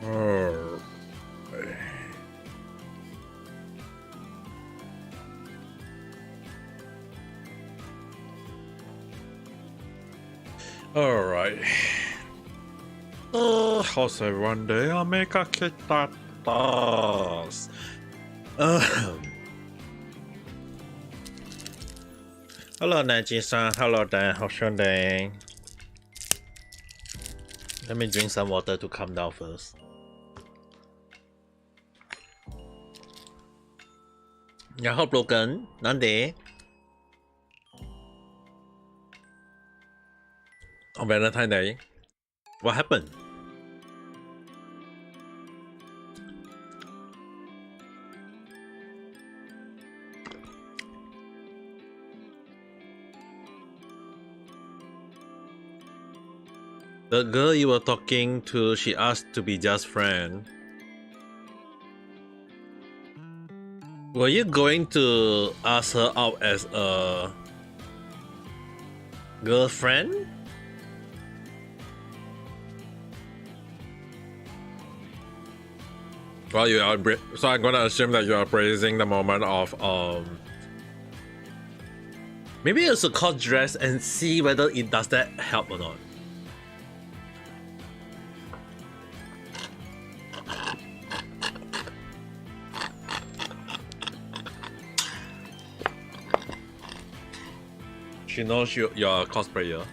Oh. Alright. How's everyone day? I'll make a kick that ass. Hello, Nijisanji. Hello, Dan. How's your day? Let me drink some water to calm down first. Hello, Broken. Nande. On Valentine's Day. What happened? The girl you were talking to, she asked to be just friend. Were you going to ask her out as a girlfriend? Well, you are. So I'm gonna assume that you are praising the moment of Maybe you should call dress and see whether it does that help or not. She knows you're a cosplayer.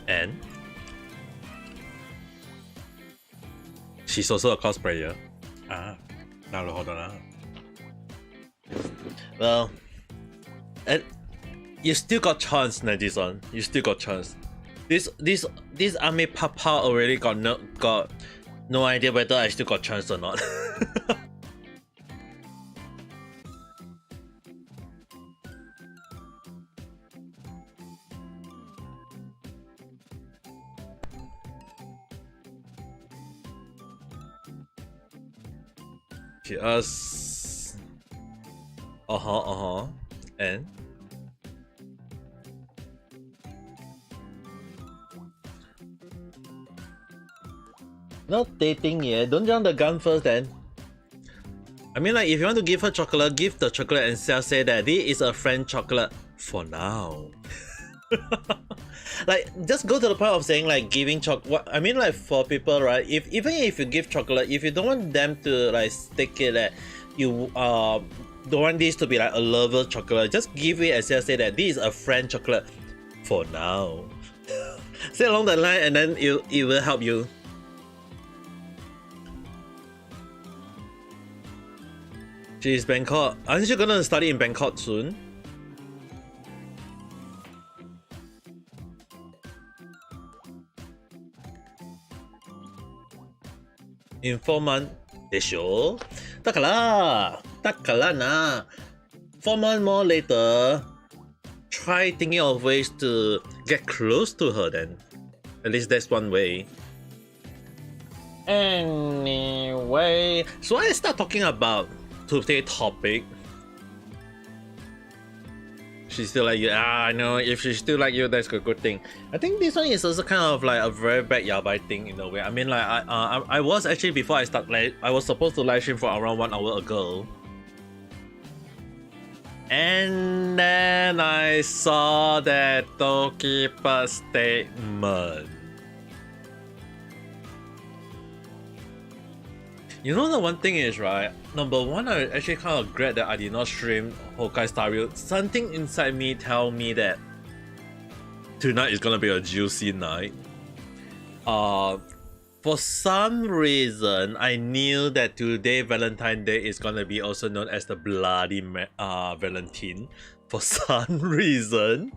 And she's also a cosplayer. Now hold on. Well, and you still got chance, Nijisanji. You still got chance. This anime papa already got no idea whether I still got chance or not. She asks, and not dating yet. Don't jump the gun first, then. I mean, like, if you want to give her chocolate, give the chocolate and say that this is a friend chocolate for now. Like, just go to the point of saying, like, giving chocolate. I mean, like, for people, right? Even if you give chocolate, if you don't want them to like stick it that you don't want this to be like a lover chocolate, just give it and say that this is a friend chocolate for now. Say along the line, and then it will help you. She's Bangkok. Aren't you gonna study in Bangkok soon? In 4 months でしょだからな 4 months more later, try thinking of ways to get close to her then. At least that's one way. Anyway, so I start talking about today's topic. She's still like you. I know. If she still like you, that's a good thing. I think this one is also kind of like a very bad yabai thing in a way. I mean, like I was actually before I start I was supposed to live stream for around 1 hour ago, and then I saw that Doki statement. You know, the one thing is, right? Number one, I actually kind of regret that I did not stream Honkai Star Rail. Something inside me tell me that tonight is gonna be a juicy night. For some reason, I knew that today, Valentine's Day, is gonna be also known as the Bloody Valentine. For some reason.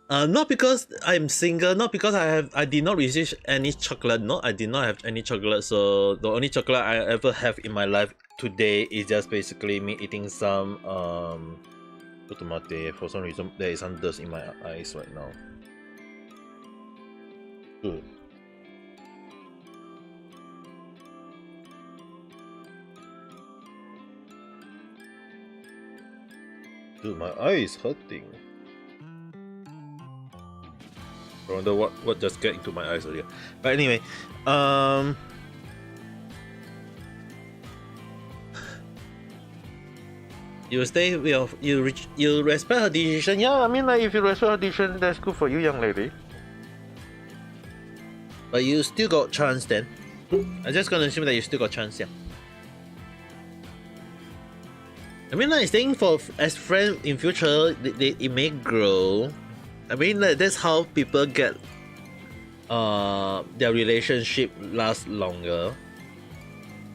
Not because I'm single, not because I did not receive any chocolate. No, I did not have any chocolate. So the only chocolate I ever have in my life today is just basically me eating some tomate. For some reason, there is some dust in my eyes right now. Good. Dude, my eye is hurting. I wonder what just get into my eyes earlier. But anyway, you stay with you respect her decision. Yeah, I mean like if you respect her decision, that's good for you, young lady. But you still got chance then. I'm just gonna assume that you still got chance, yeah. I mean like staying for as friends in future, it may grow. I mean like that's how people get their relationship last longer.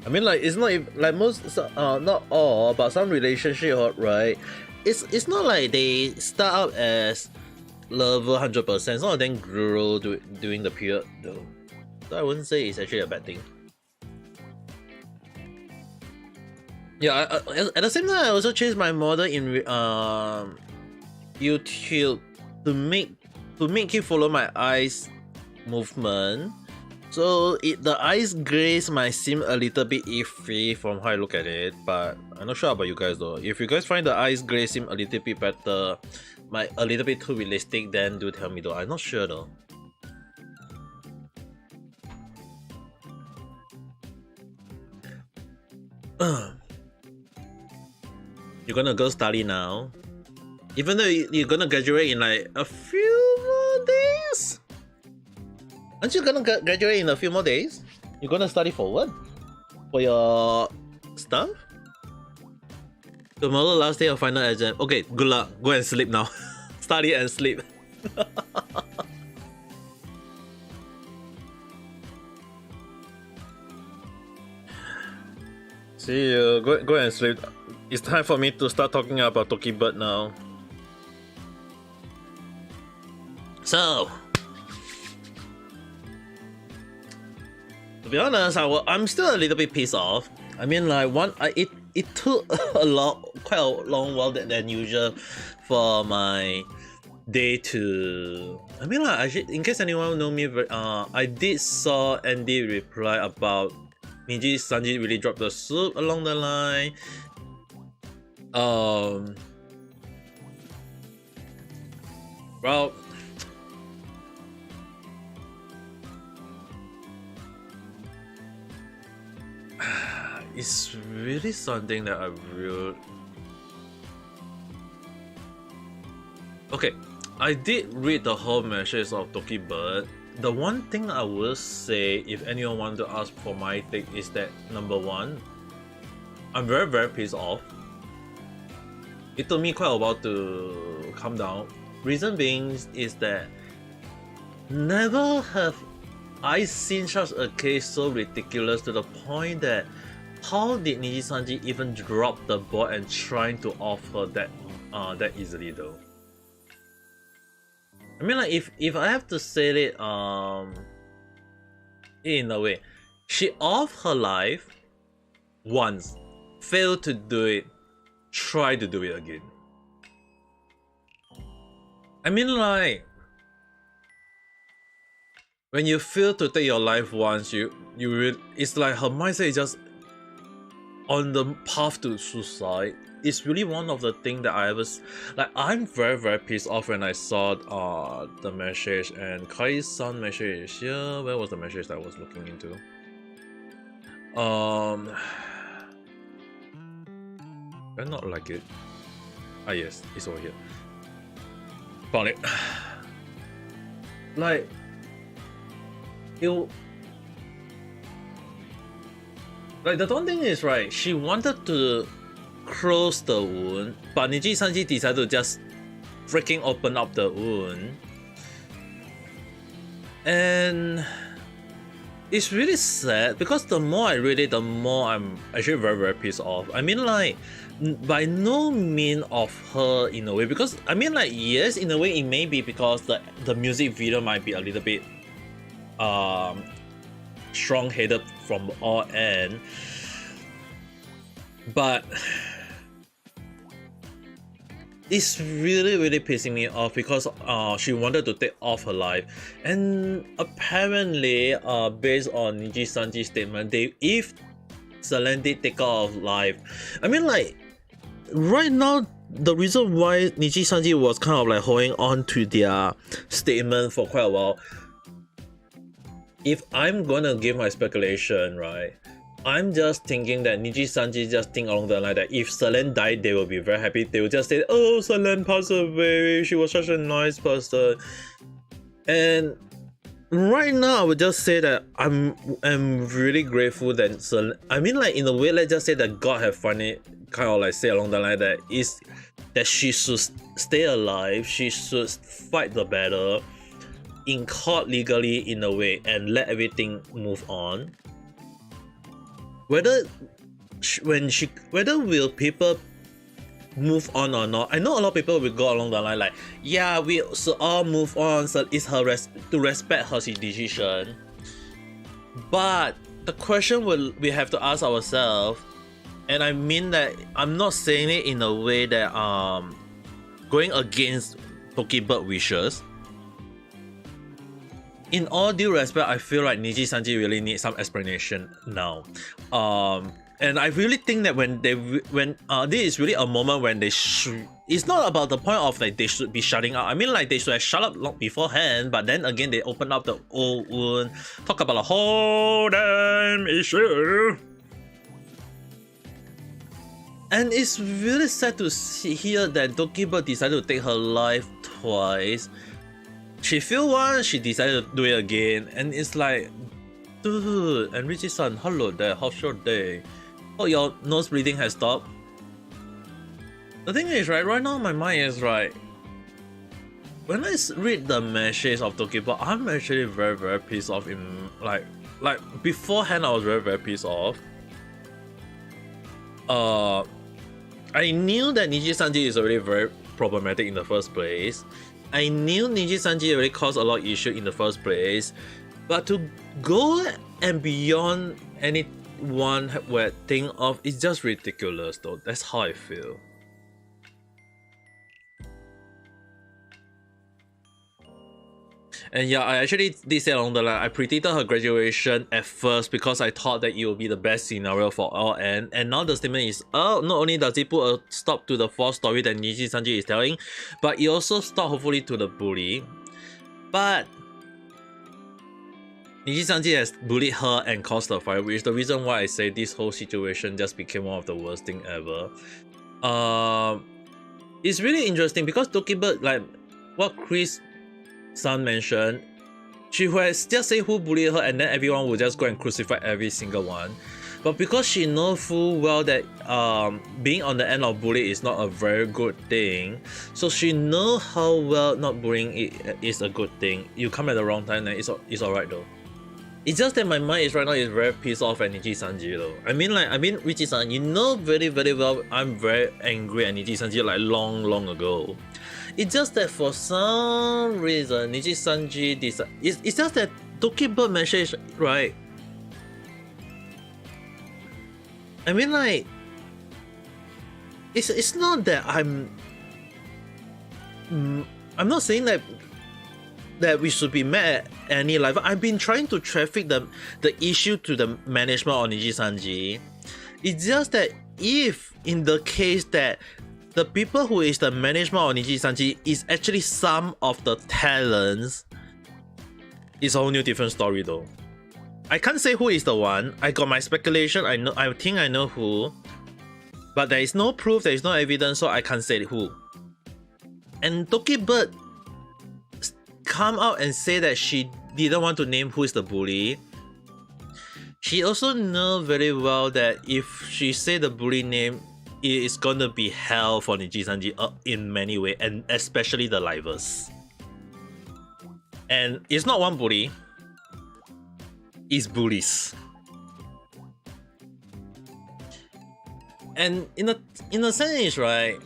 I mean like it's not like most not all, but some relationship, right? It's not like they start out as lover 100%. Some of them grow during the period though. So I wouldn't say it's actually a bad thing. Yeah, at the same time I also changed my model in YouTube to make it follow my eyes movement. So the eyes grace might seem a little bit iffy from how I look at it, but I'm not sure about you guys though. If you guys find the eyes grace seem a little bit better, a little bit too realistic, then do tell me though. I'm not sure though. You're gonna go study now, even though you're gonna graduate in like a few more days. Aren't you gonna graduate in a few more days? You're gonna study for what? For your stuff? Tomorrow last day of final exam. Okay, good luck. Go and sleep now. Study and sleep. See you. Go and sleep. It's time for me to start talking about Doki Bird now. So, to be honest, I'm still a little bit pissed off. I mean, like it took quite a long while than usual for my day to. I mean, like actually, in case anyone know me, I did saw Andy reply about Nijisanji really dropped the soup along the line. Well. It's really something that I really... Okay, I did read the whole message of Doki Bird. The one thing I will say, if anyone wants to ask for my take, is that number one, I'm very pissed off. It took me quite a while to calm down. Reason being is that never have I seen such a case so ridiculous to the point that how did Nijisanji even drop the ball and trying to offer that easily though? I mean like if I have to say it in a way, she off her life once, failed to do it, try to do it again. I mean like when you fail to take your life once, it's like her mindset is just on the path to suicide. It's really one of the things that I ever like. I'm very pissed off when I saw the message and Kai-san message. Yeah, where was the message that I was looking into? I not like it. Ah yes, it's over here. Found it. Like the one thing is right, she wanted to close the wound, but Nijisanji decided to just freaking open up the wound. And it's really sad because the more I read it, the more I'm actually very pissed off. I mean like, by no mean of her in a way, because I mean like yes, in a way it may be because the music video might be a little bit strong-headed from all ends, but it's really pissing me off because she wanted to take off her life, and apparently based on Nijisanji's statement, if Celine did take off life, I mean like right now the reason why Nijisanji was kind of like holding on to their statement for quite a while. If I'm gonna give my speculation, right, I'm just thinking that Nijisanji just think along the line that if Selene died, they will be very happy. They will just say, "Oh, Selene passed away. She was such a nice person." And right now, I would just say that I'm really grateful that Selene. I mean, like in a way, let's just say that God have finally kind of like say along the line that is that she should stay alive. She should fight the battle in court legally in a way and let everything move on. Whether will people move on or not, I know a lot of people will go along the line like, yeah, we should all move on, so it's her to respect her decision. But the question we have to ask ourselves, and I mean that I'm not saying it in a way that going against Doki Bird wishes. In all due respect, I feel like Nijisanji really needs some explanation now. And I really think that when this is really a moment when they should. It's not about the point of like they should be shutting up. I mean, like they should have shut up long beforehand. But then again, they open up the old wound, talk about the whole damn issue. And it's really sad to hear that Doki Bird decided to take her life twice. She failed once, she decided to do it again, and it's like, dude, and Richie-san, hello there, how's your day? Oh, your nose bleeding has stopped? The thing is, right now my mind is right. When I read the message of Doki Bird, I'm actually very, very pissed off in, like beforehand I was very, very pissed off. I knew that Nijisanji is already very problematic in the first place. I knew Nijisanji already caused a lot of issue in the first place, but to go and beyond anyone would think of is just ridiculous though. That's how I feel. And yeah, I actually did say along the line, I predicted her graduation at first because I thought that it would be the best scenario for all end. And now the statement is, oh, not only does it put a stop to the false story that Nijisanji is telling, but it also stopped hopefully to the bully. But Nijisanji has bullied her and caused the fire, which is the reason why I say this whole situation just became one of the worst thing ever. It's really interesting because Doki Bird, like what Chris Sun mentioned, she would just say who bullied her and then everyone would just go and crucify every single one. But because she knows full well that being on the end of bully is not a very good thing, so she knows how well not bullying is a good thing. You come at the wrong time and it's alright though. It's just that my mind is right now is very pissed off at Nijisanji though. I mean Richie-san, you know very, very well I'm very angry at Nijisanji like long ago. It's just that for some reason Nijisanji it's just that Doki Bird message, right? I mean like it's not that I'm not saying that we should be mad at any level. I've been trying to traffic the issue to the management of Nijisanji. It's just that if in the case that the people who is the management of Nijisanji is actually some of the talents, it's a whole new different story though. I can't say who is the one. I got my speculation. I think I know who, but there is no proof. There is no evidence, so I can't say who. And Doki Bird come out and say that she didn't want to name who is the bully. She also knows very well that if she say the bully name, it is gonna be hell for Nijisanji in many ways, and especially the livers. And it's not one bully, it's bullies. And in a sense, right,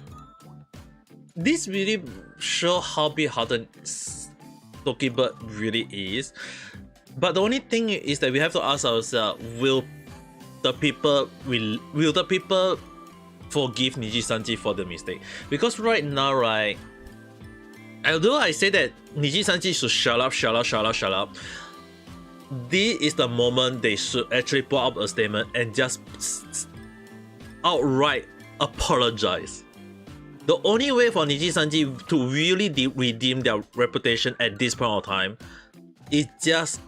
this really shows how big-hearted Doki Bird really is. But the only thing is that we have to ask ourselves, will the people forgive Nijisanji for the mistake? Because right now, right, although I say that Nijisanji should shut up, this is the moment they should actually put up a statement and just outright apologize. The only way for Nijisanji to really redeem their reputation at this point of time is just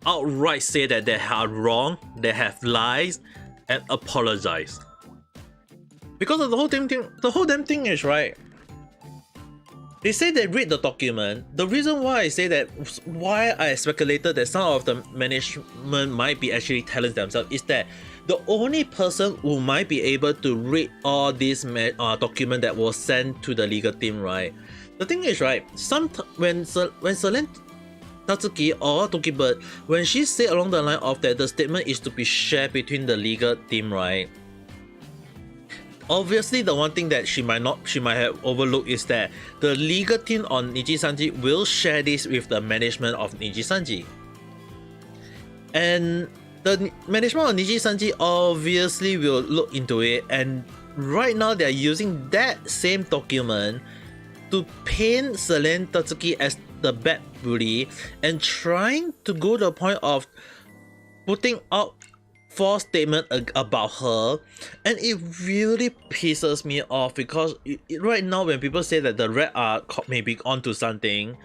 outright say that they are wrong, they have lies, and apologize. Because of the whole damn thing is right. They say they read the document. The reason why I say that, why I speculated that some of the management might be actually talents themselves, is that the only person who might be able to read all these document that was sent to the legal team, right? The thing is, right, when Selene Tatsuki or Doki Bird, when she said along the line of that the statement is to be shared between the legal team, right? Obviously, the one thing that she might have overlooked is that the legal team on Nijisanji will share this with the management of Nijisanji. And the management of Nijisanji obviously will look into it, and right now they are using that same document to paint Selene Tatsuki as the bad bully and trying to go to the point of putting out false statement about her, and it really pisses me off because right now when people say that the Red are maybe onto something,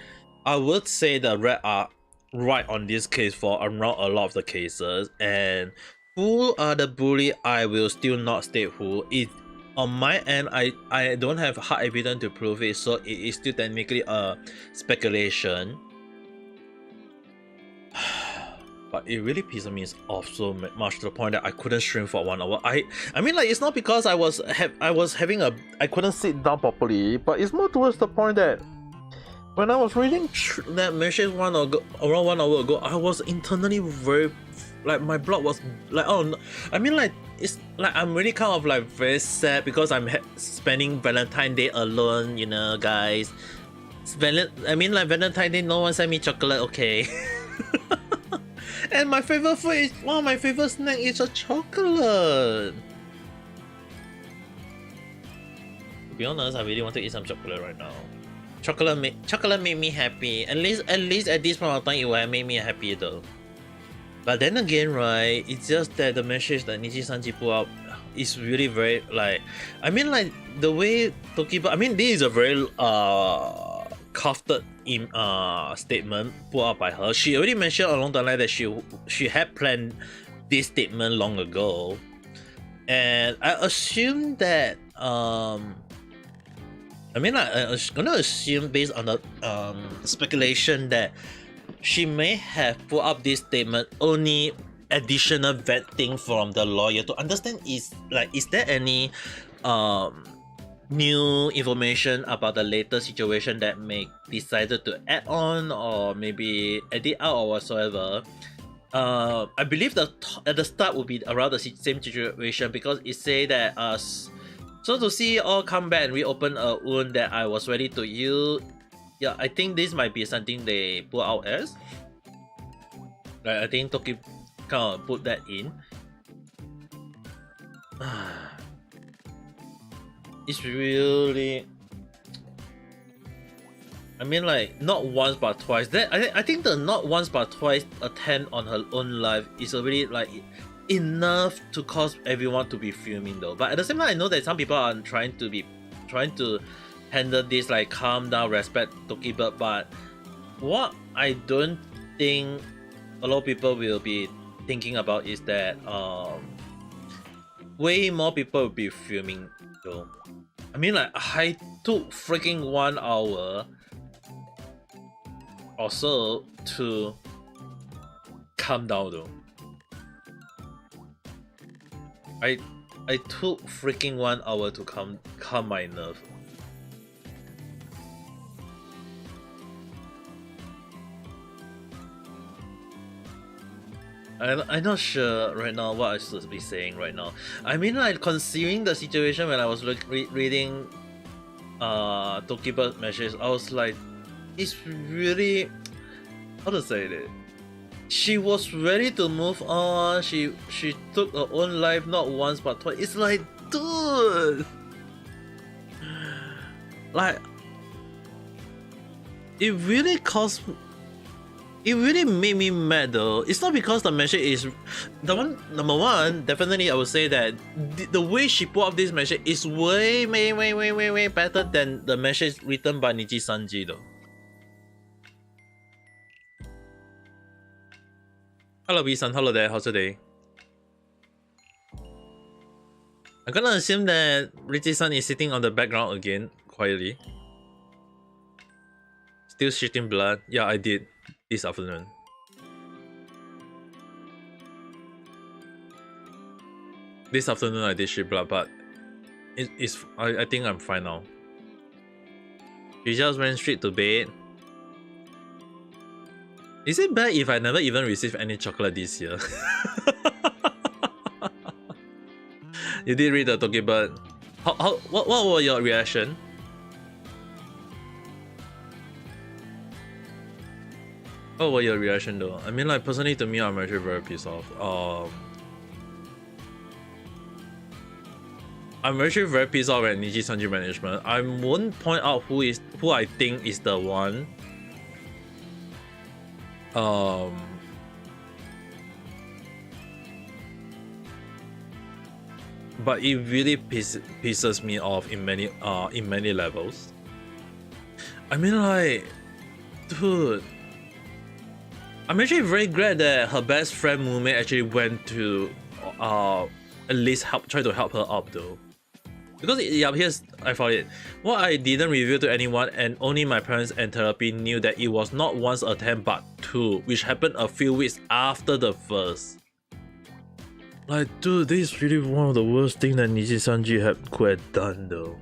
I would say the Red are right on this case for around a lot of the cases, and who are the bully, I will still not state who. It on my end, I don't have hard evidence to prove it, so it is still technically a speculation. But it really pisses me off so much to the point that I couldn't stream for 1 hour. I mean, like, it's not because I couldn't sit down properly, but it's more towards the point that when I was reading that message around 1 hour ago, I was internally very, like, my blood was like, oh no. I mean, like, it's like I'm really kind of like very sad because I'm spending Valentine's Day alone, you know, guys. I mean, like, Valentine's Day, no one sent me chocolate, okay. And my favorite food is, one of my favorite snack is a chocolate. To be honest, I really want to eat some chocolate right now. Chocolate made me happy. At least at this point of time, it will have made me happy though. But then again, right, it's just that the message that Nijisanji put up is really very, like, I mean, like, the way Doki, I mean, this is a very crafted statement put out by her. She already mentioned along the line that she had planned this statement long ago, and I assume that I mean, I'm gonna assume based on the speculation that she may have put up this statement only additional vetting from the lawyer to understand is there any new information about the later situation that may decided to add on or maybe edit out or whatsoever. I believe that at the start would be around the same situation because it say that so to see all come back and reopen a wound that I was ready to use. Yeah, I think this might be something they put out as. Like, I think Doki kind of put that in. It's really, I mean, like, not once but twice. That I think the not once but twice attempt on her own life is already like enough to cause everyone to be fuming though. But at the same time, I know that some people are trying to handle this like calm down, respect Doki Bird. But what I don't think a lot of people will be thinking about is that way more people will be fuming though. I mean, like, I took freaking 1 hour or so to calm down though. I took freaking 1 hour to calm my nerve. I'm not sure right now what I should be saying right now. I mean, like, considering the situation when I was reading Doki Bird messages, I was like, it's really, how to say it? She was ready to move on. She took her own life not once but twice. It's like, dude, like, it really cost. It really made me mad though. It's not because the message is the one. Number one, definitely I would say that the way she put up this message is way better than the message written by Nijisanji though. Hello B-san, hello there, how's your day? I'm gonna assume that Richie-san is sitting on the background again, quietly. Still shitting blood? Yeah, I did this afternoon. This afternoon I did shit blood, but I think I'm fine now. She just went straight to bed. Is it bad if I never even received any chocolate this year? You did read the Doki, but what was your reaction? What was your reaction though? I mean, like personally to me, I'm actually very pissed off. I'm actually very pissed off at Nijisanji management. I won't point out who I think is the one. But it really pisses me off in many levels. I mean, like, dude, I'm actually very glad that her best friend Mume actually went to at least try to help her up though. Because yeah, here's I found it. What I didn't reveal to anyone, and only my parents and therapy knew, that it was not one's attempt but two, which happened a few weeks after the first. Like, dude, this is really one of the worst things that Nijisanji could have done though.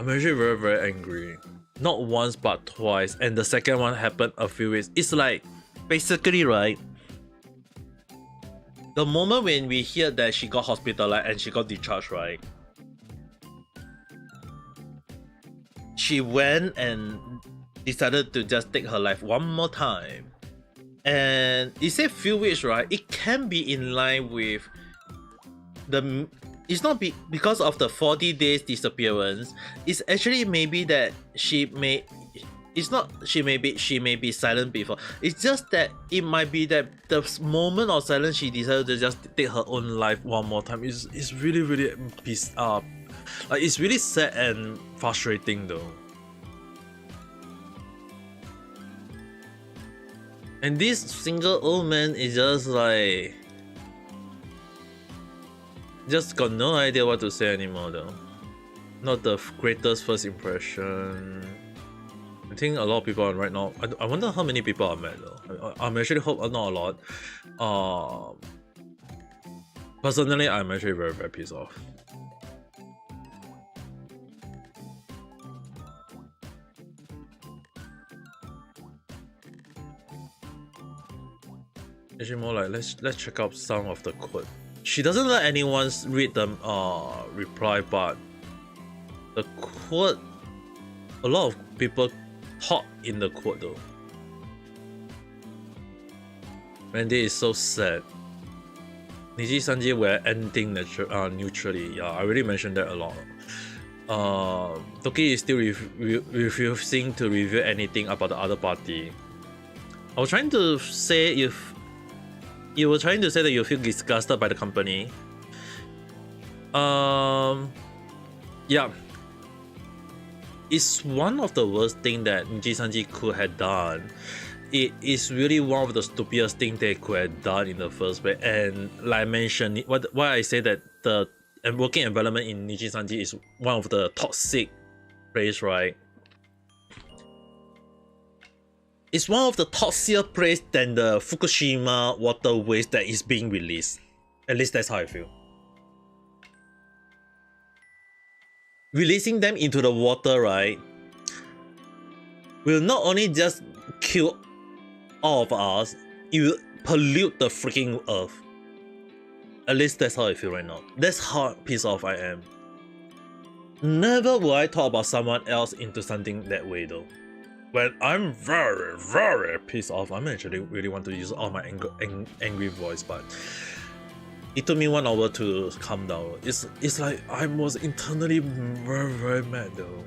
I'm actually very angry. Not once but twice, and the second one happened a few weeks. It's like, basically, right? The moment when we hear that she got hospitalized and she got discharged, right? She went and decided to just take her life one more time. And it said few weeks, right? It can be in line with the. It's not because of the 40 days disappearance. It's actually maybe that she may. It's not she may be silent before. It's just that it might be that the moment of silence she decided to just take her own life one more time. It's really pissed up. Like, it's really sad and frustrating though. And this single old man is just like, just got no idea what to say anymore though. Not the greatest first impression. I think a lot of people are right now. I wonder how many people are mad though. I'm actually hope not a lot. Personally, I'm actually very pissed off. Actually, more like let's check out some of the quote. She doesn't let anyone read the reply, but the quote, a lot of people talk in the quote though. Randy is so sad. Nijisanji were ending neutrally. Yeah, I already mentioned that a lot. Doki is still refusing to reveal anything about the other party. I was trying to say, if you were trying to say that you feel disgusted by the company. Yeah. It's one of the worst things that Nijisanji could have done. It is really one of the stupidest things they could have done in the first place. And like I mentioned, why I say that the working environment in Nijisanji is one of the toxic place, right? It's one of the toxier place than the Fukushima water waste that is being released. At least that's how I feel. Releasing them into the water, right, will not only just kill all of us, it will pollute the freaking earth. At least that's how I feel right now. That's how pissed off I am. Never will I talk about someone else into something that way though. When I'm very pissed off, I'm actually really want to use all my angry voice, but it took me 1 hour to calm down. It's like I was internally very mad though.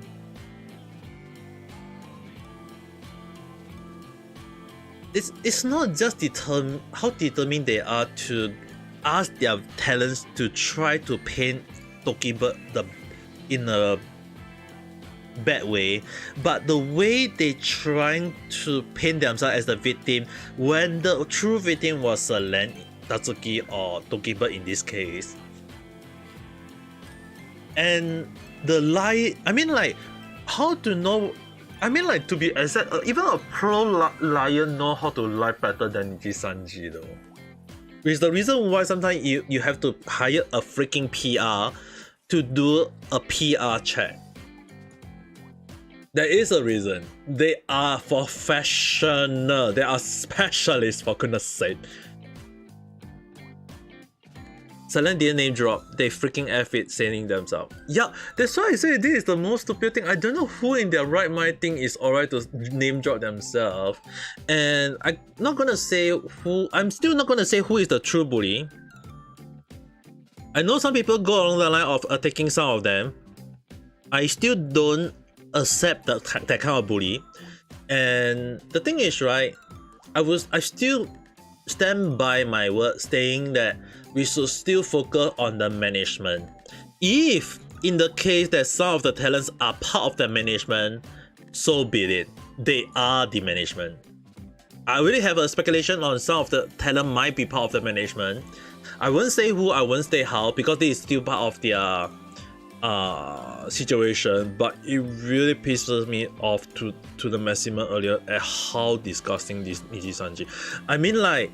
it's not just how determined they are to ask their talents to try to paint Doki in a bad way, but the way they trying to paint themselves as the victim when the true victim was a Len Tatsuki or Doki in this case. And the lie, I mean, like, how to know? I mean, like, to be exact, even a pro liar know how to lie better than Nijisanji though. Which is the reason why sometimes you have to hire a freaking PR to do a PR check. There is a reason. They are professional. They are specialists, for goodness sake. Silent didn't name drop. They freaking F it saying themselves. Yeah, that's why I say this is the most stupid thing. I don't know who in their right mind think it's alright to name drop themselves. And I'm not gonna say who. I'm still not gonna say who is the true bully. I know some people go along the line of attacking some of them. I still don't accept that kind of bully. And the thing is, right, I still stand by my word saying that we should still focus on the management. If in the case that some of the talents are part of the management, so be it. They are the management. I really have a speculation on some of the talent might be part of the management. I won't say who, I won't say how, because this is still part of their situation, but it really pisses me off to the maximum earlier at how disgusting this Nijisanji. I mean, like,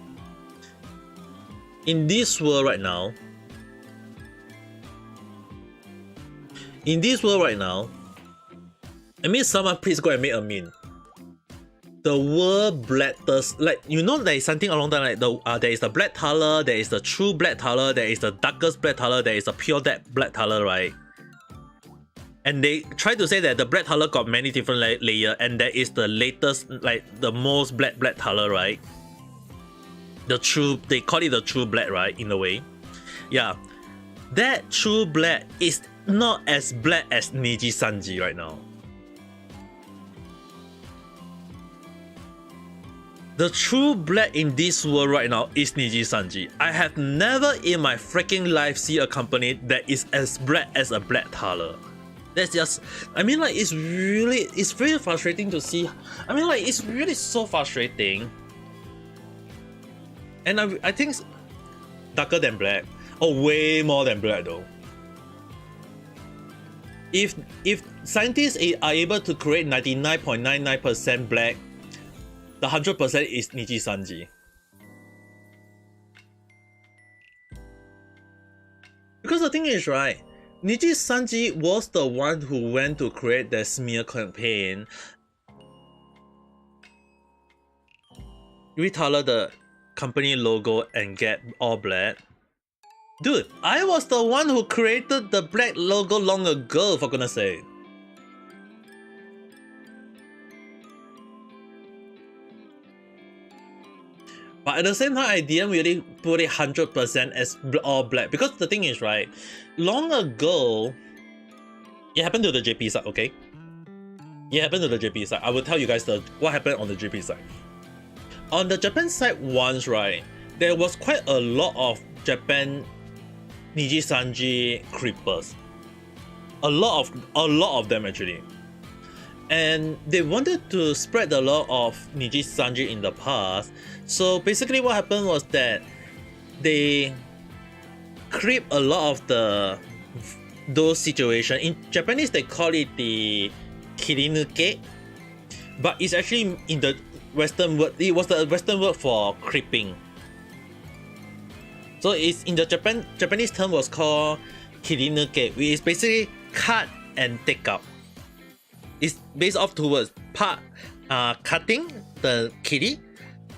in this world right now, I mean, someone please go and make a meme. The word black thirst, like, you know, there is something along that, like, there is the black color, there is the true black color, there is the darkest black color, there is the pure black color, right? And they try to say that the black color got many different layers, and there is the latest, like, the most black color, right? The true, they call it the true black, right? In a way, yeah. That true black is not as black as Nijisanji right now. The true black in this world right now is Nijisanji. I have never in my freaking life see a company that is as black as a black color. That's just, I mean, like, it's very frustrating to see. I mean, like, it's really so frustrating. And I think it's darker than black. Oh, way more than black though. If scientists are able to create 99.99% black, the 100% is Nijisanji. Because the thing is, right, Nijisanji was the one who went to create the smear campaign. Recolor the company logo and get all black. Dude, I was the one who created the black logo long ago, for goodness sake. But at the same time, I didn't really put it 100% as all black, because the thing is, right, long ago, it happened to the JP side, okay? It happened to the JP side. I will tell you guys what happened on the JP side. On the Japan side once, right, there was quite a lot of Japan Nijisanji creepers. A lot of them actually. And they wanted to spread the love of Nijisanji in the past. So basically what happened was that they creep a lot of those situations. In Japanese they call it the kirinuke, but it's actually in the Western word. It was the Western word for creeping. So it's in the Japanese term was called kirinuke, which is basically cut and take out. It's based off two words: part, cutting the kiri,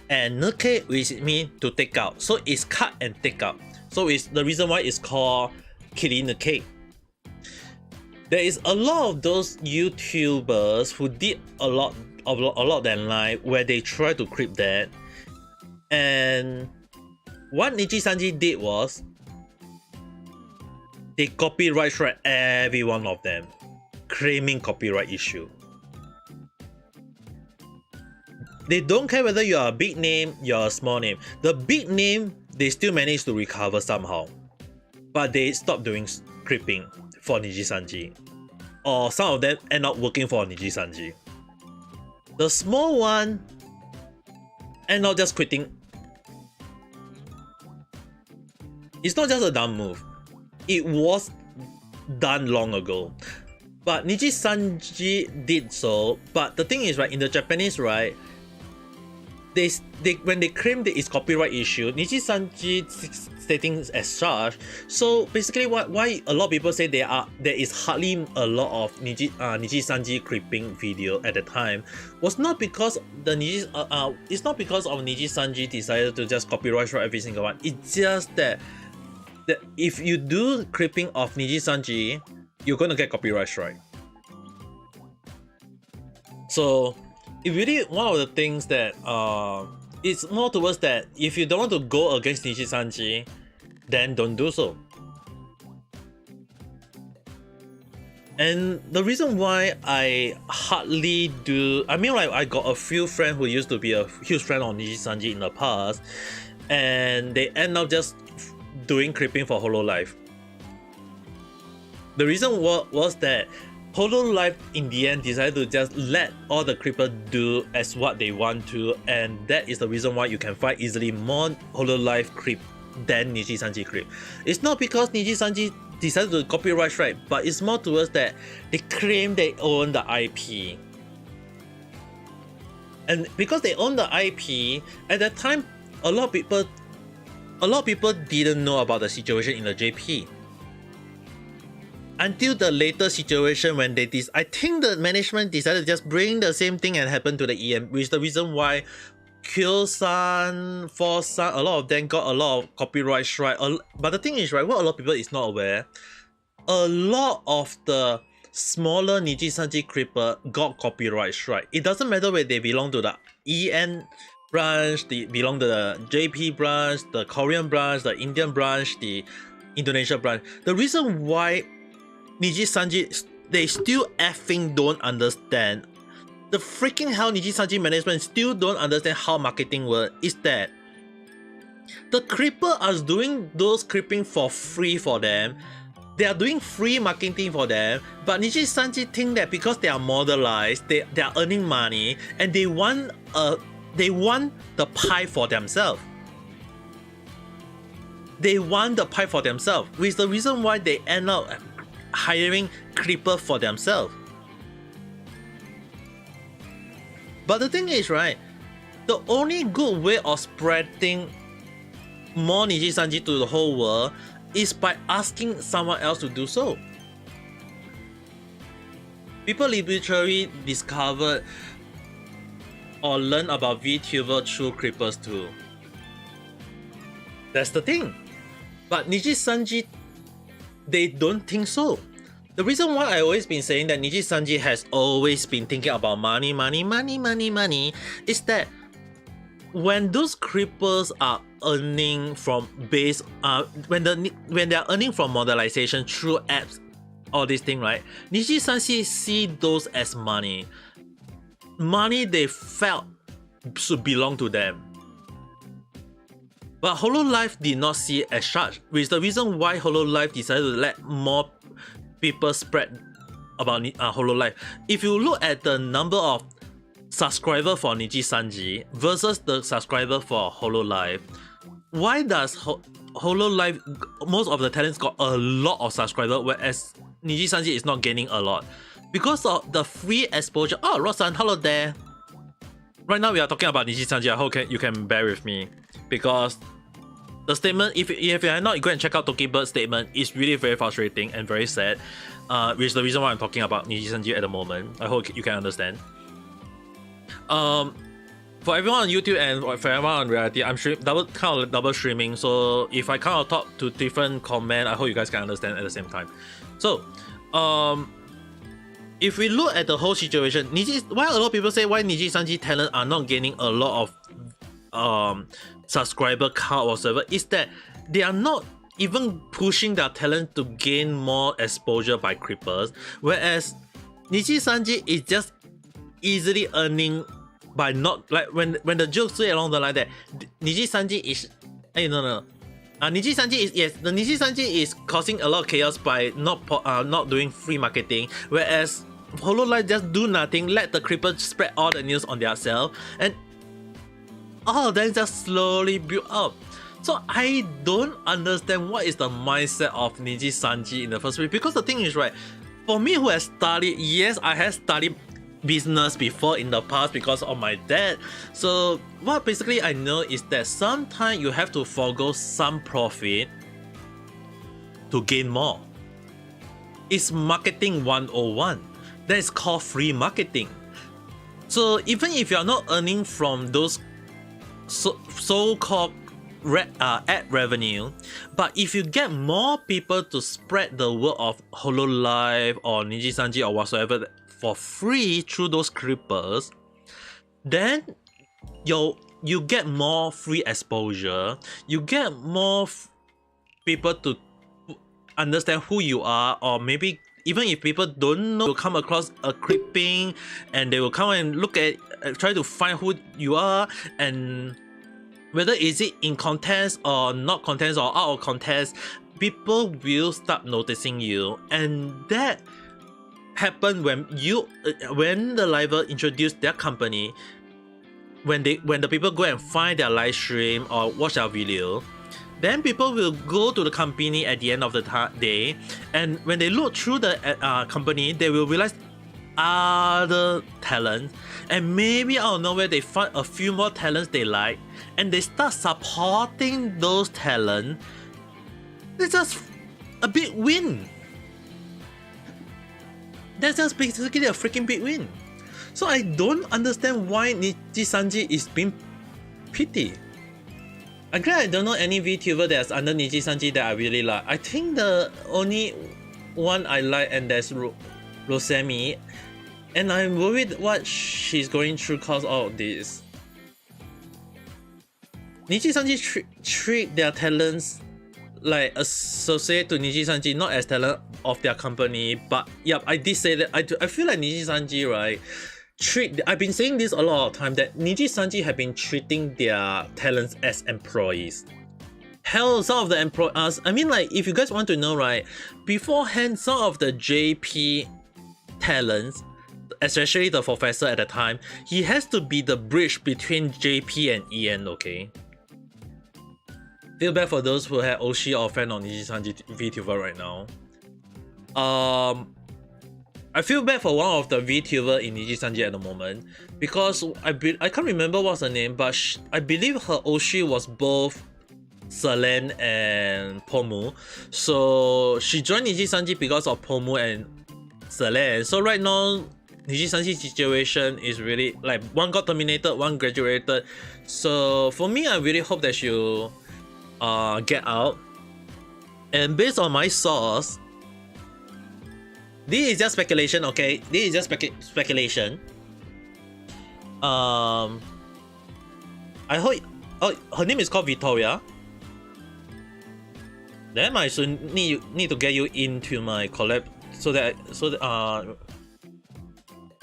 and nuke, which means to take out. So it's cut and take out. So it's the reason why it's called kirinuke. There is a lot of those YouTubers who did a lot than life where they try to creep that. And what Nijisanji did was they copyright strike every one of them, claiming copyright issue. They don't care whether you are a big name, you're a small name. The big name, they still manage to recover somehow. But they stop doing creeping for Nijisanji. Or some of them end up working for Nijisanji. The small one end up just quitting. It's not just a dumb move. It was done long ago. But Nijisanji did so. But the thing is, right, in the Japanese, right, they when they claim that it's copyright issue, Nijisanji stating as such. So basically, why a lot of people say there is hardly a lot of Nijisanji creeping video at the time was not because it's not because of Nijisanji decided to just copyright for every single one. It's just that if you do creeping of Nijisanji, you're gonna get copyright strike. So it really one of the things that it's more towards that if you don't want to go against Nijisanji, then don't do so. And the reason why I hardly do, I mean, like, I got a few friends who used to be a huge fan of Nijisanji in the past, and they end up just doing creeping for Hololive. The reason was that Hololive in the end decided to just let all the creepers do as what they want to, and that is the reason why you can find easily more Hololive creep than Nijisanji creep. It's not because Nijisanji decided to copyright strike, but it's more towards that they claim they own the IP. And because they own the IP, at that time a lot of people didn't know about the situation in the JP. Until the later situation when I think the management decided to just bring the same thing and happen to the EM, which is the reason why Kyo-san, Force-san, a lot of them got a lot of copyright strike. But the thing is, right, what a lot of people is not aware, a lot of the smaller Nijisanji creeper got copyright strike. It doesn't matter whether they belong to the EN branch, they belong to the JP branch, the Korean branch, the Indian branch, the Indonesia branch. The reason why Nijisanji, they still effing don't understand. The freaking hell Nijisanji management still don't understand how marketing works is that the creeper are doing those creeping for free for them. They are doing free marketing for them, but Nijisanji think that because they are modelized, they are earning money and they want the pie for themselves. They want the pie for themselves, which is the reason why they end up hiring creeper for themselves. But the thing is, right, the only good way of spreading more Nijisanji to the whole world is by asking someone else to do so. People literally discovered or learn about VTuber through creepers too. That's the thing. But Nijisanji, they don't think so. The reason why I always been saying that Nijisanji has always been thinking about money is that when those creepers are earning from base, when they are earning from modelization through apps, all this thing, right? Nijisanji see those as money. Money they felt should belong to them. But Hololive did not see it as such, which is the reason why Hololive decided to let more people spread about Hololive. If you look at the number of subscribers for Nijisanji versus the subscriber for Hololive, why does Hololive, most of the talents got a lot of subscribers, whereas Nijisanji is not gaining a lot? Because of the free exposure. Oh, Rosan, hello there. Right now we are talking about Nijisanji. I hope you can bear with me, because the statement, if you are not, go and check out Doki Bird's statement, is really very frustrating and very sad, which is the reason why I'm talking about Nijisanji at the moment. I hope you can understand. For everyone on YouTube and for everyone on reality, I'm double streaming, so if I kind of talk to different comment, I hope you guys can understand at the same time. So, if we look at the whole situation, why a lot of people say why Nijisanji talent are not gaining a lot of subscriber count or whatever, is that they are not even pushing their talent to gain more exposure by creepers, whereas Nijisanji is just easily earning by not like when the joke say along the line that Nijisanji is no. Nijisanji is the Nijisanji is causing a lot of chaos by not doing free marketing, whereas Hololive just do nothing, let the creepers spread all the news on their self, and all of them just slowly build up. So I don't understand what is the mindset of Nijisanji in the first place, because the thing is, right, for me who has studied, yes, I have studied business before in the past because of my dad. So what basically I know is that sometimes you have to forego some profit to gain more. It's marketing 101. That is called free marketing. So even if you're not earning from those so-called ad revenue, but if you get more people to spread the word of Hololive or Nijisanji or whatsoever for free through those creepers, then you get more free exposure, you get more people to understand who you are, or maybe even if people don't know, you'll come across a creeping and they will come and look at try to find who you are, and whether is it in contest or not contest or out of contest, people will start noticing you. And that happened when the liver introduced their company, when the people go and find their live stream or watch our video, then people will go to the company at the end of the day, and when they look through the company, they will realize other talents, and maybe out of nowhere they find a few more talents they like, and they start supporting those talents. It's just a big win. That's just basically a freaking big win. So I don't understand why Nijisanji is being pitied. Again, I don't know any VTuber that's under Nijisanji that I really like. I think the only one I like, and that's Rosemi, and I'm worried what she's going through cause of this. Nijisanji treat their talents like associate to Nijisanji, not as talent of their company. But yep, I did say that I feel like Nijisanji, right, I've been saying this a lot of time, that Nijisanji have been treating their talents as employees. Hell, some of the employees, I mean, like, if you guys want to know, right, beforehand, some of the JP talents, especially the professor at the time, he has to be the bridge between JP and EN, okay? Feel bad for those who have Oshi or fan of Nijisanji VTuber right now. I feel bad for one of the VTuber in Nijisanji at the moment, because I can't remember what's her name, but I believe her Oshi was both Selene and Pomu. So she joined Nijisanji because of Pomu and Selene. So right now, Nijisanji's situation is really like one got terminated, one graduated. So for me, I really hope that she'll get out. And based on my source, this is just speculation, okay? This is just speculation. I hope. Oh, her name is called Victoria. Then I should need to get you into my collab so that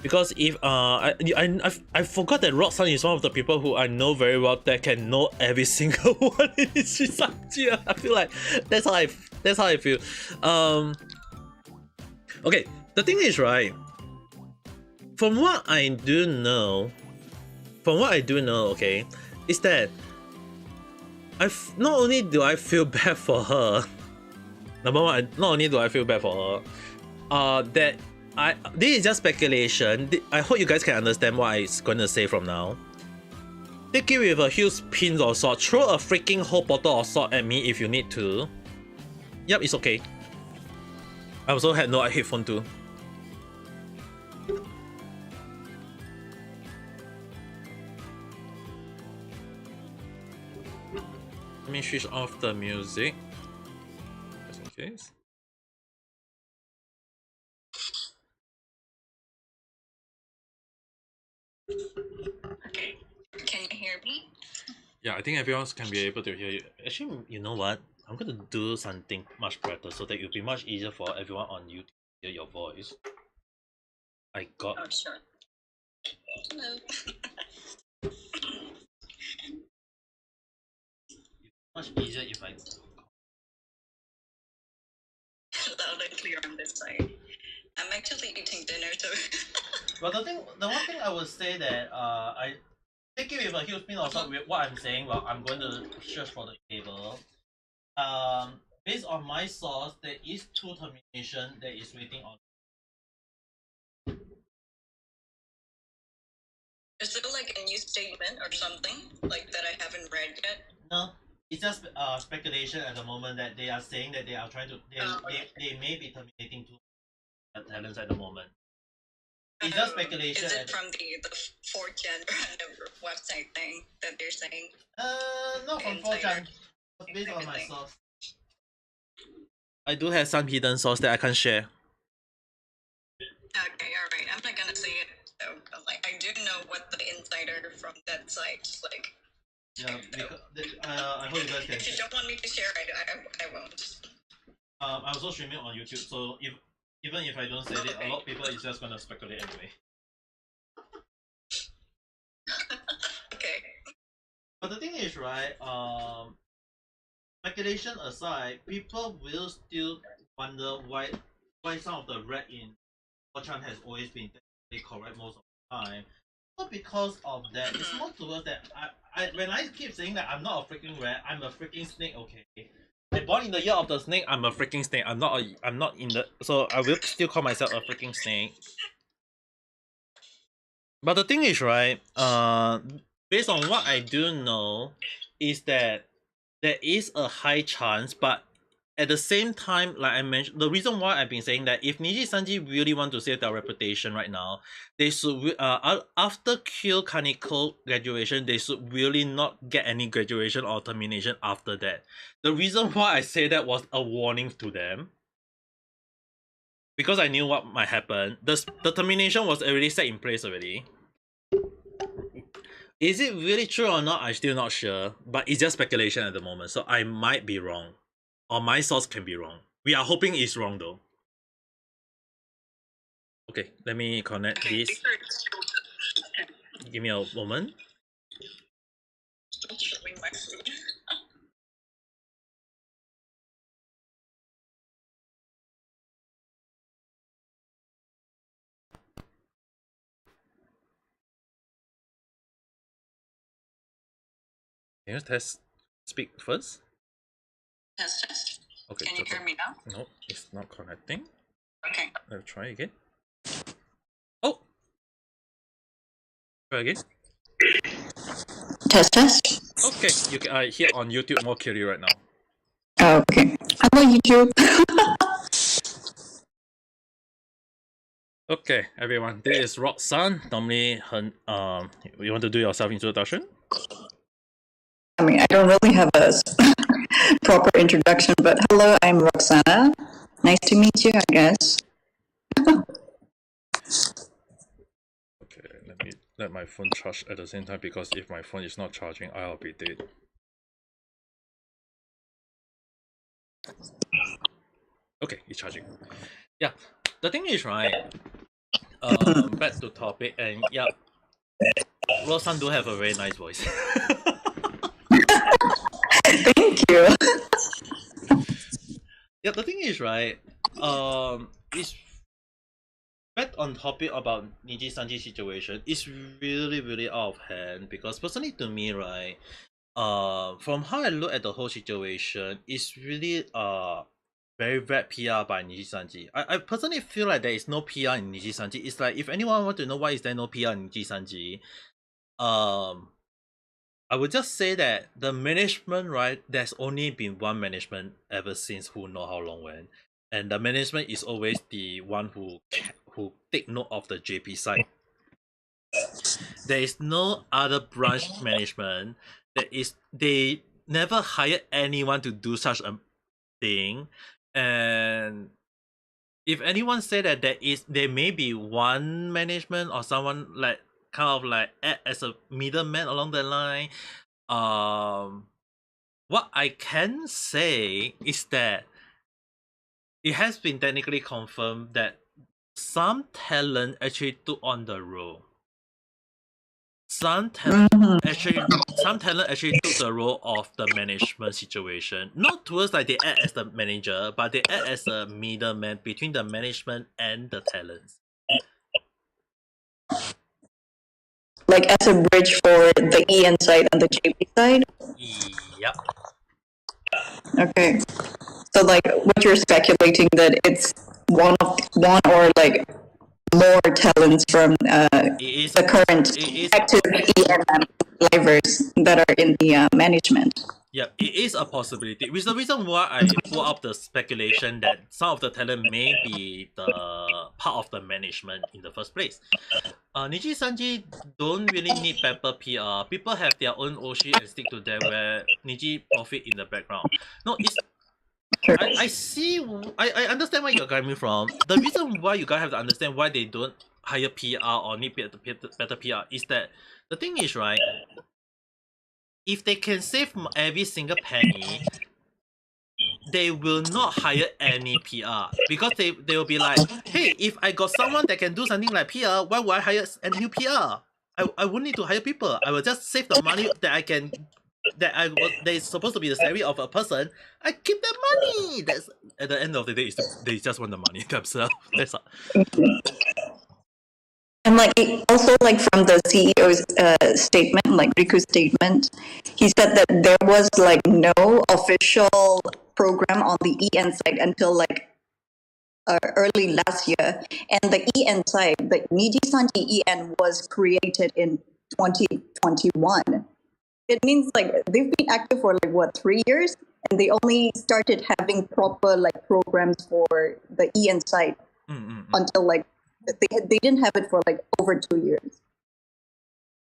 because if I forgot that Roxanne is one of the people who I know very well that can know every single one in Nijisanji. I feel like that's how I feel. Okay, the thing is, right, from what I do know, okay, is that not only do I feel bad for her, number one, not only do I feel bad for her, that this is just speculation. I hope you guys can understand what I'm going to say from now. Take it with a huge pinch of salt. Throw a freaking whole bottle of salt at me if you need to. Yep, it's okay. I also had no headphone too. Let me switch off the music, just in case. Okay, can you hear me? Yeah, I think everyone can be able to hear you. Actually, you know what? I'm going to do something much better so that it'll be much easier for everyone on YouTube to hear your voice. I got... Oh, sure. Hello. Much easier if I. Loud and clear on this side. I'm actually eating dinner, so. But the one thing I would say that I take it with a huge pinch of salt with what I'm saying. Well, I'm going to search for the table. Based on my source, there is 2 termination that is waiting on. Is there like a new statement or something like that I haven't read yet? No, it's just speculation at the moment that they are saying that they are trying to they may be terminating 2 talents at the moment. It's just speculation. Is it from the 4chan website thing that they're saying? No, from 4chan. Based on my source. I do have some hidden source that I can't share. Okay, alright. I'm not gonna say it though, but like I do know what the insider from that site like. Yeah, because I hope you guys can. If you don't want me to share, I won't. I'm also streaming on YouTube, so even if I don't say it, a lot of people is just gonna speculate anyway. Okay. But the thing is, right? Speculation aside, people will still wonder why some of the red in 4chan has always been correct most of the time. Not because of that. It's more towards that. When I keep saying that I'm not a freaking rat, I'm a freaking snake. Okay. I'm born in the year of the snake. I'm a freaking snake. I'm not in the. So I will still call myself a freaking snake. But the thing is, right? Based on what I do know, is that there is a high chance, but at the same time, like I mentioned, the reason why I've been saying that if Nijisanji really want to save their reputation right now, they should after Kill Kaneko graduation, they should really not get any graduation or termination after that. The reason why I say that was a warning to them. Because I knew what might happen. The termination was already set in place already. Is it really true or not? I'm still not sure. But it's just speculation at the moment, so I might be wrong. Or my source can be wrong. We are hoping it's wrong though. Okay, let me connect this. Give me a moment. I'm showing my food. Can you test speak first? Test. Okay. Can you hear me now? No, it's not connecting. Okay. Let's try again. Oh! Try again. Test. Okay, you can I hear on YouTube more clearly right now. Oh, okay. Hello, YouTube. Okay, everyone. This is Roxanne. Normally, you want to do your self introduction? I mean, I don't really have a proper introduction, but hello, I'm Roxana. Nice to meet you, I guess. Okay, let me let my phone charge at the same time, because if my phone is not charging, I'll be dead. Okay, it's charging. Yeah, the thing is, right, back to topic, and yeah, Rosan do have a very nice voice. Thank you. Yeah, the thing is, right, it's back on topic about Nijisanji situation. It's really out of hand, because personally to me, right, from how I look at the whole situation, it's really very bad PR by Nijisanji. I personally feel like there is no PR in Nijisanji. It's like, if anyone want to know why is there no PR in Nijisanji, I would just say that the management, right, there's only been one management ever since who know how long when, and the management is always the one who take note of the JP side. There is no other branch management. They never hired anyone to do such a thing, and if anyone say that there may be one management or someone like kind of like act as a middleman along the line, what I can say is that it has been technically confirmed that some talent actually took on the role. some talent actually took the role of the management situation, not towards like they act as the manager, but they act as a middleman between the management and the talents. Like as a bridge for the EN side and the JP side? Yep. Okay. So like what you're speculating that it's one or like more talents from the current active EN livers that are in the management. Yeah, it is a possibility. Which is the reason why I pull up the speculation that some of the talent may be the part of the management in the first place. Nijisanji don't really need pepper PR. People have their own Oshi and stick to them where Niji profit in the background. No, it's Sure. I see. I understand where you're coming from. The reason why you guys have to understand why they don't hire PR or need better PR is that the thing is, right, if they can save every single penny, they will not hire any PR because they will be like, hey, if I got someone that can do something like PR, why would I hire a new PR? I wouldn't need to hire people. I will just save the money that I can that is supposed to be the salary of a person. I keep the money. That's at the end of the day, they just want the money themselves. That's all. And like also like from the CEO's statement, like Riku's statement, he said that there was like no official program on the EN side until like early last year, and the EN side, the Nijisanji EN was created in 2021. It means like they've been active for like what 3 years, and they only started having proper like programs for the EN side until like they didn't have it for like over 2 years.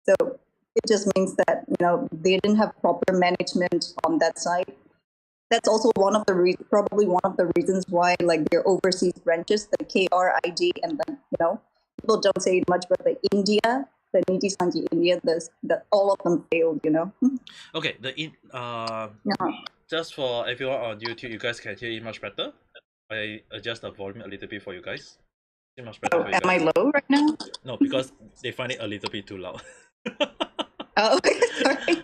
So it just means that they didn't have proper management on that side. That's also probably one of the reasons why like their overseas branches, the KRIG, and then people don't say it much, but the Nijisanji India, all of them failed. Okay, just for everyone on YouTube, you guys can hear it much better. I adjust the volume a little bit for you guys. Much better for you guys. Am I low right now? No, because they find it a little bit too loud. Oh, sorry.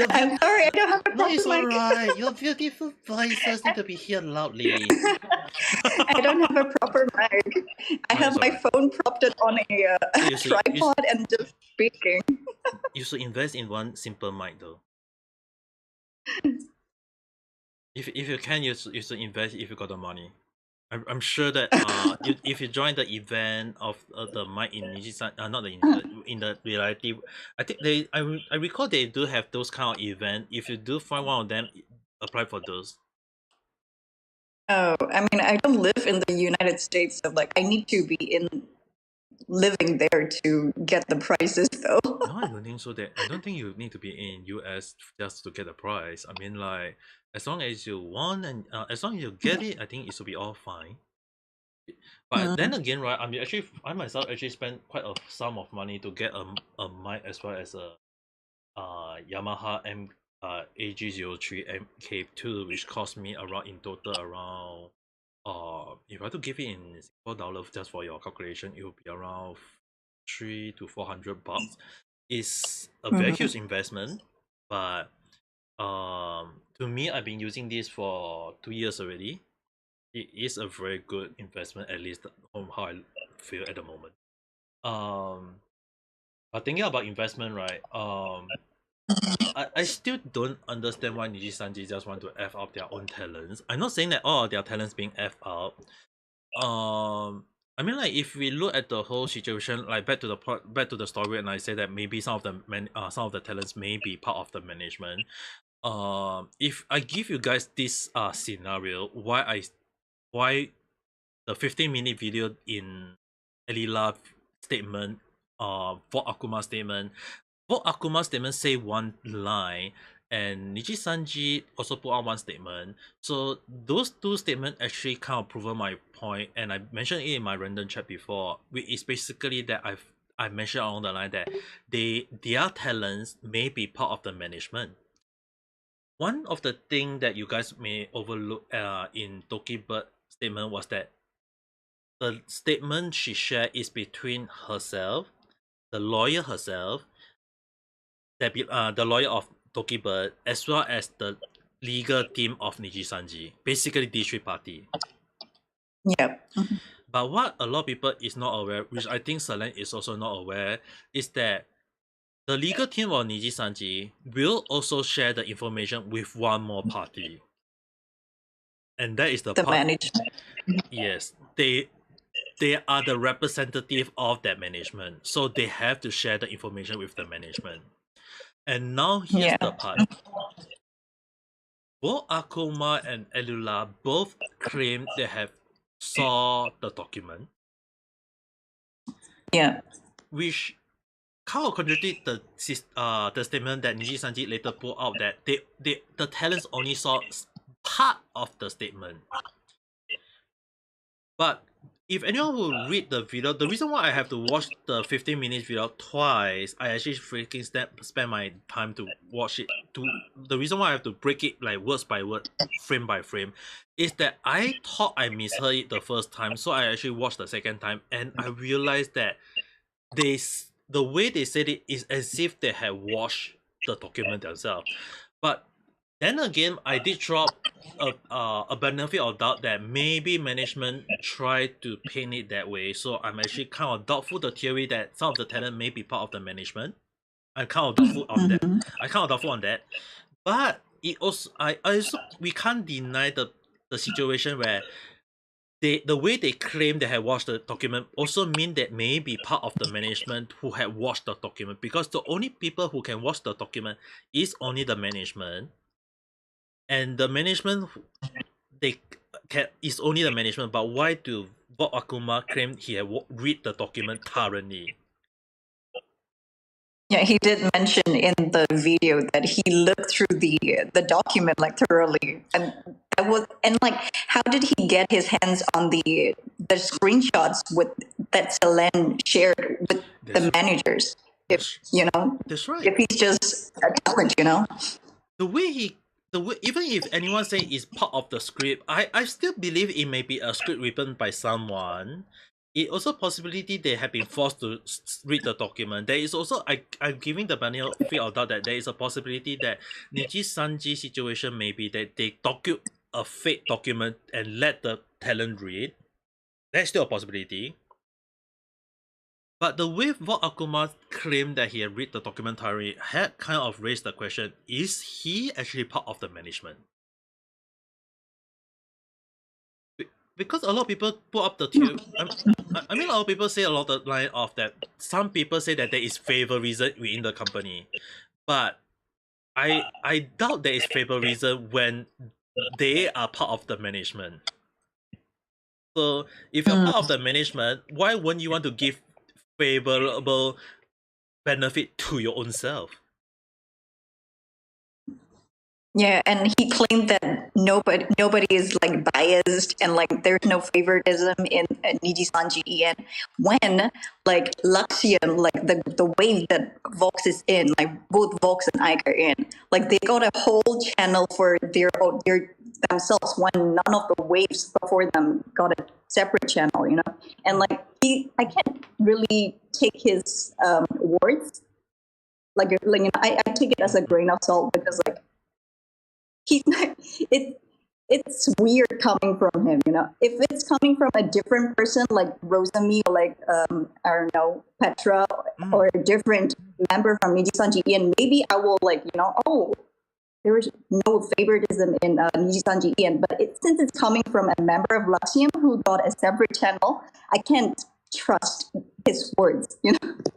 I'm sorry, I don't have a proper No, it's mic. alright. Your beautiful voices need to be heard loudly. I don't have a proper mic. I have my phone propped on a tripod and just speaking. You should invest in one simple mic though. If you can, you should invest if you got the money. I'm sure that if you join the event of the mic in Nijisan, not the in the reality, I think I recall they do have those kind of event. If you do find one of them, apply for those. Oh, I mean, I don't live in the United States, so like I need to be living there to get the prices though. No, I don't think so. I don't think you need to be in US just to get the price. I mean, like as long as you want and as long as you get it, I think it should be all fine. But then again, right? I mean, actually, I myself actually spent quite a sum of money to get a mic as well as a Yamaha AG03 MK2, which cost me around in total around if I had to give it in $4 just for your calculation, it will be around $300 to $400. It's a very huge investment, but to me, I've been using this for 2 years already. It is a very good investment, at least on how I feel at the moment. But thinking about investment, right? I still don't understand why Nijisanji just want to F up their own talents. I'm not saying that all their talents being F up. I mean, like if we look at the whole situation, like back to the story, and I say that maybe some of the talents may be part of the management. If I give you guys this scenario, why the 15-minute video in Elila statement, for Akuma statement. For Akuma statement say one line, and Nijisanji also put out one statement. So those two statements actually kind of proven my point, and I mentioned it in my random chat before. Which is basically that I mentioned along the line that their talents may be part of the management. One of the thing that you guys may overlook in Doki Bird statement was that the statement she shared is between herself, the lawyer herself, the lawyer of Doki Bird, as well as the legal team of Nijisanji. Basically, these three party. Yeah. But what a lot of people is not aware, which I think Selen is also not aware, is that the legal team of Nijisanji will also share the information with one more party. And that is the part. Management. Yes. They are the representative of that management. So they have to share the information with the management. And now here's the part. Both Akuma and Elula both claim they have saw the document. Yeah. Which kind of contradict the statement that Nijisanji later put out that the talents only saw part of the statement. But if anyone will read the video, the reason why I have to watch the 15 minutes video twice, I actually freaking spend my time to watch it. The reason why I have to break it like words by word, frame by frame, is that I thought I misheard it the first time, so I actually watched the second time, and I realized that the way they said it is as if they had watched the document themselves. But then again, I did drop a benefit of doubt that maybe management tried to paint it that way. So I'm actually kind of doubtful the theory that some of the talent may be part of the management. I'm kind of doubtful on that. I kind of doubtful on that. But it also I also we can't deny the situation where the way they claim they had watched the document also mean that may be part of the management who had watched the document, because the only people who can watch the document is only the management, and the management is only the management. But why do Bob Akuma claim he had read the document currently? Yeah, he did mention in the video that he looked through the document like thoroughly, and like, how did he get his hands on the screenshots with that Selen shared with the managers? If that's right. If he's just a talent, the way even if anyone say it's part of the script, I still believe it may be a script written by someone. It also possibility they have been forced to read the document. There is also I'm giving the benefit of doubt that there is a possibility that Nijisanji situation may be that they docu a fake document and let the talent read. That's still a possibility. But the way Vogt Akuma claimed that he had read the documentary had kind of raised the question, is he actually part of the management? Because a lot of people put up the theory. I mean, a lot of people say a lot of line of that. Some people say that there is favorism within the company, but I doubt there is favorism when they are part of the management. So if you're part of the management, why wouldn't you want to give favorable benefit to your own self? Yeah, and he claimed that nobody is like biased and like there's no favoritism in Nijisanji En. When like Luxium, like the wave that Vox is in, like both Vox and Ike are in, like they got a whole channel for their themselves when none of the waves before them got a separate channel, and like I can't really take his words like I take it as a grain of salt, because like he's not, it's weird coming from him, if it's coming from a different person like Rosami or like I don't know, Petra, or a different member from Nijisanji En, maybe I will like, oh, there is no favoritism in Nijisanji En. But since it's coming from a member of Luxium who got a separate channel, I can't trust his words,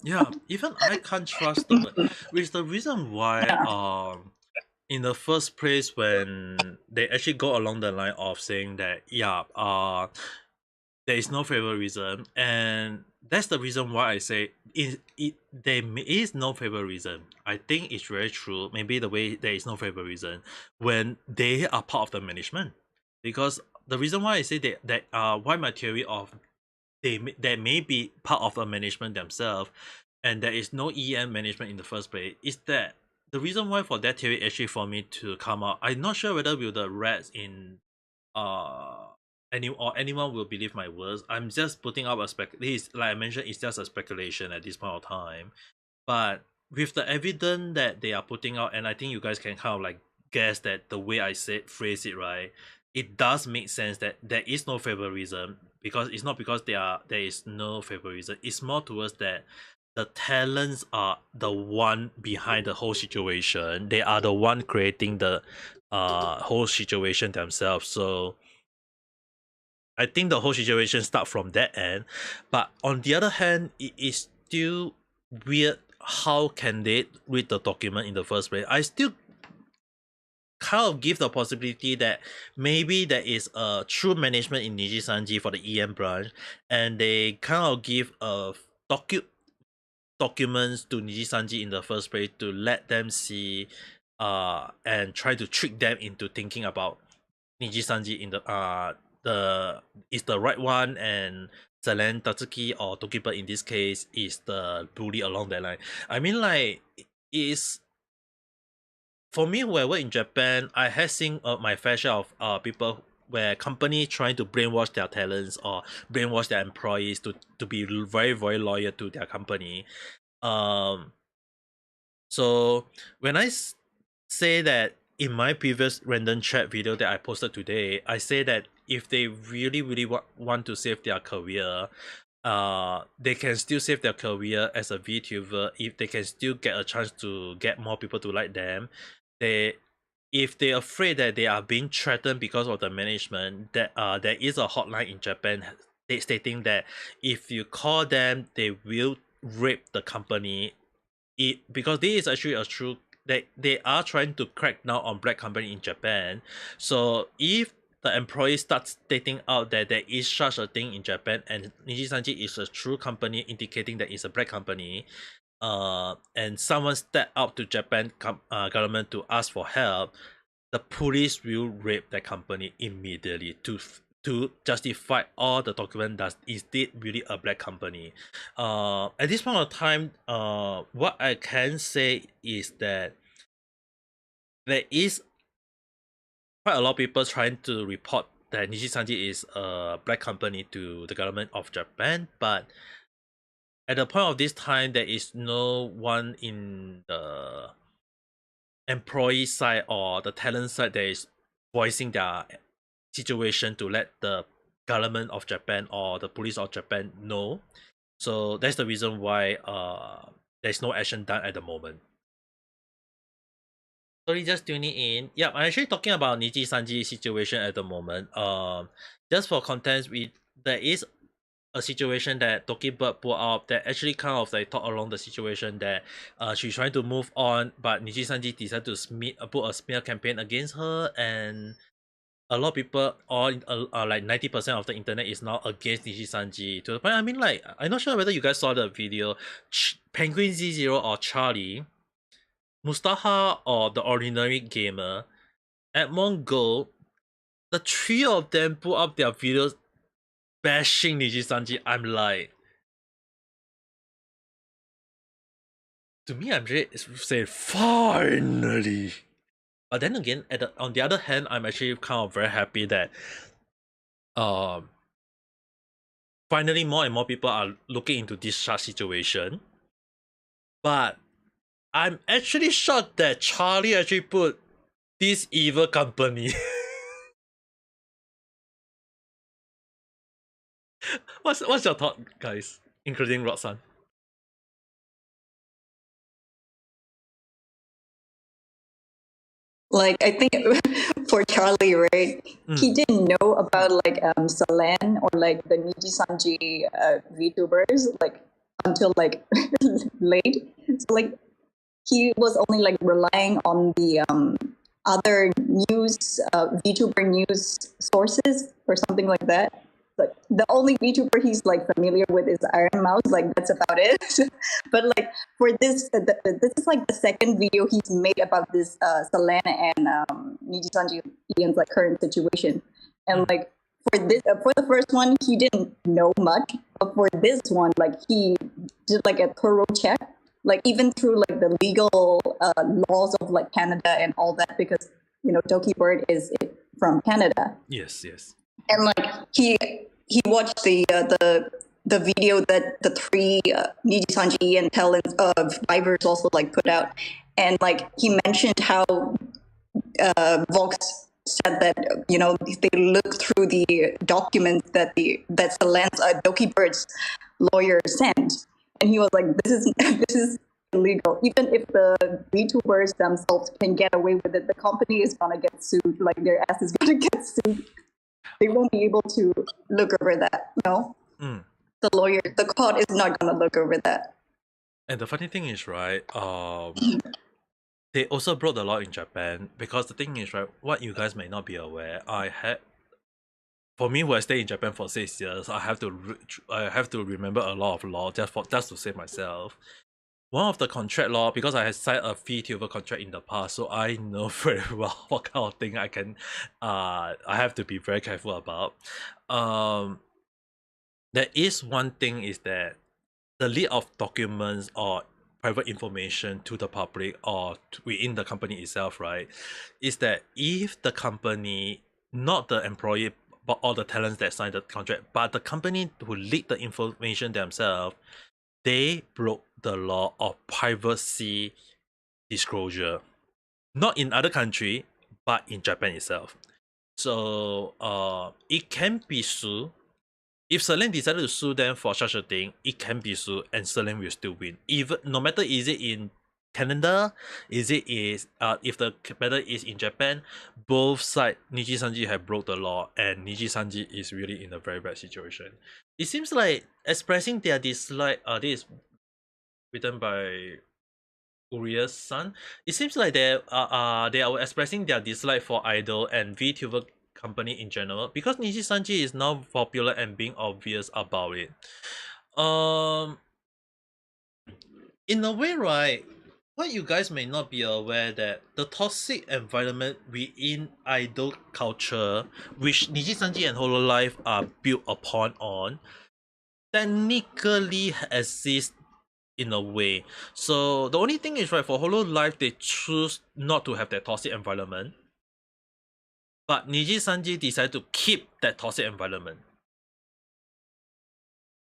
Yeah, even I can't trust them, which is the reason why in the first place, when they actually go along the line of saying that there is no favoritism, and that's the reason why I say there is no favoritism. I think it's very true. Maybe the way there is no favoritism when they are part of the management, because the reason why I say that why my theory of they may be part of the management themselves, and there is no EM management in the first place, is that the reason why for that theory actually for me to come out. I'm not sure whether will the rats in anyone will believe my words. I'm just putting up a like I mentioned, it's just a speculation at this point of time. But with the evidence that they are putting out, and I think you guys can kind of like guess that the way I phrase it, right, it does make sense that there is no favoritism, because it's not because there is no favoritism. It's more towards that the talents are the one behind the whole situation. They are the one creating the whole situation themselves. So I think the whole situation start from that end. But on the other hand, it is still weird how can they read the document in the first place. I still kind of give the possibility that maybe there is a true management in Nijisanji for the EM branch, and they kind of give a documents to Nijisanji in the first place to let them see and try to trick them into thinking about Nijisanji in the is the right one, and Selen Tatsuki or Tokiba in this case is the bully along that line. I mean, like, is for me, wherever in Japan, I have seen my fair share of people where company trying to brainwash their talents or brainwash their employees to be very very loyal to their company. Um, so when say that in my previous random chat video that I posted today, I say that if they really really want to save their career, they can still save their career as a VTuber if they can still get a chance to get more people to like them. They if they're afraid that they are being threatened because of the management, that there is a hotline in Japan stating that if you call them, they will rape the company. Because this is actually a true, they are trying to crack down on black company in Japan. So if the employee starts stating out that there is such a thing in Japan and Nijisanji is a true company indicating that it's a black company, and someone step out to Japan government to ask for help, the police will rape that company immediately to justify all the document that is it really a black company. At this point of time, what I can say is that there is quite a lot of people trying to report that Nijisanji is a black company to the government of Japan, but at the point of this time, there is no one in the employee side or the talent side that is voicing their situation to let the government of Japan or the police of Japan know. So that's the reason why there's no action done at the moment. Sorry, just tuning in. Yeah, I'm actually talking about Nijisanji situation at the moment. Just for context, there is a situation that Doki Bird put up that actually kind of like talk along the situation that she's trying to move on, but Nijisanji decided to put a smear campaign against her, and a lot of people, all like 90% of the internet is now against Nijisanji, to the point, I mean, like, I'm not sure whether you guys saw the video. Penguin Z0 or Charlie, Mustafa or the Ordinary Gamer, Edmond Go, the three of them put up their videos bashing Nijisanji. I'm like, to me, I'm just saying, finally. But then again, on the other hand, I'm actually kind of very happy that finally more and more people are looking into this such situation. But I'm actually shocked that Charlie actually put this evil company. What's your thought, guys, including Roxanne? Like, I think for Charlie, right? He didn't know about like Selen or like the Nijisanji VTubers like until like late. So like he was only like relying on the other news VTuber news sources or something like that. Like the only VTuber he's like familiar with is Iron Mouse. Like that's about it. But like for this, this is like the second video he's made about this Selena and Nijisanji Ian's like current situation. And like for this, for the first one, he didn't know much. But for this one, like he did like a thorough check, like even through like the legal laws of like Canada and all that, because you know Doki Bird is from Canada. Yes. And like he watched the the video that the three Nijisanji and talent survivors also like put out, and like he mentioned how Vox said that they looked through the documents that Salan's Doki Bird's lawyer sent, and he was like, "This is this is illegal. Even if the VTubers themselves can get away with it, the company is gonna get sued. Like their ass is gonna get sued. They won't be able to look over that. No, the lawyer, the court is not gonna look over that." And the funny thing is, right, they also broke the law in Japan, because the thing is, right, what you guys may not be aware, for me, who I stayed in Japan for 6 years, I have to remember a lot of law just to save myself. One of the contract law, because I had signed a VTuber contract in the past, so I know very well what kind of thing I have to be very careful about. There is one thing, is that the leak of documents or private information to the public or within the company itself, right, is that if the company, not the employee but all the talents that signed the contract, but the company who leaked the information themselves, they broke the law of privacy disclosure. Not in other country, but in Japan itself. So it can be sued. If Celine decided to sue them for such a thing, it can be sued and Celine will still win. Even no matter is it in Canada, if the matter is in Japan, both sides, Nijisanji have broke the law and Nijisanji is really in a very bad situation. It seems like expressing their dislike, this is written by Uria's son. It seems like they are expressing their dislike for idol and VTuber company in general, because Nijisanji is now popular and being obvious about it. In a way, right, what you guys may not be aware, that the toxic environment within idol culture, which Nijisanji and Hololive are built upon, technically exists in a way. So the only thing is, right, for Hololive, they choose not to have that toxic environment, but Nijisanji decided to keep that toxic environment.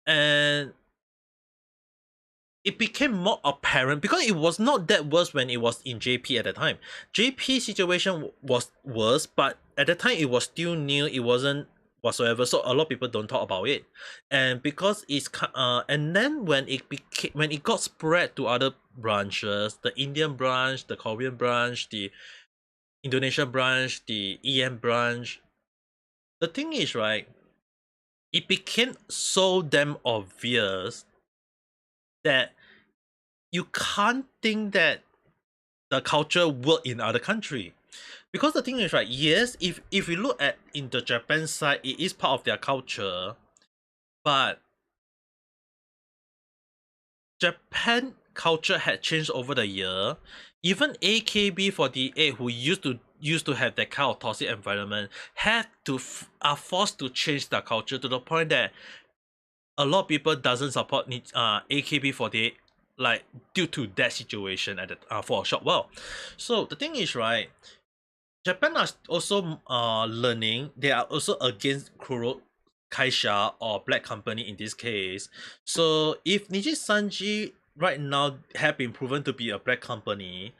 And it became more apparent because it was not that worse when it was in JP at the time. JP situation was worse, but at the time it was still new. It wasn't whatsoever, so a lot of people don't talk about it. And because it's and then when it got spread to other branches, the Indian branch, the Korean branch, the Indonesian branch, the EM branch, the thing is, right, it became so damn obvious that you can't think that the culture work in other country. Because the thing is, right, yes, if you look at in the Japan side, it is part of their culture, but Japan culture had changed over the year. Even AKB48, who used to have that kind of toxic environment, are forced to change their culture to the point that a lot of people doesn't support AKB48, like due to that situation at the, for a short while. So the thing is, right, Japan are also learning. They are also against Kuro Kaisha or Black Company in this case. So if Nijisanji right now have been proven to be a Black Company,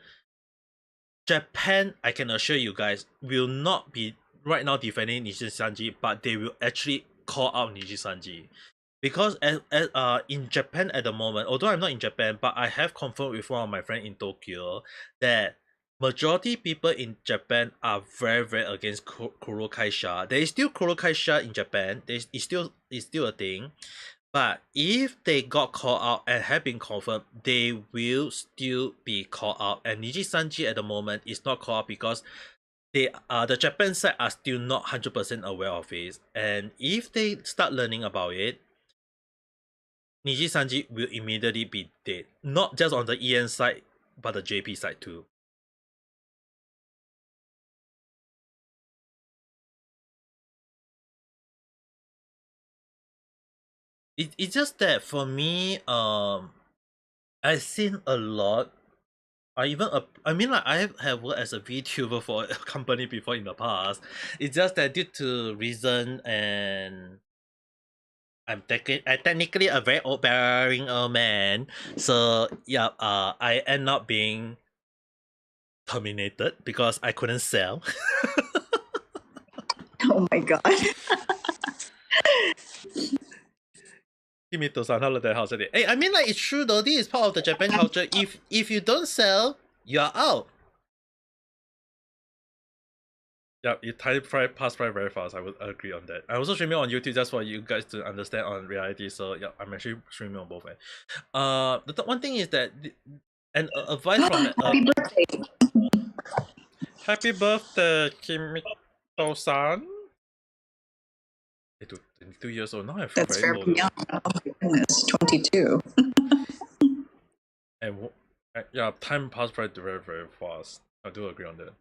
Japan, I can assure you guys, will not be right now defending Nijisanji, but they will actually call out Nijisanji. Because in Japan at the moment, although I'm not in Japan, but I have confirmed with one of my friends in Tokyo that majority people in Japan are very, very against Kuro Kaisha. There is still Kuro Kaisha in Japan. It's still a thing. But if they got called out and have been confirmed, they will still be called out. And Nijisanji at the moment is not called out because the Japan side are still not 100% aware of it. And if they start learning about it, Nijisanji will immediately be dead. Not just on the EN side, but the JP side too. It's just that for me, I've seen a lot. I mean, like, I have worked as a VTuber for a company before in the past. It's just that due to reason and I'm technically a very boring old man. So yeah, I end up being terminated because I couldn't sell. Oh my god. Kimito-san, holiday house today. Hey, I mean, like, it's true though. This is part of the Japan culture. If you don't sell, you're out. Yeah, you type pass by very fast. I would agree on that. I also streaming on YouTube just for you guys to understand on reality. So yeah, I'm actually streaming on both. The one thing is that an advice from Happy birthday. happy birthday, Kimito-san. 22 years old now. I feel That's very very old. young. Oh my goodness, 22. And yeah, time passed by very very fast. I do agree on that.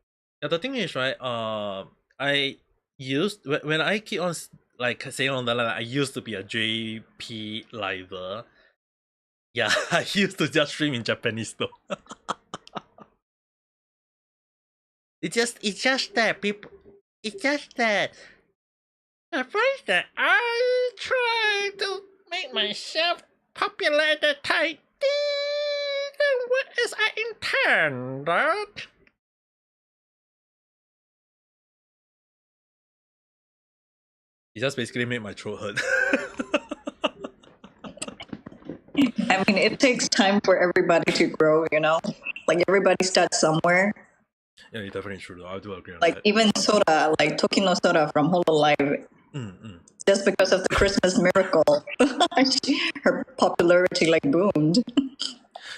Yeah, the thing is, right? I used when I keep on like saying on the line, I used to be a JP liver. Yeah, I used to just stream in Japanese though. It's just that people. It's just that the first that I try to make myself popular at the time didn't work as I intended. It just basically made my throat hurt. I mean, it takes time for everybody to grow, you know? Like, everybody starts somewhere. Yeah, it's definitely true though. I do agree on like that. Even Soda, like Tokino Soda from Hololive, just because of the Christmas miracle, her popularity like boomed.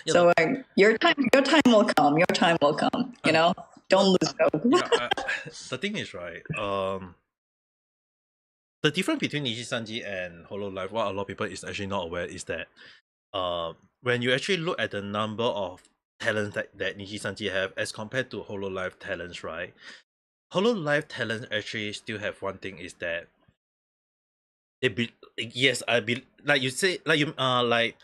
Yeah, So your time will come. Your time will come. You know, don't lose hope. yeah, the thing is, right? The difference between Nijisanji and Hololive, what a lot of people is actually not aware is that, when you actually look at the number of talents that Nijisanji have as compared to Hololive talents, right? Hololive talents actually still have one thing is that they be yes, I be like you say like you like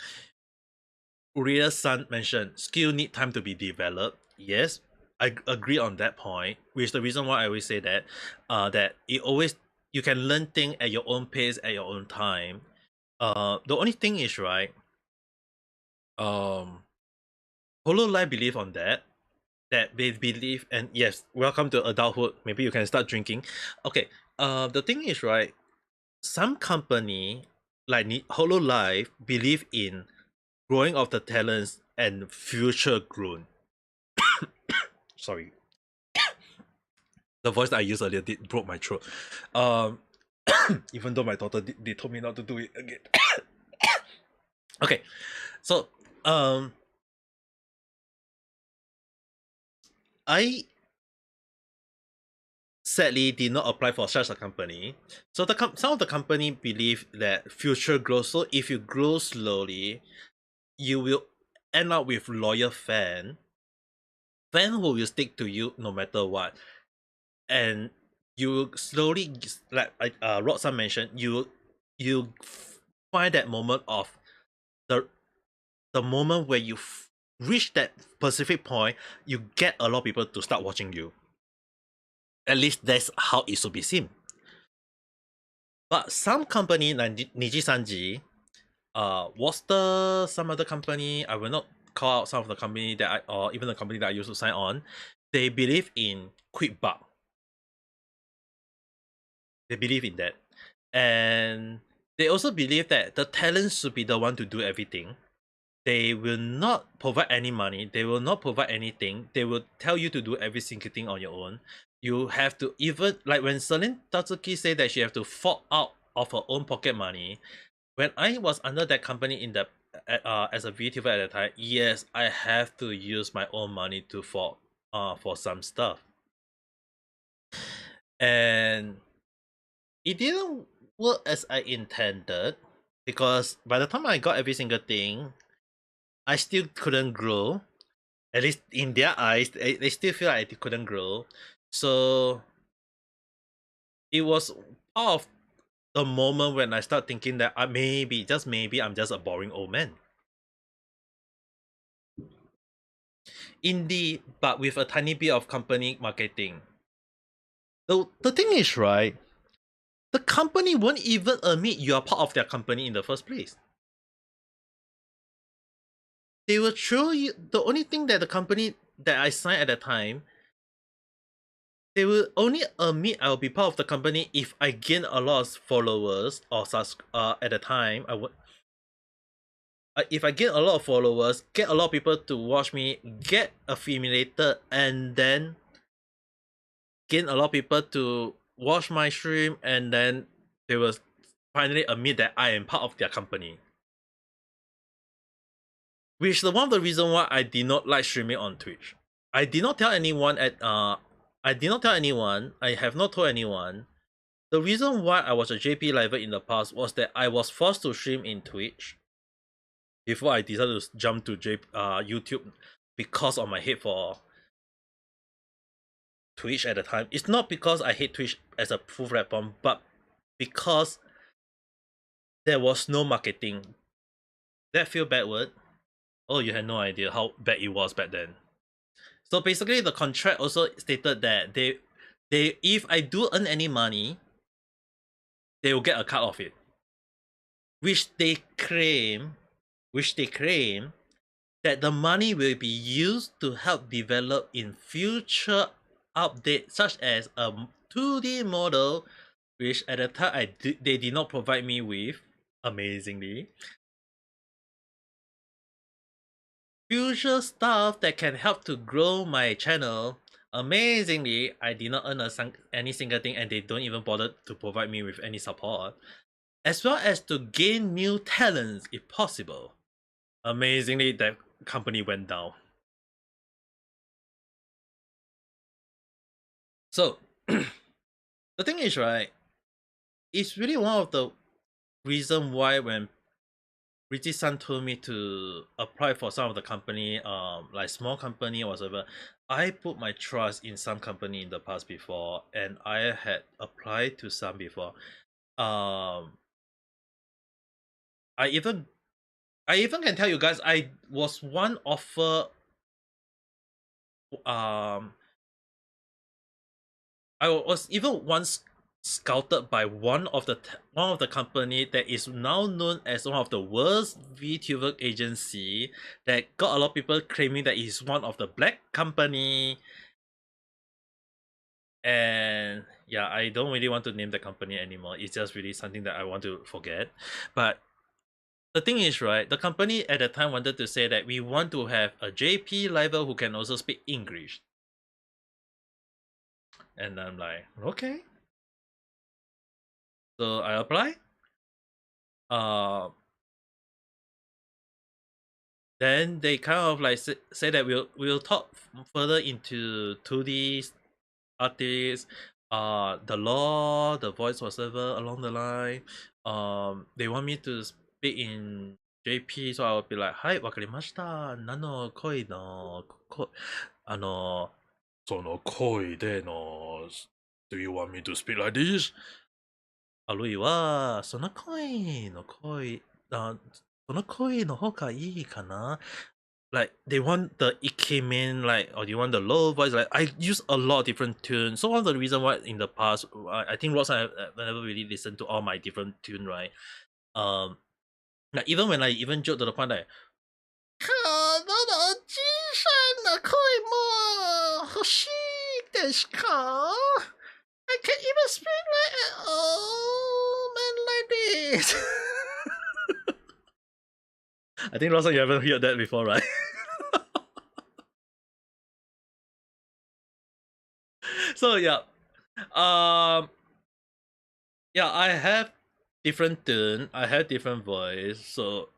Uria's-san mentioned, skill need time to be developed. Yes, I agree on that point, which is the reason why I always say that that you can learn things at your own pace at your own time. The only thing is, right, Hololive believe on that they believe, and yes, welcome to adulthood. Maybe you can start drinking. Okay. The thing is, right, some company like Hololive believe in growing of the talents and future growth. Sorry, the voice that I used earlier broke my throat. Even though my daughter they told me not to do it again. Okay, so I sadly did not apply for such a company. So some of the company believe that future growth. So if you grow slowly, you will end up with loyal fan who will stick to you no matter what, and you slowly, like Rod-san mentioned, you find that moment of the moment where you reach that specific point, you get a lot of people to start watching you. At least that's how it should be seen. But some company like Nijisanji, some other company, I will not call out some of the company or even the company that I used to sign on, they believe in quick buck. They believe in that. And they also believe that the talent should be the one to do everything. They will not provide any money. They will not provide anything. They will tell you to do every single thing on your own. You have to, even like when Celine Tatsuki said that she have to fork out of her own pocket money. When I was under that company in the as a VTuber at the time, yes, I have to use my own money to for some stuff. And it didn't work as I intended, because by the time I got every single thing, I still couldn't grow. At least in their eyes, they still feel like I couldn't grow. So it was part of the moment when I start thinking that maybe, just maybe, I'm just a boring old man. Indeed, but with a tiny bit of company marketing. The thing is, right, the company won't even admit you are part of their company in the first place. They will throw you. The only thing that the company that I signed at the time, they will only admit I will be part of the company if I gain a lot of followers or at the time I would. If I get a lot of followers, get a lot of people to watch me, get affiliated, and then gain a lot of people to watch my stream, and then they will finally admit that I am part of their company. Which is one of the reasons why I did not like streaming on Twitch. I did not tell anyone I did not tell anyone, I have not told anyone. The reason why I was a JP liver in the past was that I was forced to stream in Twitch before I decided to jump to YouTube because of my hate for Twitch at the time. It's not because I hate Twitch as a full platform, but because there was no marketing. That feel bad word? Oh, you had no idea how bad it was back then. So basically, the contract also stated that they if I do earn any money, they will get a cut of it, which they claim that the money will be used to help develop in future updates, such as a 2D model, which at the time they did not provide me with, amazingly. Future stuff that can help to grow my channel. Amazingly, I did not earn any single thing, and they don't even bother to provide me with any support, as well as to gain new talents if possible. Amazingly, that company went down. So the thing is, right, it's really one of the reason why when Nijisanji told me to apply for some of the company, like small company or whatever, I put my trust in some company in the past before, and I had applied to some before. I even can tell you guys, I was one offer. I was even once scouted by one of the company that is now known as one of the worst VTuber agency that got a lot of people claiming that it's one of the black company. And yeah, I don't really want to name the company anymore. It's just really something that I want to forget. But the thing is, right, the company at the time wanted to say that we want to have a JP level who can also speak English. And I'm like, okay. So I apply. Then they kind of like say that we'll talk further into 2D artists, the law, the voice whatever along the line. They want me to speak in JP, so I'll be like, "Hi, わかりました。何の声のその声での Do you want me to speak like this?" あるいはその声の方がいいかな? Like they want the Ikemen, like, or do you want the low voice? Like I use a lot of different tunes. So one of the reason why in the past, I think Ross I never really listened to all my different tune, right? Like even when I even joke to the point that 可能の小さな声も欲しいですか? I can't even speak like an old man like this. I think Ross, you haven't heard that before, right? So yeah, yeah, I have different tune, I have different voice, so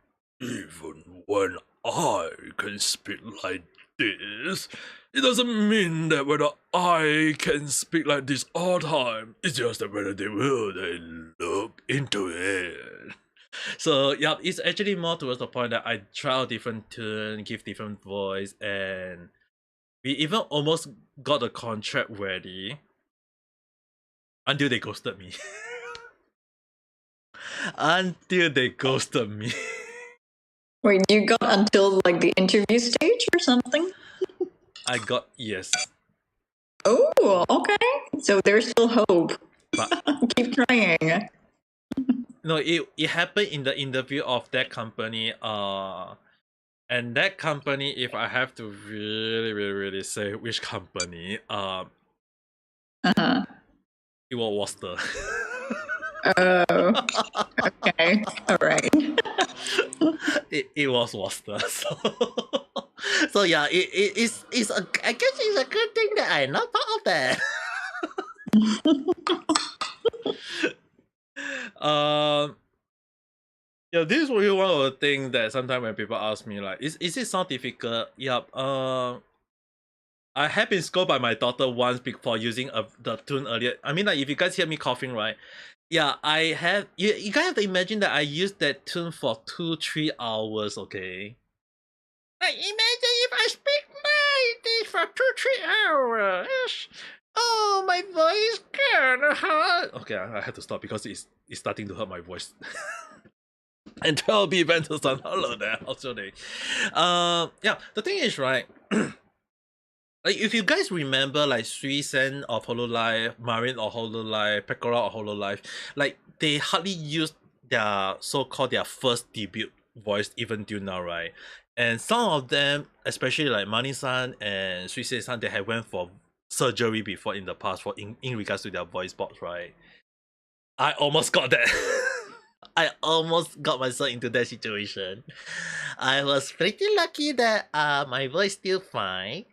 even when I can speak like this, it doesn't mean that whether I can speak like this all the time. It's just that whether they look into it. So yeah, it's actually more towards the point that I try out different tune, give different voice, and we even almost got the contract ready until they ghosted me. Until they ghosted me. Wait, you got until like the interview stage or something? I got yes. Oh, okay. So there's still hope. But Keep trying. no, it happened in the interview of that company. And that company, if I have to really say which company, Uh-huh. it was Worcester. Oh, okay. All right. It was Worcester. So yeah, it's a, I guess it's a good thing that I'm not part of that. um yeah, this is really one of the things that sometimes when people ask me like, is it sound difficult? Yep. I have been scolded by my daughter once for using the tune earlier. I mean, like, if you guys hear me coughing, right? Yeah, I have. You guys have to imagine that I used that tune for 2-3 hours. Okay. Like, imagine if I speak like this for 2-3 hours. Oh, my voice kinda hurt. Okay, I have to stop because it's starting to hurt my voice. And tell me when to start. Hello there, how's your day? Yeah, the thing is, right. Like, if you guys remember, like, Suisen of Hololive, Marin of Hololive, Pekora of Hololive, like, they hardly used their so-called their first debut voice even till now, right? And some of them, especially like Mani-san and Suisen-san, they had went for surgery before in the past for in regards to their voice box, right? I almost got that. I almost got myself into that situation. I was pretty lucky that my voice still fine.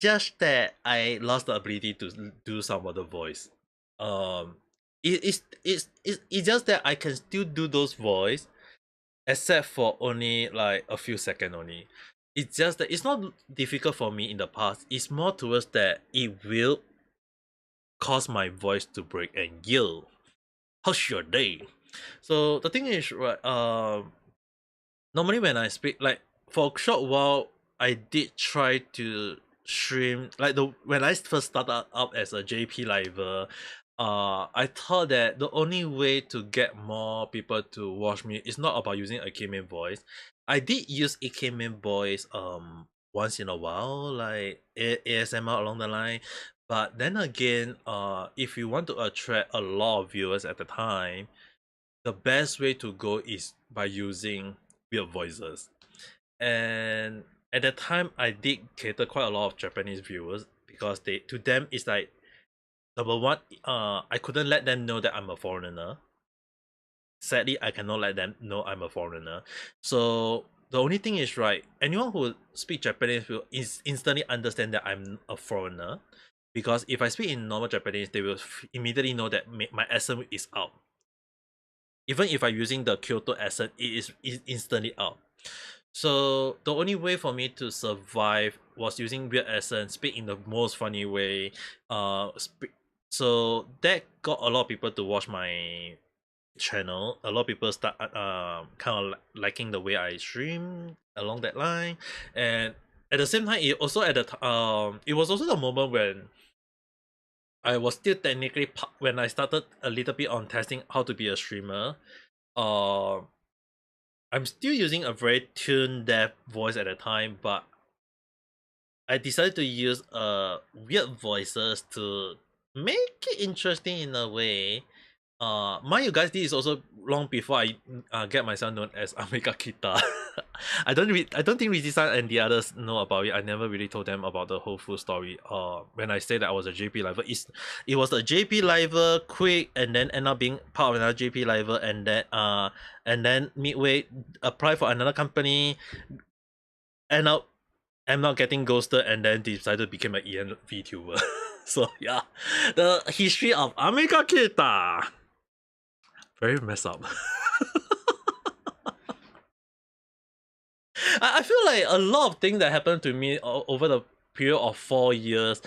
Just that I lost the ability to do some other voice. Um, it's just that I can still do those voice, except for only like a few seconds only. It's just that it's not difficult for me in the past. It's more towards that it will cause my voice to break and yell. How's your day? So the thing is, right? Normally when I speak, like, for a short while, I did try to stream, like, the when I first started up as a JP liver. I thought that the only way to get more people to watch me is not about using a K-main voice. I did use a K-main voice once in a while, like ASMR along the line. But then again, if you want to attract a lot of viewers at the time, the best way to go is by using weird voices. And at that time, I did cater quite a lot of Japanese viewers because to them it's like, number one, I couldn't let them know that I'm a foreigner. Sadly, I cannot let them know I'm a foreigner. So the only thing is, right, anyone who speak Japanese will instantly understand that I'm a foreigner, because if I speak in normal Japanese, they will immediately know that my accent is out. Even if I'm using the Kyoto accent, it is instantly out. So the only way for me to survive was using weird accent, speak in the most funny way. So that got a lot of people to watch my channel. A lot of people start kind of liking the way I stream along that line, and at the same time, it was also the moment when I was still technically when I started a little bit on testing how to be a streamer. Uh, I'm still using a very tune deaf voice at the time, but I decided to use weird voices to make it interesting in a way. Mind you guys, this is also long before I get myself known as Amika Kita. I don't think Nijisanji and the others know about it. I never really told them about the whole full story. When I say that I was a JP liver, it was a JP liver quick, and then end up being part of another JP liver, and then midway apply for another company, end up I'm not getting ghosted, and then decided to become an EN VTuber. So yeah, the history of Amika Kita. Very messed up. I feel like a lot of things that happened to me over the period of 4 years,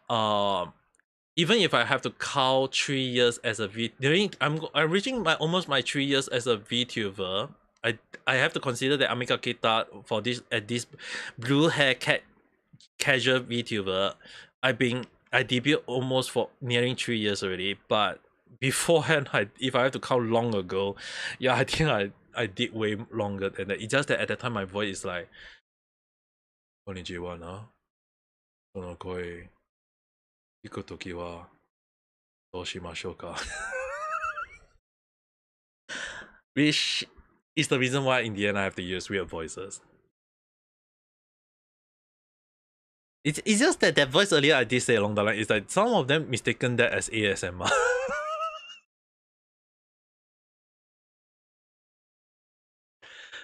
um, even if I have to count 3 years as a I'm reaching almost my 3 years as a VTuber. I have to consider that Amika Kita for this blue hair casual VTuber. I debuted almost for nearing 3 years already, but beforehand, if I have to count long ago, yeah, I think I did way longer than that. It's just that at that time my voice is like, konnichiwa na, その声、聞くときは Doshimashoka. Which is the reason why in the end I have to use weird voices. It's just that voice earlier I did say along the line is that some of them mistaken that as ASMR.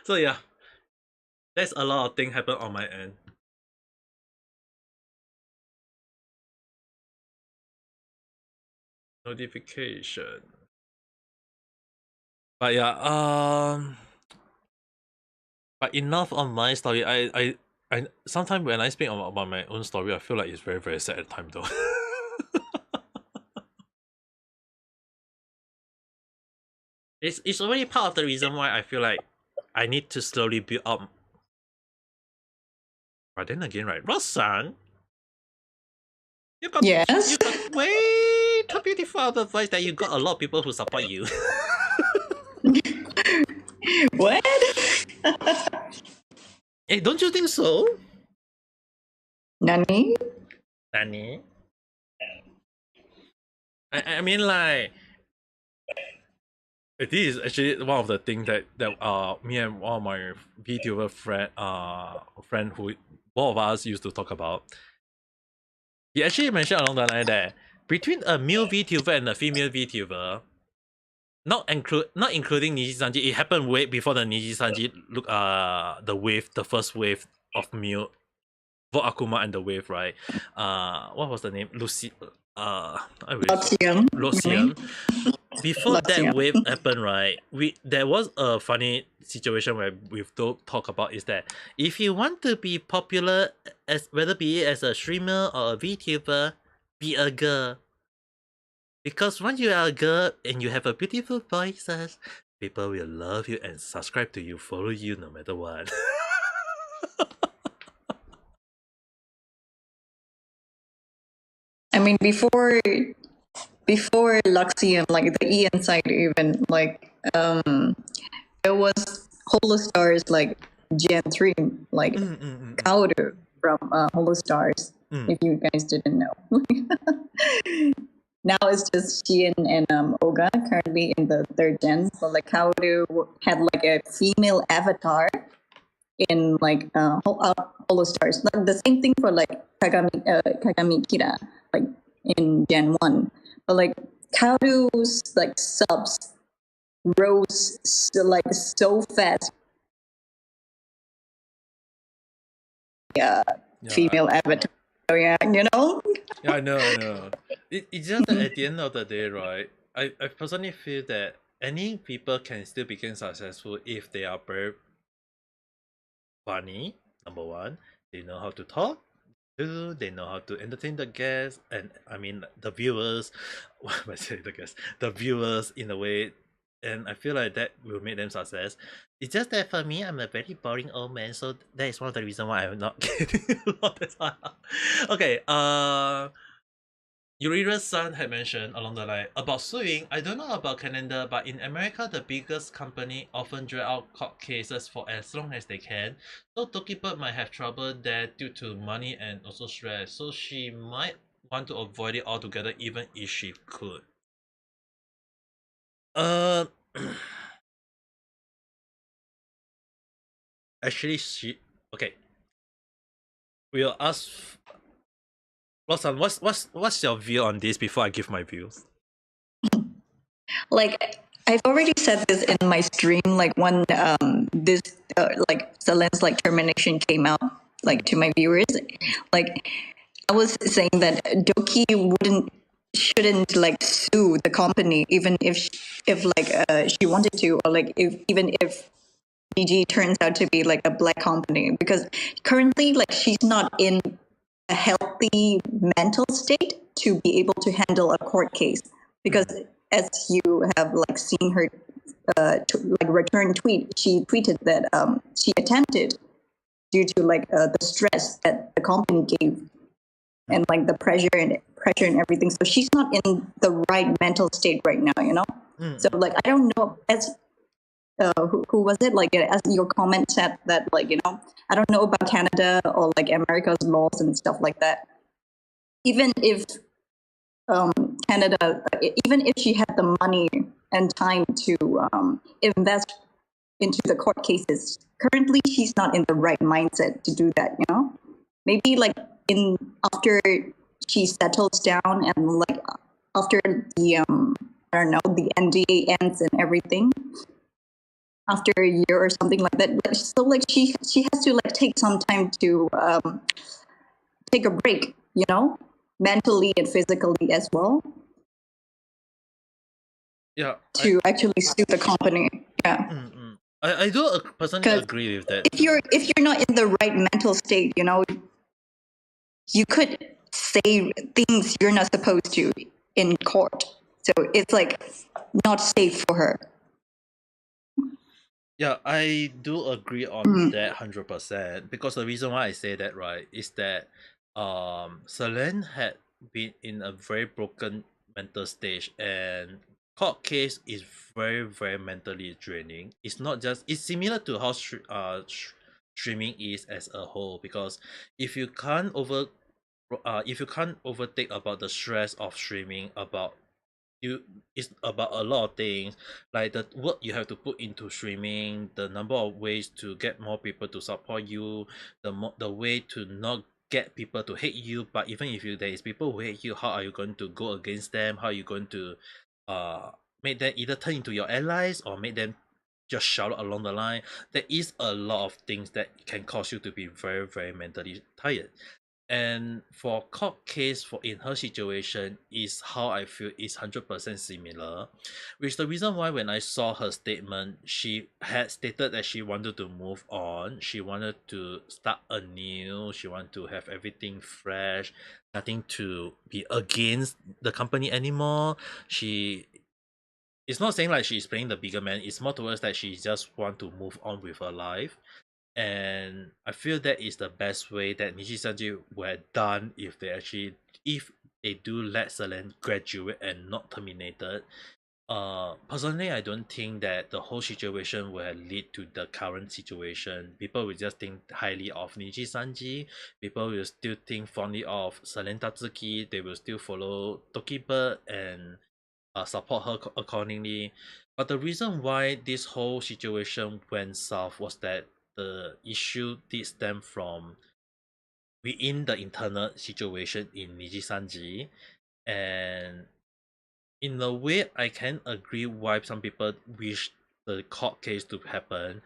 So yeah, there's a lot of things happen on my end. Notification. But yeah, but enough on my story. I sometimes when I speak about my own story, I feel like it's very, very sad at time though. It's already part of the reason why I feel like I need to slowly build up. But then again, right, Ross-san, you got way too beautiful of a voice that you got a lot of people who support you. What? Hey, don't you think so? Nani? Danny? I mean, like, this is actually one of the things that me and one of my VTuber friend who both of us used to talk about. He actually mentioned along the line that between a male VTuber and a female VTuber, not including Nijisanji, it happened way before the Nijisanji the first wave of male for Akuma and the wave, right? What was the name? Lucian. Lucian. Before Lucian. that wave happened, right? There was a funny situation where we've talk about is that if you want to be popular, as whether be it as a streamer or a VTuber, be a girl. Because once you are a girl and you have a beautiful voices, people will love you and subscribe to you, follow you no matter what. I mean, before Luxium, like the E inside even, like there was Holostars like Gen 3, like Kaoru from Holostars, if you guys didn't know. Now it's just Shein and Oga currently in the third gen. So like Kaoru had like a female avatar in like Holostars. Like the same thing for like Kagami Kira, like in Gen 1. But like Kaoru's like subs rose so fast. Yeah, female avatar. So yeah, you know? Yeah, I know. It's just that at the end of the day, right? I personally feel that any people can still become successful if they are very funny. Number one, they know how to talk. Two, they know how to entertain the guests, and I mean the viewers. What am I saying? The guests, the viewers in a way, and I feel like that will make them success. It's just that for me, I'm a very boring old man, so that is one of the reasons why I'm not getting a lot of time. Okay, Yurira's son had mentioned along the line about suing. I don't know about Canada, but in America, the biggest company often drag out court cases for as long as they can. So Doki might have trouble there due to money and also stress. So she might want to avoid it altogether, even if she could. Uh, actually, okay. We'll ask. Lawson, what's your view on this before I give my views? Like I've already said this in my stream, like when this like Celen's like termination came out, like to my viewers, like I was saying that Doki shouldn't like sue the company even if she wanted to, or like even if DG turns out to be like a black company, because currently like she's not in a healthy mental state to be able to handle a court case, because as you have like seen her like return tweet, she tweeted that she attempted due to like the stress that the company gave and like the pressure and everything. So she's not in the right mental state right now, you know. So like I don't know, as who was it, like as your comment said that, like, you know, I don't know about Canada or like America's laws and stuff like that. Even if Canada, even if she had the money and time to invest into the court cases, currently she's not in the right mindset to do that. Maybe like after she settles down and like after the I don't know, the NDA ends and everything, after a year or something like that. So like she has to like take some time to take a break, mentally and physically as well. Yeah. To actually sue the company. Yeah. I do personally agree with that. If you're not in the right mental state, you could say things you're not supposed to in court. So it's like not safe for her. Yeah, I do agree on that 100%, because the reason why I say that, right, is that Celine had been in a very broken mental stage, and court case is very very mentally draining. It's not just, it's similar to how streaming is as a whole, because if you can't overtake about the stress of streaming, about it's about a lot of things, like the work you have to put into streaming, the number of ways to get more people to support you, the way to not get people to hate you. But even if there is people who hate you, how are you going to go against them? How are you going to make them either turn into your allies or make them just shout along the line? There is a lot of things that can cause you to be very very mentally tired. And for court case, for in her situation, is how I feel is 100% similar, which the reason why when I saw her statement, she had stated that she wanted to move on, she wanted to start anew, she wanted to have everything fresh, nothing to be against the company anymore. It's not saying like she's playing the bigger man, it's more towards that she just want to move on with her life. And I feel that is the best way that Nijisanji were done if they do let Celine graduate and not terminated. Personally, I don't think that the whole situation will lead to the current situation. People will just think highly of Nijisanji. People will still think fondly of Celine Tatsuki. They will still follow Doki Bird and support her accordingly. But the reason why this whole situation went south was that the issue did stem from within the internal situation in Nijisanji. And in a way, I can agree why some people wish the court case to happen.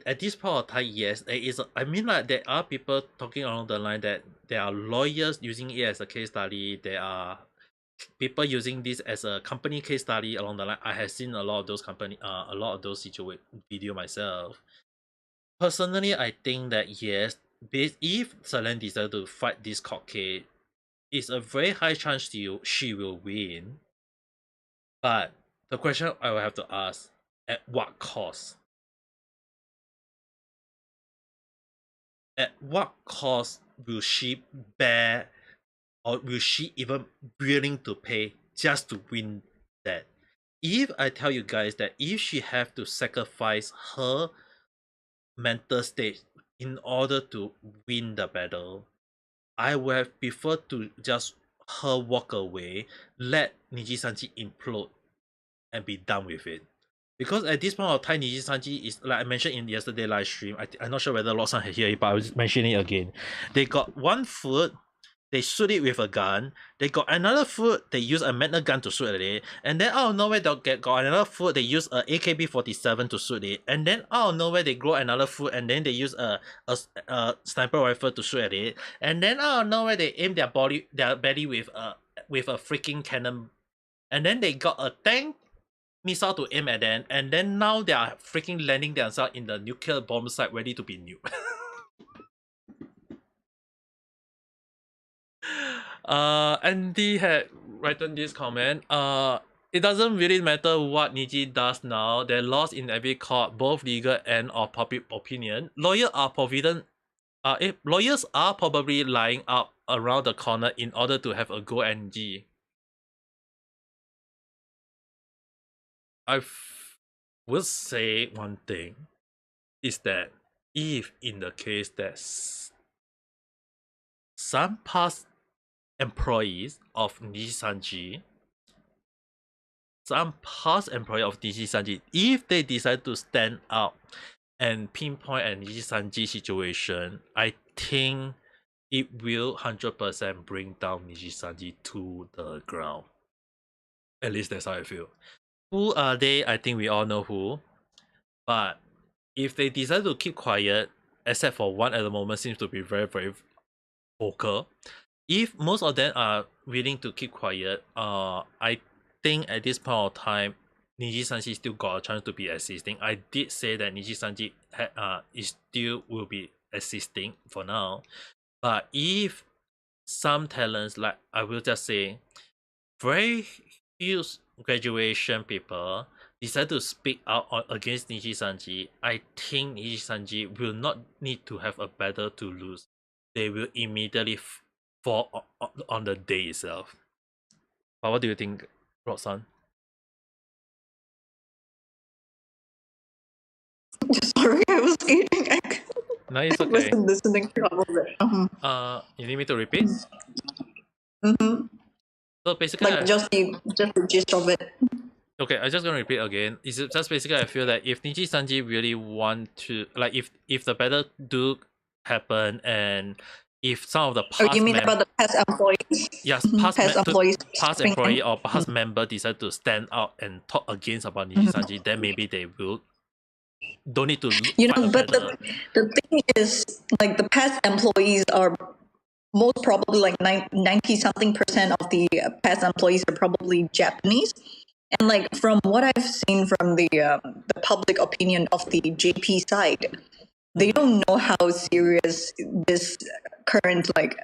At this point of time, yes, there is. I mean, like there are people talking along the line that there are lawyers using it as a case study. There are people using this as a company case study along the line. I have seen a lot of those video myself. Personally, I think that yes, if Celine decided to fight this court case, it's a very high chance she will win. But the question I will have to ask, at what cost? At what cost will she bear, or will she even willing to pay just to win that? If I tell you guys that if she have to sacrifice her mental state in order to win the battle, I would have preferred to just her walk away, let Nijisanji implode and be done with it. Because at this point of time, Nijisanji is, like I mentioned in yesterday live stream, I'm not sure whether Lawson had hear it, but I was mentioning it again. They got one foot, they shoot it with a gun. They got another foot, they use a magnet gun to shoot at it. And then out of nowhere, they got another foot, they use a AKB-47 to shoot it. And then out of nowhere, they grow another foot, and then they use a sniper rifle to shoot at it. And then out of nowhere, they aim their belly with a freaking cannon. And then they got a tank missile to aim at them. And then now they are freaking landing themselves in the nuclear bomb site, ready to be nuked. Andy had written this comment. It doesn't really matter what Niji does now. They're lost in every court, both legal and of public opinion. Lawyers are probably lying up around the corner in order to have a go at Niji. Will say one thing is that if in the case that some past employees of Nijisanji some past employee of Nijisanji, if they decide to stand up and pinpoint a Nijisanji situation, I think it will 100% bring down Nijisanji to the ground. At least that's how I feel. Who are they? I think we all know who. But if they decide to keep quiet, except for one at the moment seems to be very, very vocal. If most of them are willing to keep quiet, I think at this point of time, Nijisanji still got a chance to be assisting. I did say that Nijisanji is still will be assisting for now. But if some talents, like I will just say, very few graduation people decide to speak out against Nijisanji, I think Nijisanji will not need to have a battle to lose. They will immediately fall on the day itself. But what do you think, Roxanne? Sorry, I was eating. No, it's I okay. wasn't listening to all of it. You need me to repeat? Mm-hmm. So basically, Like just the gist of it. okay, I'm just gonna repeat again. It's just basically I feel that if Nijisanji really want to, like, if the battle do happen, and if some of the Oh, past you mean about the past employees? yes, Past employees past stepping employee in? or past member decide to stand out and talk against about Nijisanji, then maybe they will don't need to You fight a know, but battle. the thing is, like the past employees are most probably like 90 something percent of the past employees are probably Japanese. And like from what I've seen from the public opinion of the JP side, they don't know how serious this current like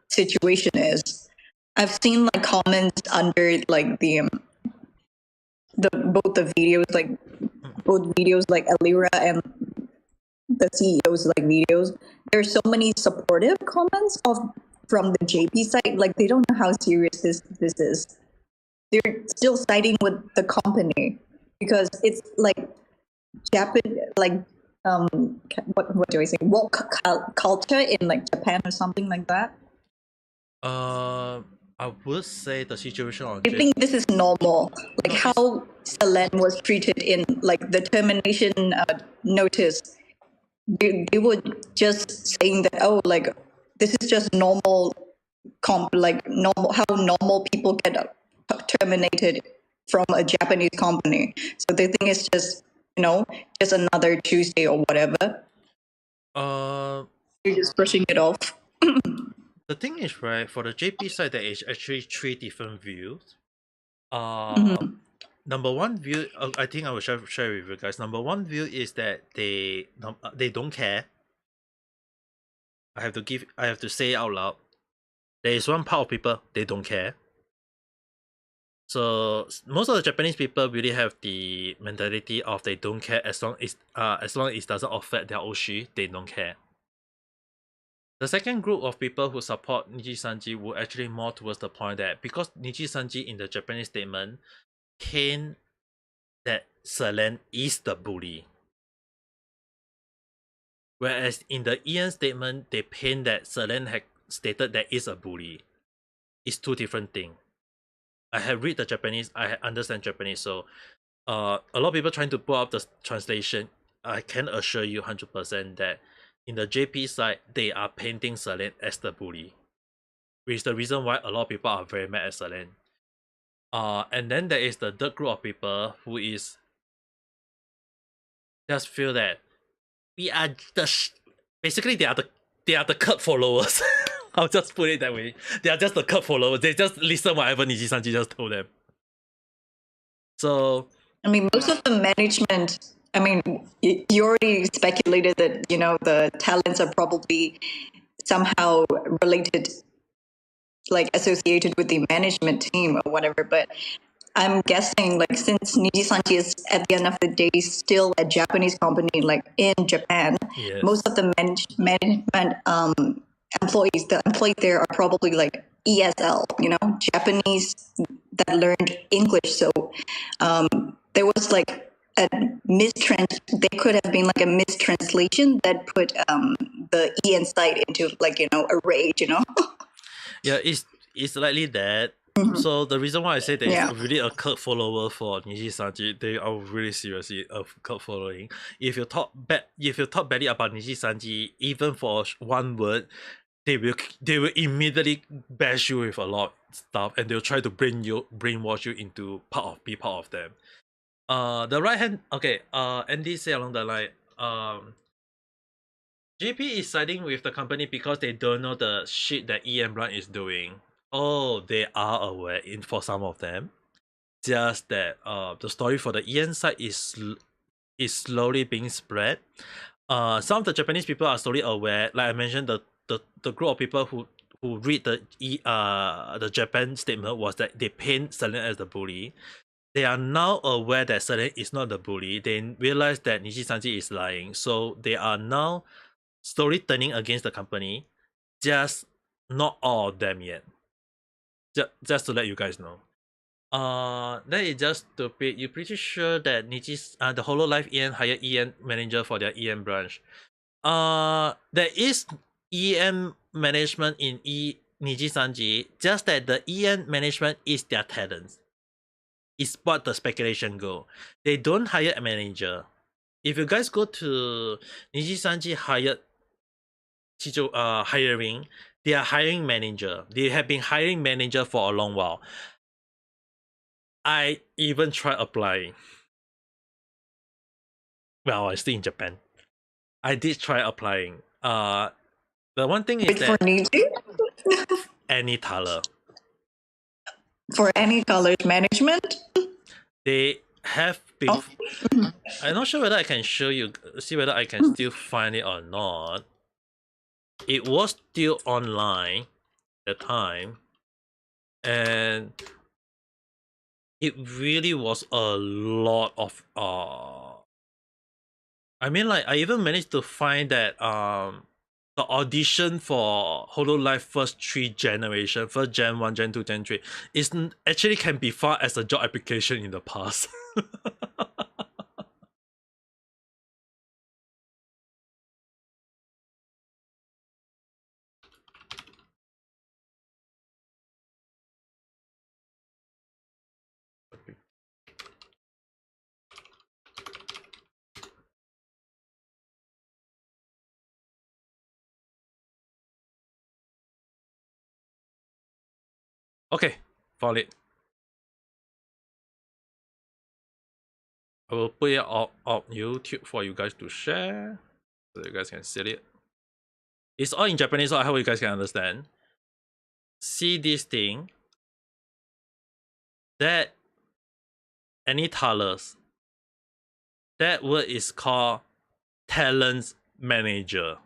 situation is. I've seen like comments under like the both the videos like both videos like Alira and the CEOs like videos. There's so many supportive comments of from the JP side. Like they don't know how serious this is. They're still siding with the company because it's like Japan like what do I say woke culture in like Japan or something like that. I would say the situation on I think this is normal. Like No, how Selen was treated in like the termination notice. They were just saying that like this is just normal like normal how normal people get terminated from a Japanese company. So they think it's just just another Tuesday or whatever. You're just brushing it off. The thing is, right, for the JP side, there is actually 3 different views. Number one view, I think I will share with you guys. Number one view is that they don't care. I have to say it out loud. There is one part of people they don't care. So most of the Japanese people really have the mentality of they don't care as long as it doesn't affect their oshi, they don't care. The second group of people who support Nijisanji will actually more towards the point that because Nijisanji in the Japanese statement paint that Selen is the bully. Whereas in the EN statement, they paint that Selen had stated that is a bully. It's 2 different things. I have read the Japanese, I understand Japanese, so a lot of people trying to pull up the translation. I can assure you 100% that in the JP side, they are painting Selen as the bully, which is the reason why a lot of people are very mad at Selen. And then there is the third group of people who is just feel that we are basically they are the cult followers. I'll just put it that way. They are just the cult followers. They just listen whatever Nijisanji just told them. So I mean, most of the management. I mean, you already speculated that the talents are probably somehow related, like associated with the management team or whatever. But I'm guessing, like, since Nijisanji is at the end of the day still a Japanese company, like in Japan, yes. most of the management employees, the employees there are probably like ESL, Japanese that learned English. So there was like a there could have been like a mistranslation that put the EN side into like a rage. Yeah, it's likely that So the reason why I say that Yeah. it's really a cult follower for Nijisanji, they are really seriously a cult following. If you talk badly about Nijisanji, even for one word, they will immediately bash you with a lot of stuff, and they'll try to brainwash you into be part of them. The right hand, okay. Andy say along the line, GP is siding with the company because they don't know the shit that EM Brand is doing. Oh, they are aware for some of them. Just that the story for the EN side is slowly being spread. Some of the Japanese people are slowly aware. Like I mentioned, the group of people who read the Japan statement was that they paint Selene as the bully. They are now aware that Selene is not the bully. They realize that Nijisanji is lying, so they are now slowly turning against the company. Just not all of them yet. Just to let you guys know. That is just stupid. You're pretty sure that the Hololive EN hire EN manager for their EN branch. There is EN management in Nijisanji, just that the EN management is their talents. Is what the speculation go. They don't hire a manager. If you guys go to Nijisanji hiring, they are hiring manager. They have been hiring manager for a long while. I even tried applying. Well, I stay in Japan. I did try applying. The one thing is Wait, for that Niji? any tailor, For any college management? they have been. Oh. I'm not sure whether I can show you, see whether I can still find it or not. It was still online at the time, and it really was a lot of I mean, like, I even managed to find that the audition for Hololive first 3 generation, first Gen 1, Gen 2, Gen 3 is actually can be far as a job application in the past. Okay, found it. I will put it on YouTube for you guys to share, so you guys can see it. It's all in Japanese, so I hope you guys can understand. See this thing. That any tailors. That word is called talents manager.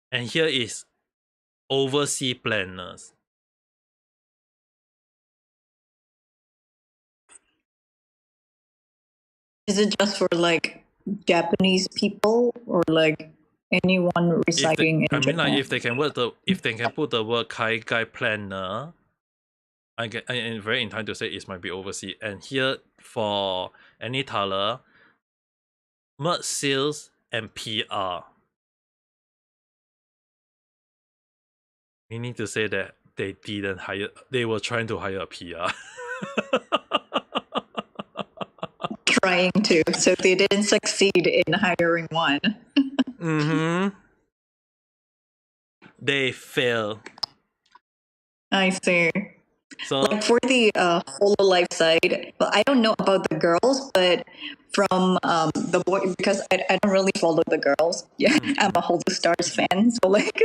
And here is oversea planners. Is it just for like Japanese people or like anyone residing in Japan? Like if they can put the word Kaigai planner, I'm very inclined to say it might be overseas. And here for any tailor, merch sales and PR. Meaning to say that they were trying to hire a PR. Trying to, so they didn't succeed in hiring one. They fail. I see. So like for the Hololive side, well, I don't know about the girls, but from the boy, because I don't really follow the girls. Yeah, I'm a Holo Stars fan, so like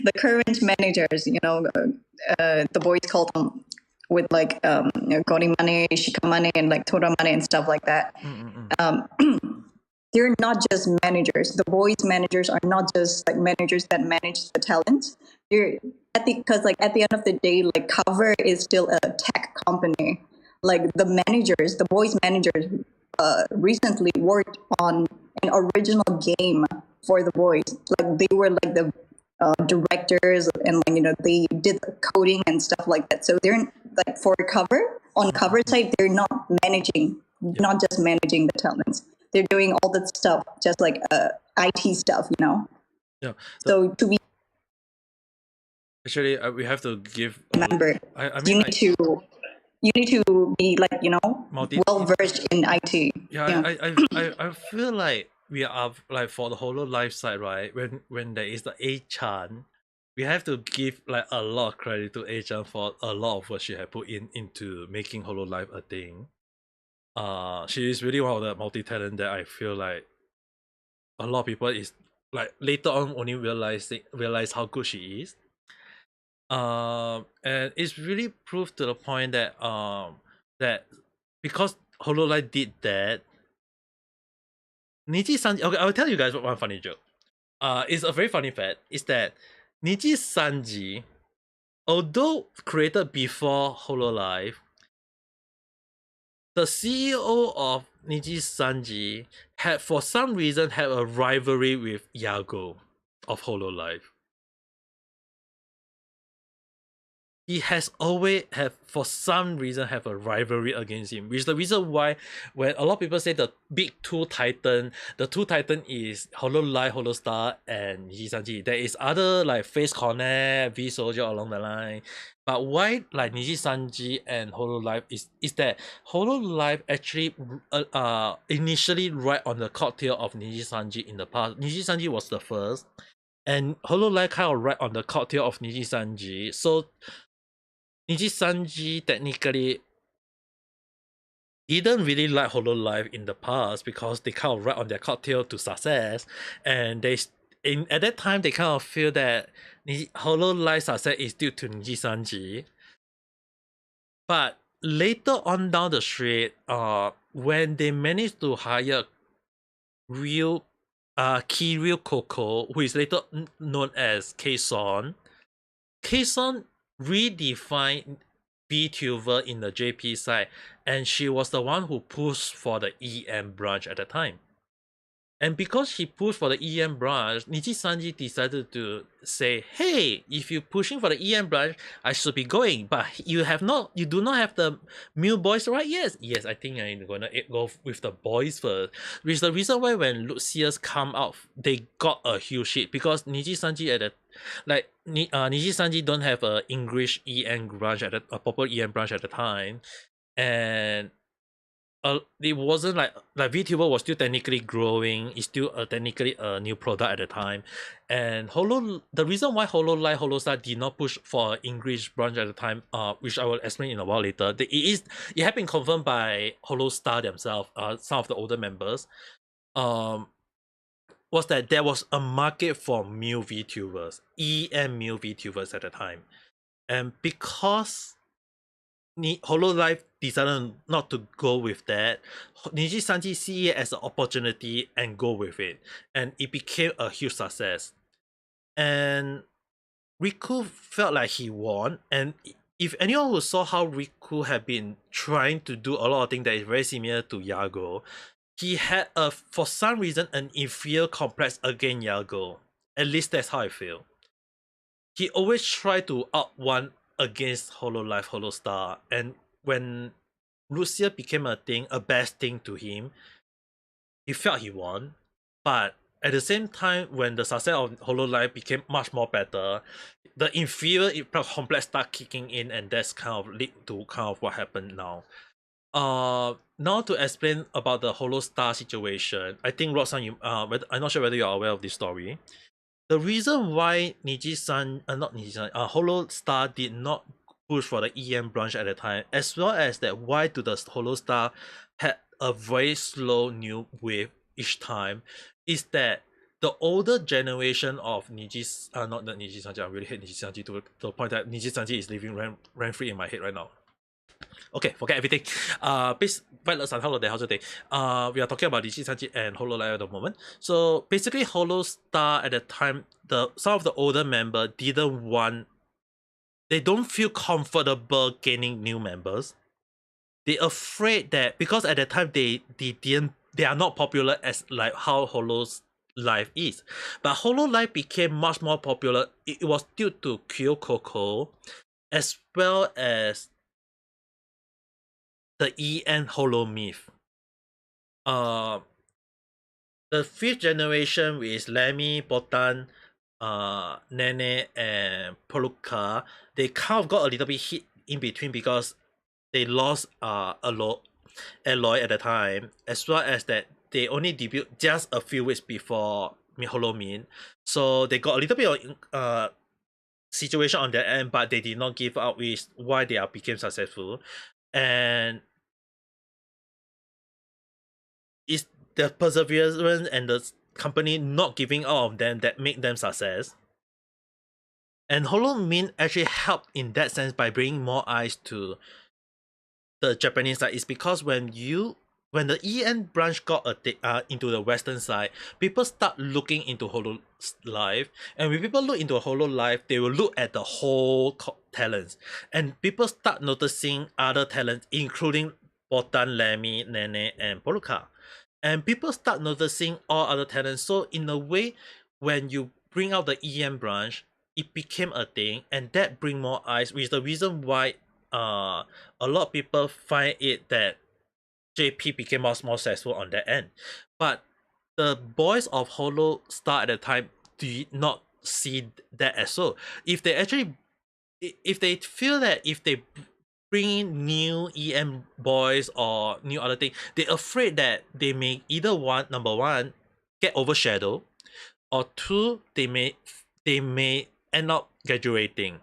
the current managers, the boys call them with like Gorimane, Shikamane, and like Toramane and stuff like that. They're not just managers. The boys managers are not just like managers that manage the talents. Because like at the end of the day, like Cover is still a tech company. Like the boys managers recently worked on an original game for the boys. Like they were like the directors, and like they did the coding and stuff like that. So they're like for Cover side, they're not not just managing the talents. They're doing all that stuff, just like IT stuff, Yeah. So to be Actually, we have to give. Remember, I you mean, need to be like, well versed in IT. Yeah, I feel like we are like for the Holo Life side, right? When there is the A-chan, we have to give like a lot of credit to A-chan for a lot of what she had put into making Holo Life a thing. She is really one of the multi-talent that I feel like a lot of people is like later on only realize how good she is. And it's really proved to the point that because Hololive did that, Nijisanji. Okay, I will tell you guys one funny joke. It's a very funny fact. Is that Nijisanji, although created before Hololive, the CEO of Nijisanji had for some reason had a rivalry with Yago of Hololive. He has always have for some reason have a rivalry against him, which is the reason why when a lot of people say the big two titan, the two titan is Hololive, Holostar, and Nijisanji. There is other like Face Connect, V Soldier along the line. But why like Nijisanji and Hololive is that Hololive actually initially right on the cocktail of Nijisanji in the past. Nijisanji was the first, and Hololive kind of right on the cocktail of Nijisanji. So Nijisanji technically didn't really like Hololive in the past because they kind of ride on their cocktail to success, and at that time they kind of feel that Hololive success is due to Nijisanji. But later on down the street, when they managed to hire real Kiryu Koko, who is later known as K-Son redefined VTuber in the JP side, and she was the one who pushed for the EM branch at the time. And because she pushed for the EM branch, Nijisanji decided to say, "Hey, if you're pushing for the EM branch, I should be going. But you do not have the male boys, right?" Yes, I think I'm gonna go with the boys first. Which is the reason why when Lucius come out, they got a huge hit because Nijisanji at the Nijisanji don't have a English EM branch a proper EM branch at the time, and it wasn't like VTuber was still technically growing. It's still technically a new product at the time, and the reason why Hololive Holostar did not push for an English branch at the time, which I will explain in a while later. It had been confirmed by Holostar themselves, some of the older members, was that there was a market for male VTubers, EM male VTubers at the time, and because Hololive decided not to go with that, Nijisanji see it as an opportunity and go with it, and it became a huge success. And Riku felt like he won, and if anyone who saw how Riku had been trying to do a lot of things that is very similar to Yago, he had for some reason an inferior complex against Yago. At least that's how I feel. He always tried to outone against Hololive Holostar, and when Lucia became a best thing to him, he felt he won. But at the same time, when the success of Hololive became much more better, the inferior complex start kicking in, and that's kind of lead to kind of what happened now. Now to explain about the Holostar situation, I think Roxanne, I'm not sure whether you're aware of this story. The reason why Holostar did not push for the EM branch at the time, as well as that why do the Holostar had a very slow new wave each time, is that the older generation of not the Nijisanji, I really hate Nijisanji to the point that Nijisanji is living rent free in my head right now. Okay, forget everything. Hello there, how's your day? We are talking about Nijisanji and Hololive at the moment. So basically, Holostar at the time, some of the older members they don't feel comfortable gaining new members. They're afraid that because at the time they are not popular as like how Hololive is. But Hololive became much more popular. It was due to Kyokoko as well as the EN Holo myth. The fifth generation is Lemmy, Botan, Nene and Poluka, they kind of got a little bit hit in between because they lost Aloy at the time, as well as that they only debuted just a few weeks before Holomin. So they got a little bit of situation on their end, but they did not give up, which is why they are became successful. And it's the perseverance and the company not giving up on them that make them success. And Holomin actually helped in that sense by bringing more eyes to the Japanese side. Is because when the EN branch got into the Western side, people start looking into Holo Life, and when people look into Holo Life, they will look at the whole talents, and people start noticing other talents, including Botan, Lemmy, Nene, and Poluka, and people start noticing all other talents. So in a way, when you bring out the EM branch, it became a thing, and that bring more eyes, which is the reason why a lot of people find it that JP became much more successful on that end. But the boys of Holo Star at the time did not see that as so. If they feel that if they bring in new EM boys or new other thing, they're afraid that they may either number one, get overshadowed, or two, they may end up graduating.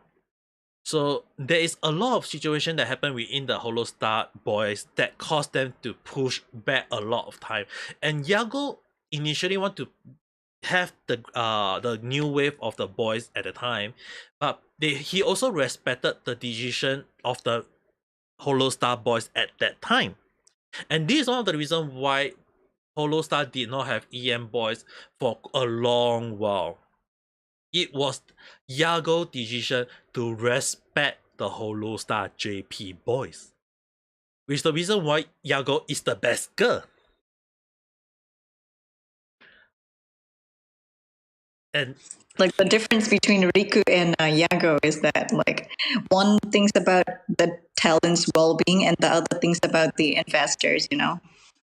So there is a lot of situation that happen within the Holostar boys that cause them to push back a lot of time. And Yago initially want to have the new wave of the boys at the time, but he also respected the decision of the Holostar boys at that time. And this is one of the reasons why Holostar did not have EM boys for a long while. It was Yago's decision to respect the Holostar JP boys, which is the reason why Yago is the best girl. And like the difference between Riku and Yago is that like one thinks about the talent's well-being and the other thinks about the investors, you know?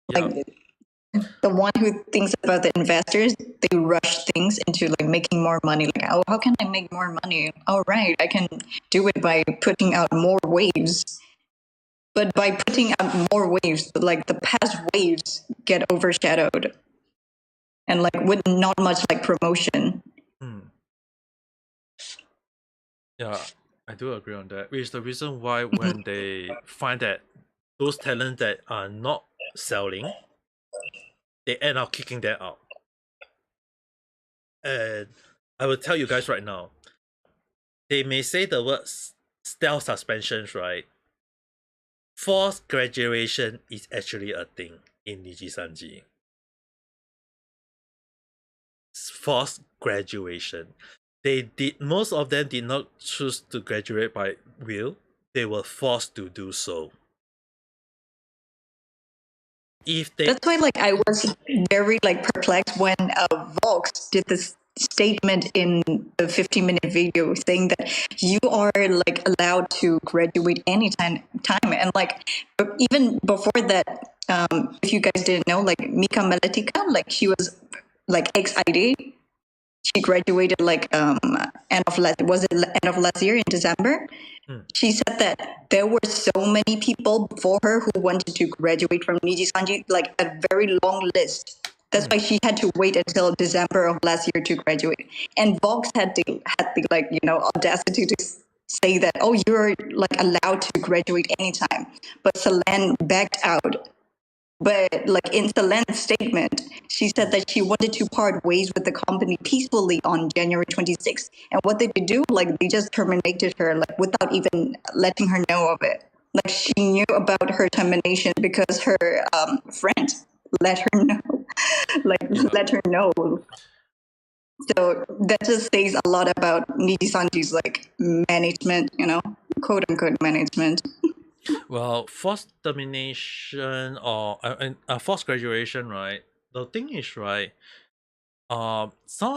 yeah, Like the one who thinks about the investors, they rush things into like making more money. Like, oh, how can I make more money? All right, I can do it by putting out more waves. But by putting out more waves, like the past waves get overshadowed, and like with not much like promotion. yeah, I do agree on that. Which is the reason why when they find that those talents that are not selling, they end up kicking them out. And I will tell you guys right now, they may say the words stealth suspensions, right? Forced graduation is actually a thing in Nijisanji. Forced graduation. Most of them did not choose to graduate by will. They were forced to do so. If they That's why like I was very like perplexed when Vox did this statement in the 15-minute video saying that you are like allowed to graduate anytime and like even before that, if you guys didn't know, like Mika Meletica, like she was like ex-ID, she graduated like end of last year in December. She said that there were so many people before her who wanted to graduate from Nijisanji, like a very long list. That's why she had to wait until December of last year to graduate. And Vox had the like, you know, audacity to say that, oh, you're like allowed to graduate anytime. But Celine backed out. But like in Celine's statement, she said that she wanted to part ways with the company peacefully on January 26th. And what did they do? Like they just terminated her like without even letting her know of it. Like she knew about her termination because her friend let her know. Like let her know. So that just says a lot about Nijisanji's like management, you know, quote unquote management. well, forced termination or forced graduation, right? The thing is, right? Some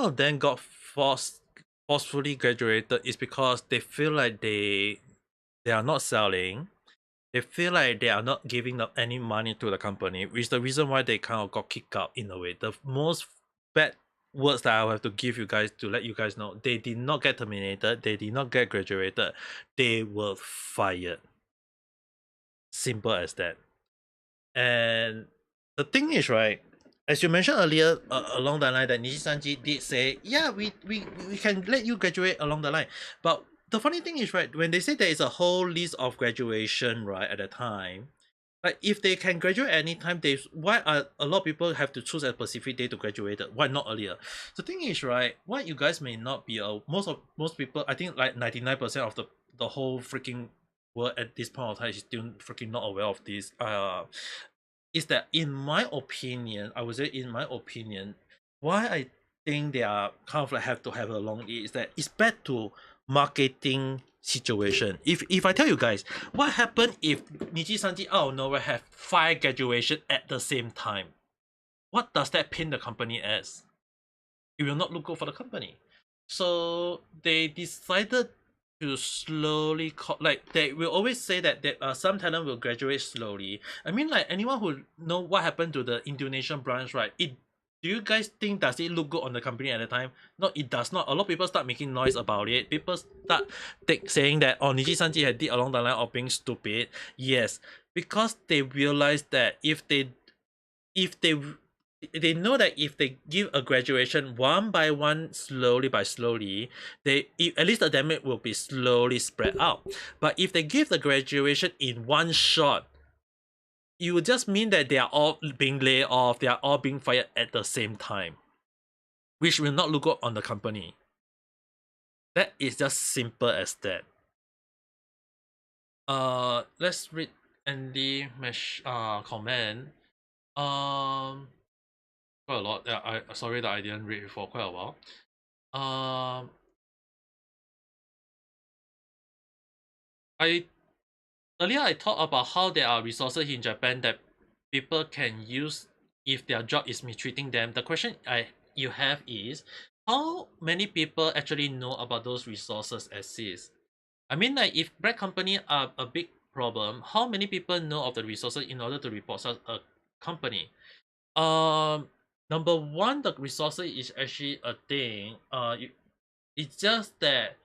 of them got forcefully graduated is because they feel like they are not selling. They feel like they are not giving up any money to the company, which is the reason why they kind of got kicked out in a way. The most bad words that I have to give you guys to let you guys know. They did not get terminated. They did not get graduated. They were fired. Simple as that. And the thing is, right, as you mentioned earlier, along the line that Nijisanji did say, yeah, we can let you graduate along the line. But the funny thing is, right, when they say there is a whole list of graduation, right, at the time, like if they can graduate anytime, they why are a lot of people have to choose a specific day to graduate? Why not earlier? The thing is, right, what you guys may not be most people, I think like 99% of the whole freaking world at this point of time is still freaking not aware of this. Is that in my opinion, I would say in my opinion, why I think they are kind of like have to have a long is that it's back to marketing situation. If I tell you guys, what happened if Nijisanji out of nowhere have 5 graduation at the same time? What does that pin the company as? It will not look good for the company. So they decided to slowly like they will always say that some talent will graduate slowly. I mean, like anyone who know what happened to the Indonesian branch, right? Do you guys think does it look good on the company at the time? No, it does not. A lot of people start making noise about it. People start saying that Nijisanji had did along the line of being stupid. Yes, because they realized that if they know that if they give a graduation one by one, slowly by slowly, at least the damage will be slowly spread out. But if they give the graduation in one shot, it would just mean that they are all being laid off, they are all being fired at the same time, which will not look good on the company. That is just simple as that. Let's read Andy comment. Quite a lot. Yeah, I sorry that I didn't read it for quite a while. Earlier I talked about how there are resources in Japan that people can use if their job is mistreating them. The question you have is how many people actually know about those resources exist? I mean, like if bread company are a big problem, how many people know of the resources in order to report such a company? Number one, the resources is actually a thing. It's just that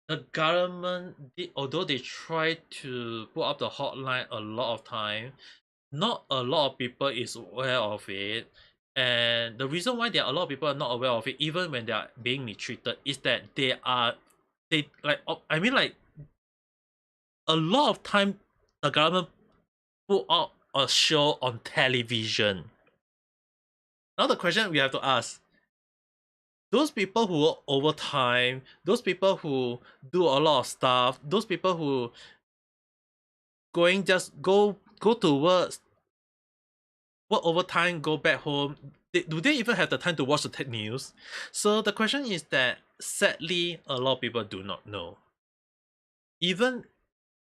the government although they try to put up the hotline a lot of time, not a lot of people is aware of it. And the reason why there are a lot of people are not aware of it even when they are being mistreated is that they like I mean, like a lot of time the government put out a show on television. Now the question we have to ask, those people who work overtime, those people who do a lot of stuff, those people who just go to work overtime, go back home, do they even have the time to watch the tech news? So the question is that sadly a lot of people do not know. Even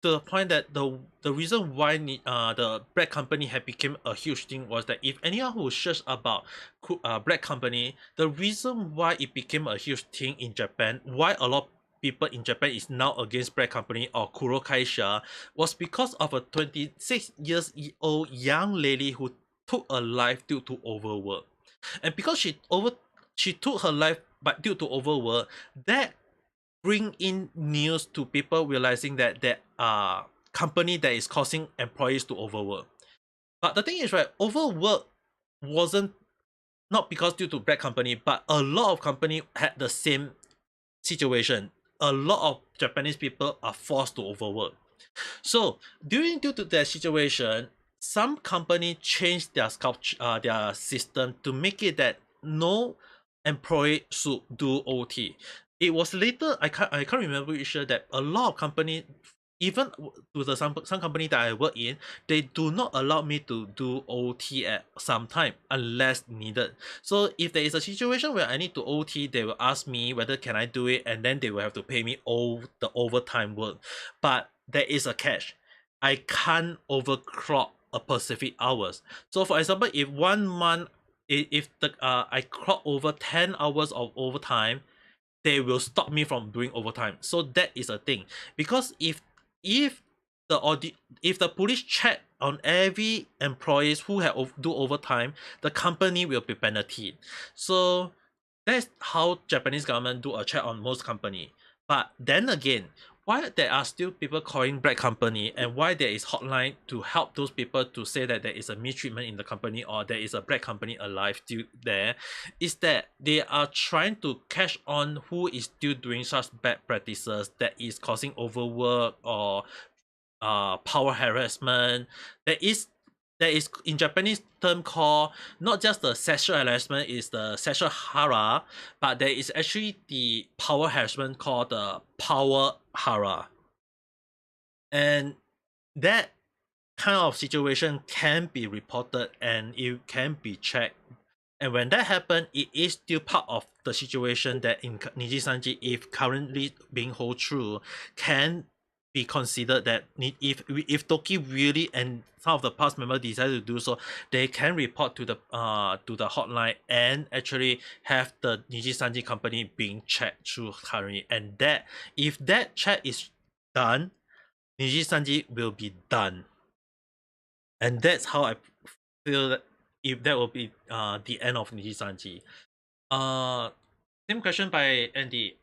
to the point that the reason why the bread company had become a huge thing was that if anyone who search about bread company, the reason why it became a huge thing in Japan, why a lot of people in Japan is now against bread company or Kuro Kaisha, was because of a 26-year-old young lady who took a life due to overwork. And because she took her life but due to overwork, that bring in news to people realizing that there are company that is causing employees to overwork. But the thing is, right, overwork wasn't not because due to bad company, but a lot of company had the same situation. A lot of Japanese people are forced to overwork. So due to that situation, some company changed their sculpture, their system to make it that no employee should do OT. It was later I can't remember which year that a lot of company, even to the some company that I work in, they do not allow me to do OT at some time unless needed. So if there is a situation where I need to OT, they will ask me whether can I do it, and then they will have to pay me all the overtime work. But there is a catch. I can't overclock a specific hours. So for example, if 1 month, if the I clock over 10 hours of overtime, they will stop me from doing overtime. So that is a thing. Because if if the police check on every employees who have do overtime, the company will be penalty. So that's how Japanese government do a check on most company. But then again, why there are still people calling black company, and why there is hotline to help those people to say that there is a mistreatment in the company or there is a black company alive still there, is that they are trying to catch on who is still doing such bad practices that is causing overwork or power harassment. There is in Japanese term called not just the sexual harassment is the sexual hara, but there is actually the power harassment called the power hara. And that kind of situation can be reported and it can be checked. And when that happens, it is still part of the situation that in Nijisanji, if currently being hold true, can be considered that if Doki really and some of the past members decide to do so, they can report to the hotline and actually have the Nijisanji company being checked through currently. And that if that check is done, Nijisanji will be done. And that's how I feel that if that will be the end of Nijisanji. Same question by Andy.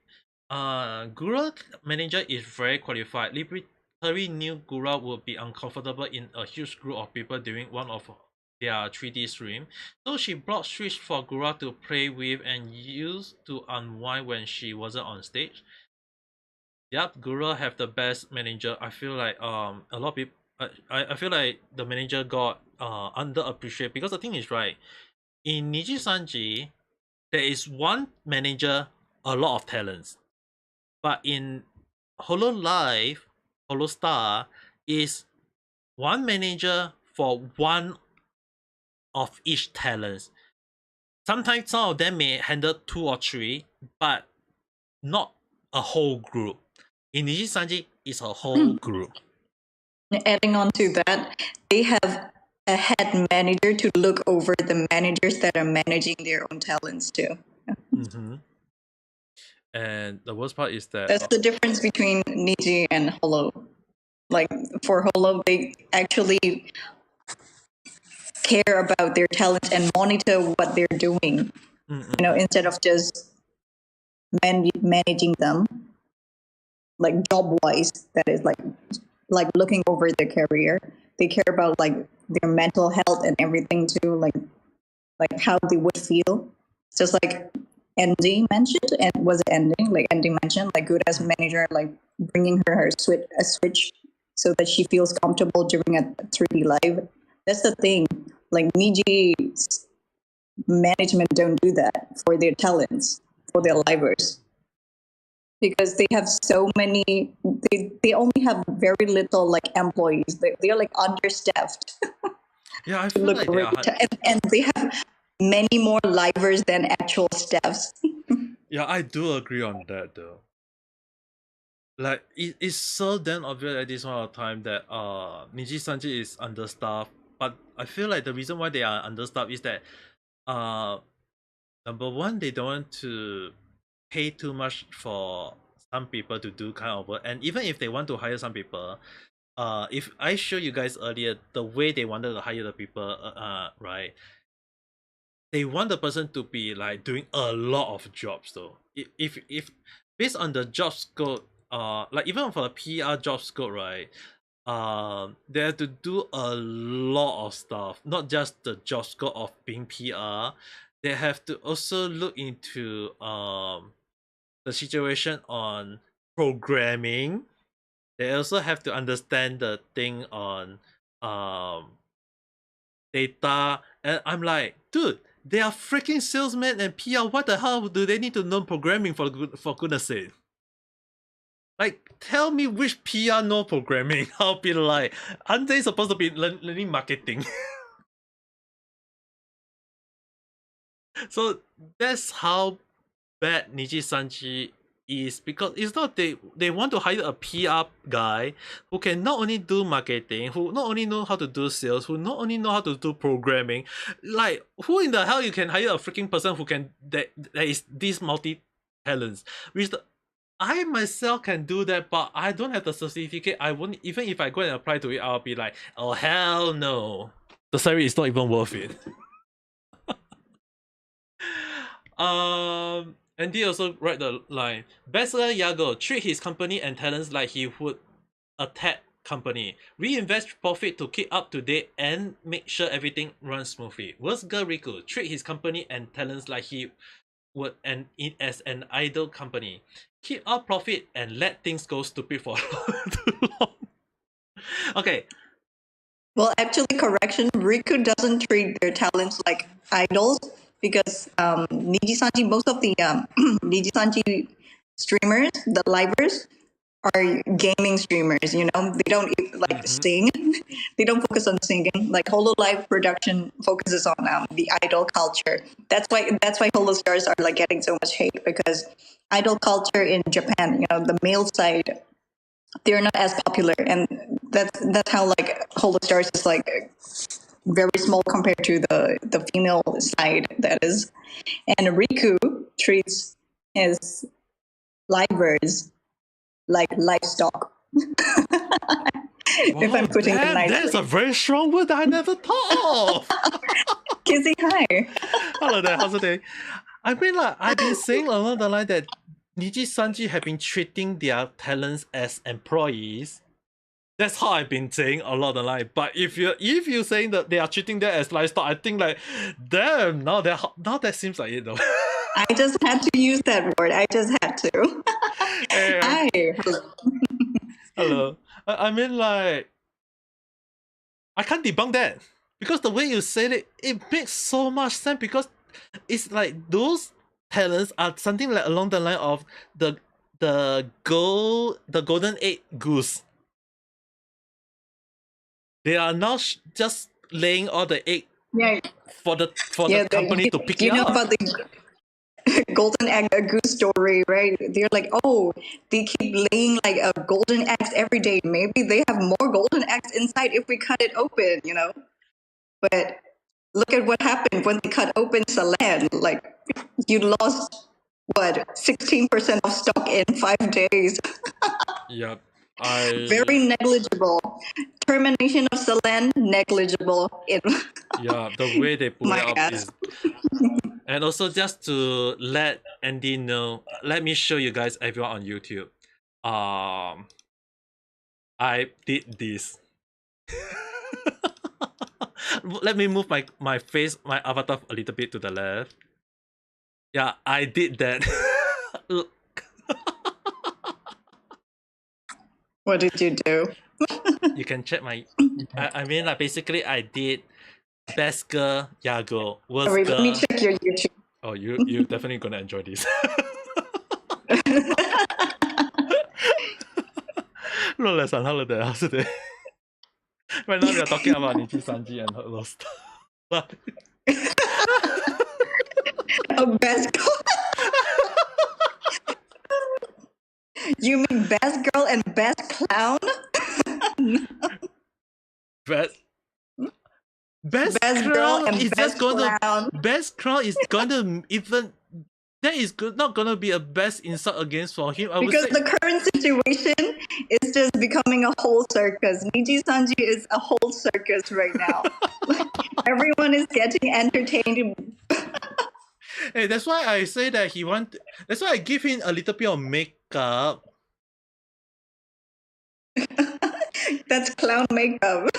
Gura manager is very qualified. Liberatory new Gura will be uncomfortable in a huge group of people during one of their 3D stream. So she brought Switch for Gura to play with and use to unwind when she wasn't on stage. Yep, Gura have the best manager. I feel like a lot of people I feel like the manager got underappreciated because the thing is right, in Nijisanji, there is one manager, a lot of talents. But in Hololive, Holostar is one manager for one of each talents. Sometimes some of them may handle 2 or 3, but not a whole group. In Nijisanji, it's a whole group. Adding on to that, they have a head manager to look over the managers that are managing their own talents too. Mm-hmm. And the worst part is that that's the difference between Niji and Holo. Like for Holo, they actually care about their talents and monitor what they're doing. You know, instead of just managing them, like job wise, that is like looking over their career. They care about like their mental health and everything too, like how they would feel. Just like Andy mentioned, and was it ending? Like Andy mentioned, like good as manager, like bringing her a switch so that she feels comfortable during a 3D live. That's the thing. Like Niji's management don't do that for their talents, for their livers. Because they have so many, they only have very little like employees. They're like understaffed. Yeah, I feel like they are. And they have many more livers than actual staffs. Yeah, I do agree on that though. Like it's so damn obvious at this point of time that Nijisanji is understaffed. But I feel like the reason why they are understaffed is that number one, they don't want to pay too much for some people to do kind of work. And even if they want to hire some people, if I show you guys earlier the way they wanted to hire the people, right? They want the person to be like doing a lot of jobs though. If based on the job scope, like even for the PR job scope, right? They have to do a lot of stuff, not just the job scope of being PR. They have to also look into the situation on programming. They also have to understand the thing on data. And I'm like, dude, they are freaking salesmen and PR. What the hell do they need to know programming for goodness sake? Like, tell me which PR know programming. I'll be like, aren't they supposed to be learning marketing? So that's how bad Nijisanji is, because it's not they want to hire a PR guy who can not only do marketing, who not only know how to do sales, who not only know how to do programming. Like, who in the hell you can hire a freaking person who can that is these multi talents? Which I myself can do that, but I don't have the certificate. I won't, even if I go and apply to it, I'll be like, oh hell no. The salary is not even worth it. Andy also write the line. Bessler Yago treat his company and talents like he would a tech company. Reinvest profit to keep up to date and make sure everything runs smoothly. Worst girl Riku treat his company and talents like he would as an idle company. Keep up profit and let things go stupid for too long. Okay. Well, actually, correction, Riku doesn't treat their talents like idols because Nijisanji, most of the Nijisanji streamers, the livers, are gaming streamers. You know, they don't like sing. They don't focus on singing. Like Hololive production focuses on the idol culture. That's why Holostars are like getting so much hate because idol culture in Japan, you know, the male side, they're not as popular, and that's how like Holostars is like very small compared to the female side that is. And Riku treats his livers like livestock. If I'm putting it nicely. That's a very strong word that I never thought of. Kizzy, hi. Hello there, how's it day? I mean, like, I've been saying along the line that Nijisanji have been treating their talents as employees. That's how I've been saying along the line. But if you're saying that they are treating them as livestock, I think like, damn, now that seems like it though. I just had to use that word. I just had to. Hi. Hello. I mean, like, I can't debunk that because the way you said it, it makes so much sense because it's like those talents are something like along the line of the golden egg goose. They are now just laying all the egg for the company to pick it up. You know about the golden egg goose story, right? They're like, oh, they keep laying like a golden eggs every day. Maybe they have more golden eggs inside if we cut it open, you know? But look at what happened when they cut open Salan. Like, you lost, what, 16% of stock in 5 days. Yep. Very negligible. Termination of Salan, negligible. Yeah, the way they put it up ass. is... And also just to let Andy know, let me show you guys everyone on YouTube. I did this. Let me move my face, my avatar a little bit to the left. Yeah, I did that. What did you do? You can check my... I mean, like, basically, I did best girl, Yago. Worst girl... Let me check your YouTube. Oh, you're definitely gonna enjoy this. Rolex on holiday, how's it? Right now we are talking about Nijisanji and her lost. Oh, best girl. You mean best girl and best clown? Best girl is just gonna... Best clown is gonna even... That is not gonna be a best insult against for him. Because the current situation is just becoming a whole circus. Nijisanji is a whole circus right now. Everyone is getting entertained. Hey, that's why I say that that's why I give him a little bit of makeup. That's clown makeup.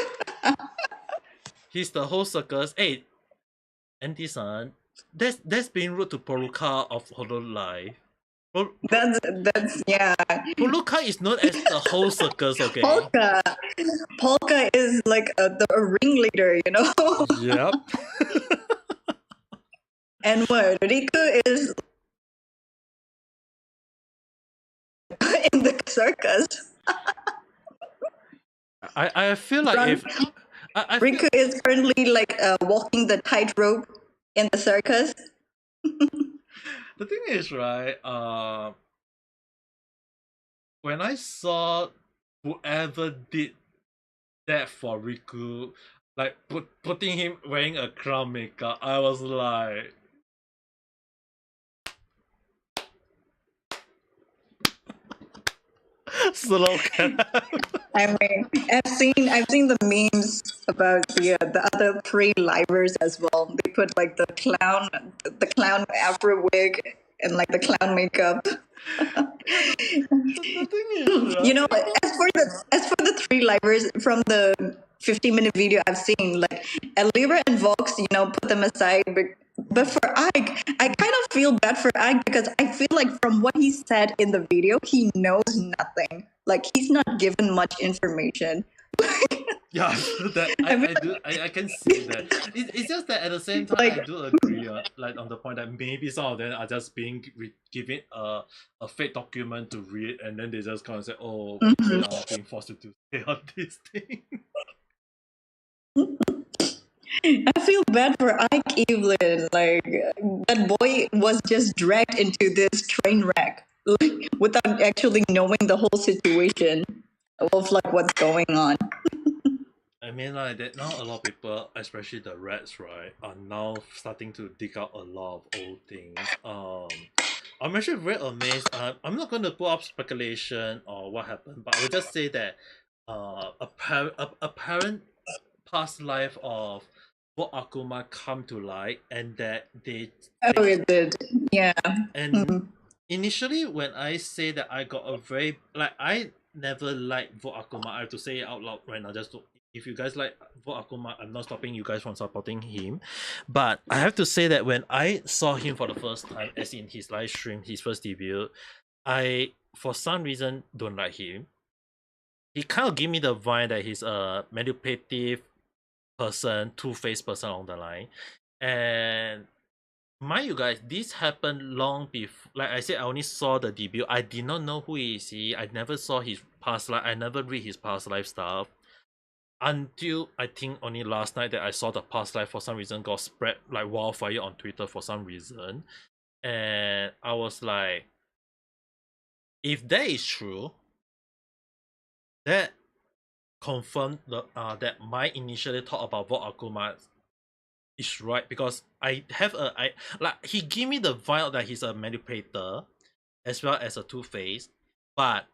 He's the whole circus. Hey, Andy-san, that's being rude to Poluka of Hololive. That's yeah. Poluka is known as the whole circus, okay? Polka is like the ringleader, you know? Yep. And what? Riku is in the circus. I feel like if... Riku is currently like walking the tightrope in the circus. The thing is, right, when I saw whoever did that for Riku, like putting him wearing a clown makeup, I was like... slogan. I mean, I've seen the memes about the other three livers as well. They put like the clown afro wig and like the clown makeup. Yeah, the thing is, You know, right? as for the three livers from the 50-minute video I've seen, like Libra and Vox, put them aside. But for Ike, I kind of feel bad for Ike because I feel like from what he said in the video, he knows nothing. Like he's not given much information. Yeah, I feel that I feel I do I can see that. It's just that at the same time I like do agree, like on the point that maybe some of them are just being given a fake document to read, and then they just kind of say, oh, we mhm. are being forced to say all these things. I feel bad for Ike Evelyn. Like that boy was just dragged into this train wreck, like, without actually knowing the whole situation of like what's going on. I mean, like that now a lot of people, especially the rats, right, are now starting to dig out a lot of old things. I'm actually very amazed. I'm not going to put up speculation or what happened, but I would just say that a parent past life of what Akuma come to light, and that Oh, they it did. Yeah. and initially when I say that I got a very like I never liked Vote Akuma. I have to say it out loud right now. Just to, if you guys like Vote Akuma, I'm not stopping you guys from supporting him. But I have to say that when I saw him for the first time, as in his live stream, his first debut, I for some reason don't like him. He kind of give me the vibe that he's a manipulative person, two-faced person along the line. And mind you guys, this happened long before. Like I said, I only saw the debut. I did not know who is he. I never saw his past life. I never read his past life stuff until I think only last night that I saw the past life for some reason got spread like wildfire on Twitter for some reason, and I was like, if that is true, that confirmed that my initially thought about what Akuma is right, because I have a I like he gave me the vibe that he's a manipulator as well as a two-face, but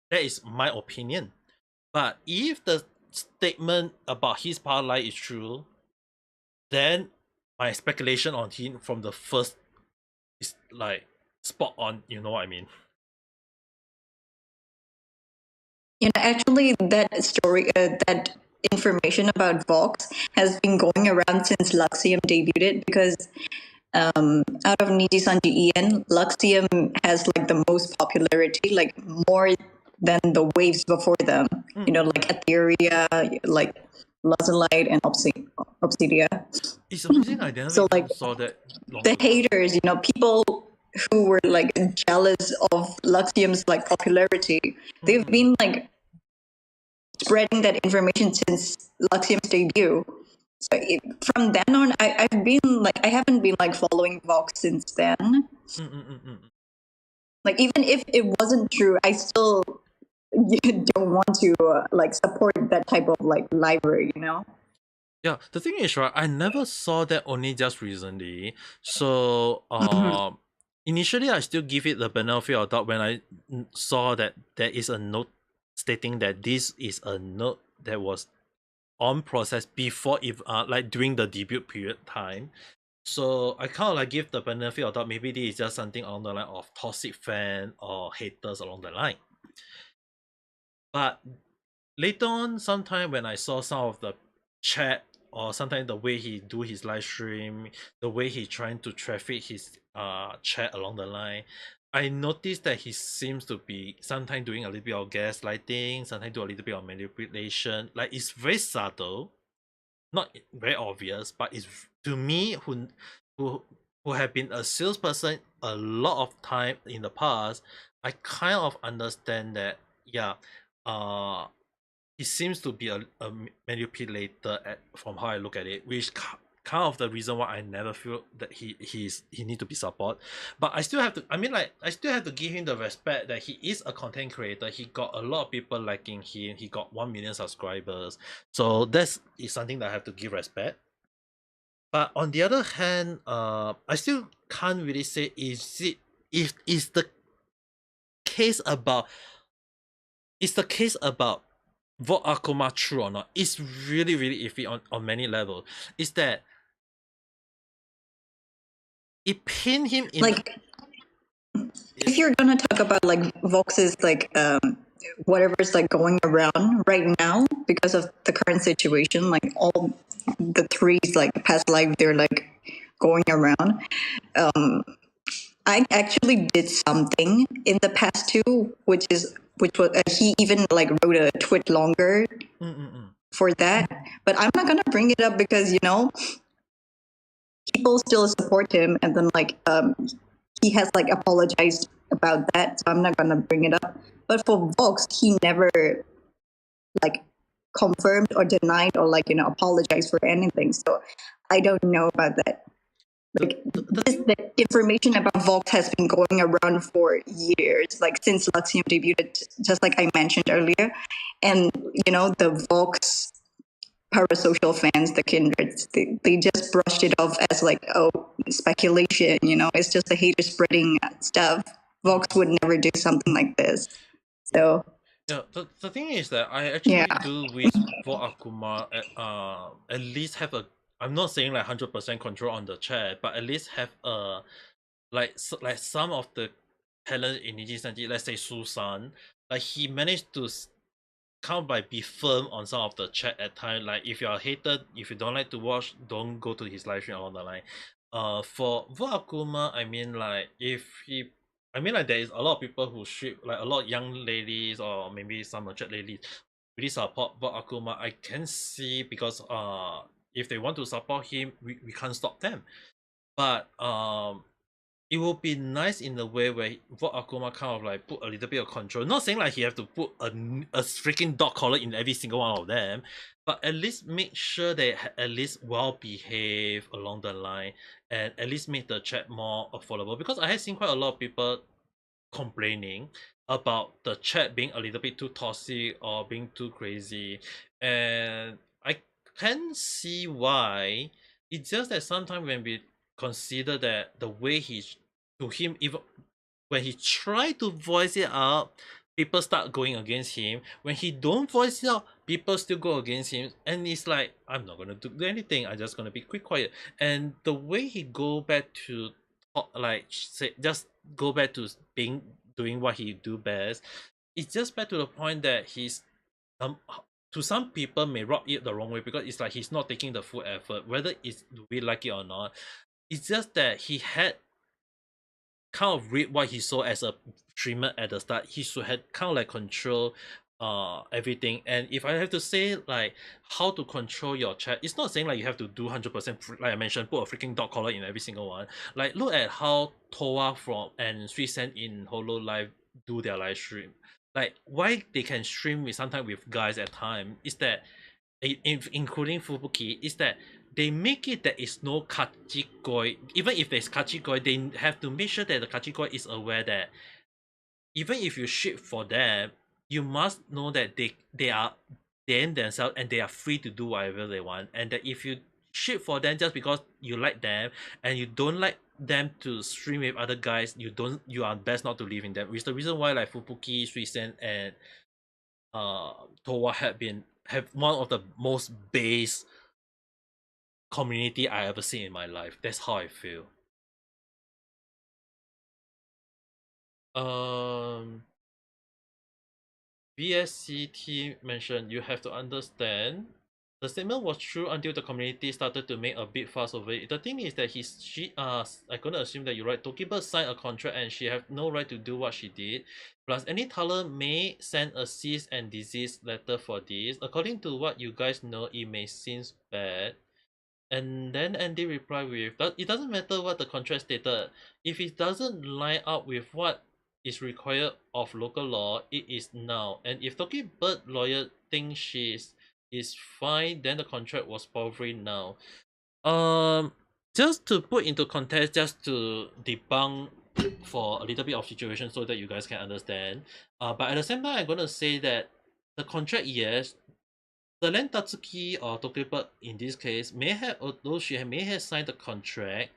that is my opinion. But if the statement about his power line is true, then my speculation on him from the first is like spot on. You know what I mean? Actually, that story, that information about Vox has been going around since Luxium debuted because out of Nijisanji Ian, Luxium has like the most popularity, like more than the waves before them. Like Etheria, like Lazulite, and Obsidia. It's amazing. I never So even like saw that long the ago. haters, people who were like jealous of Luxium's like popularity, they've been like spreading that information since Luxium's debut. So from then on, I've been like I haven't been like following Vox since then. Like even if it wasn't true, I still don't want to like support that type of like library. Yeah, the thing is, right, I never saw that only just recently. So, initially, I still give it the benefit of doubt when I saw that there is a note stating that this is a note that was on process before, if like during the debut period time. So I kind of like give the benefit of doubt. Maybe this is just something along the line of toxic fan or haters along the line. But later on, sometime when I saw some of the chat, or sometimes the way he do his live stream, the way he trying to traffic his chat along the line, I noticed that he seems to be sometimes doing a little bit of gaslighting, sometimes do a little bit of manipulation. Like it's very subtle, not very obvious, but it's to me who who have been a salesperson a lot of time in the past, I kind of understand that, yeah, uh he seems to be a manipulator from how I look at it, which kind of the reason why I never feel that he need to be support. But I still have to. I mean, like I still have to give him the respect that he is a content creator. He got a lot of people liking him. He got 1 million subscribers. So that's is something that I have to give respect. But on the other hand, I still can't really say is it if is the case about Is the case about Vote Akuma true or not? It's really, really iffy on many levels. Is that it pinned him in Like, if you're gonna talk about like Vox's like whatever's like going around right now because of the current situation, like all the threes like past life they're like going around. I actually did something in the past too, which was he even like wrote a tweet longer for that. But I'm not gonna bring it up because people still support him, and then like he has like apologized about that, so I'm not gonna bring it up. But for Vox, he never like confirmed or denied or like apologized for anything. So I don't know about that. Like the information about Vox has been going around for years, like since Luxium debuted, just like I mentioned earlier. And the Vox parasocial fans, the kindreds, they just brushed it off as like, oh, speculation, it's just the haters spreading stuff. Vox would never do something like this. So Yeah, the thing is that I yeah. actually do wish for Akuma at least have a, I'm not saying like 100% control on the chat, but at least have a like some of the talent in Nijisanji, let's say Susan, like he managed to kind of like be firm on some of the chat at time. Like if you're a hater, if you don't like to watch, don't go to his live stream along the line. For Akuma, I mean like if he, I mean like there is a lot of people who ship, like a lot of young ladies or maybe some chat ladies really support Akuma. I can see because if they want to support him, we can't stop them. But it will be nice in the way where Vogue Akuma kind of like put a little bit of control. Not saying like he have to put a freaking dog collar in every single one of them, but at least make sure they at least well behave along the line, and at least make the chat more affordable. Because I have seen quite a lot of people complaining about the chat being a little bit too toxic or being too crazy, and I can see why. It's just that sometimes when we consider that the way he, to him, even when he try to voice it out, people start going against him. When he don't voice it out, people still go against him, and it's like, I'm not gonna do anything, I'm just gonna be quiet. And the way he go back to like say, just go back to being, doing what he do best, it's just back to the point that he's um to some people may rub it the wrong way, because it's like he's not taking the full effort, whether it's, do we like it or not. It's just that he had kind of read what he saw as a streamer at the start. He should have kind of like control everything. And if I have to say like how to control your chat, it's not saying like you have to do 100%, like I mentioned, put a freaking dog collar in every single one. Like look at how Toa from and Suisen in Holo Live do their live stream. Like why they can stream with sometimes with guys at time is that, including Fubuki, is that they make it that is no kachikoi. Even if there's kachikoi, they have to make sure that the kachikoi is aware that even if you ship for them, you must know that they are them themselves, and they are free to do whatever they want. And that if you ship for them just because you like them and you don't like them to stream with other guys, you are best not to live in them. Which is the reason why like Fubuki, Suisen, and Towa have one of the most base community I ever seen in my life. That's how I feel. Um, BSCT mentioned, you have to understand the statement was true until the community started to make a big fuss over it. The thing is that I'm gonna assume that you're right. Tokibird signed a contract and she have no right to do what she did. Plus, any tailor may send a cease and desist letter for this. According to what you guys know, it may seem bad. And then Andy replied with, that it doesn't matter what the contract stated. If it doesn't line up with what is required of local law, it is now. And if Toki Bird lawyer thinks is fine, then the contract was probably now. Just to put into context, just to debunk for a little bit of situation so that you guys can understand. But at the same time, I'm gonna say that the contract, yes, the Len Tatsuki or Tokyo in this case may have, although she may have signed the contract,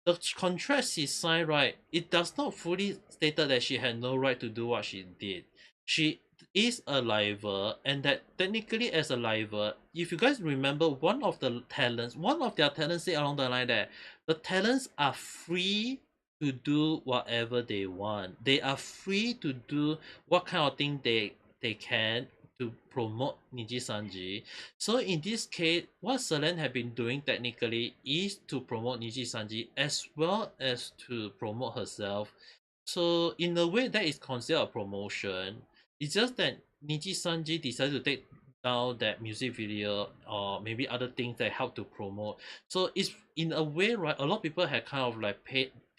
the contract she signed, right, it does not fully stated that she had no right to do what she did. she is a liver, and that technically as a liver, if you guys remember, one of their talents say along the line that the talents are free to do whatever they want. They are free to do what kind of thing they can to promote Nijisanji. So in this case, what Selene have been doing technically is to promote Nijisanji as well as to promote herself. So in a way, that is considered a promotion. It's just that Nijisanji decided to take down that music video or maybe other things that help to promote. So it's in a way, right? A lot of people had kind of like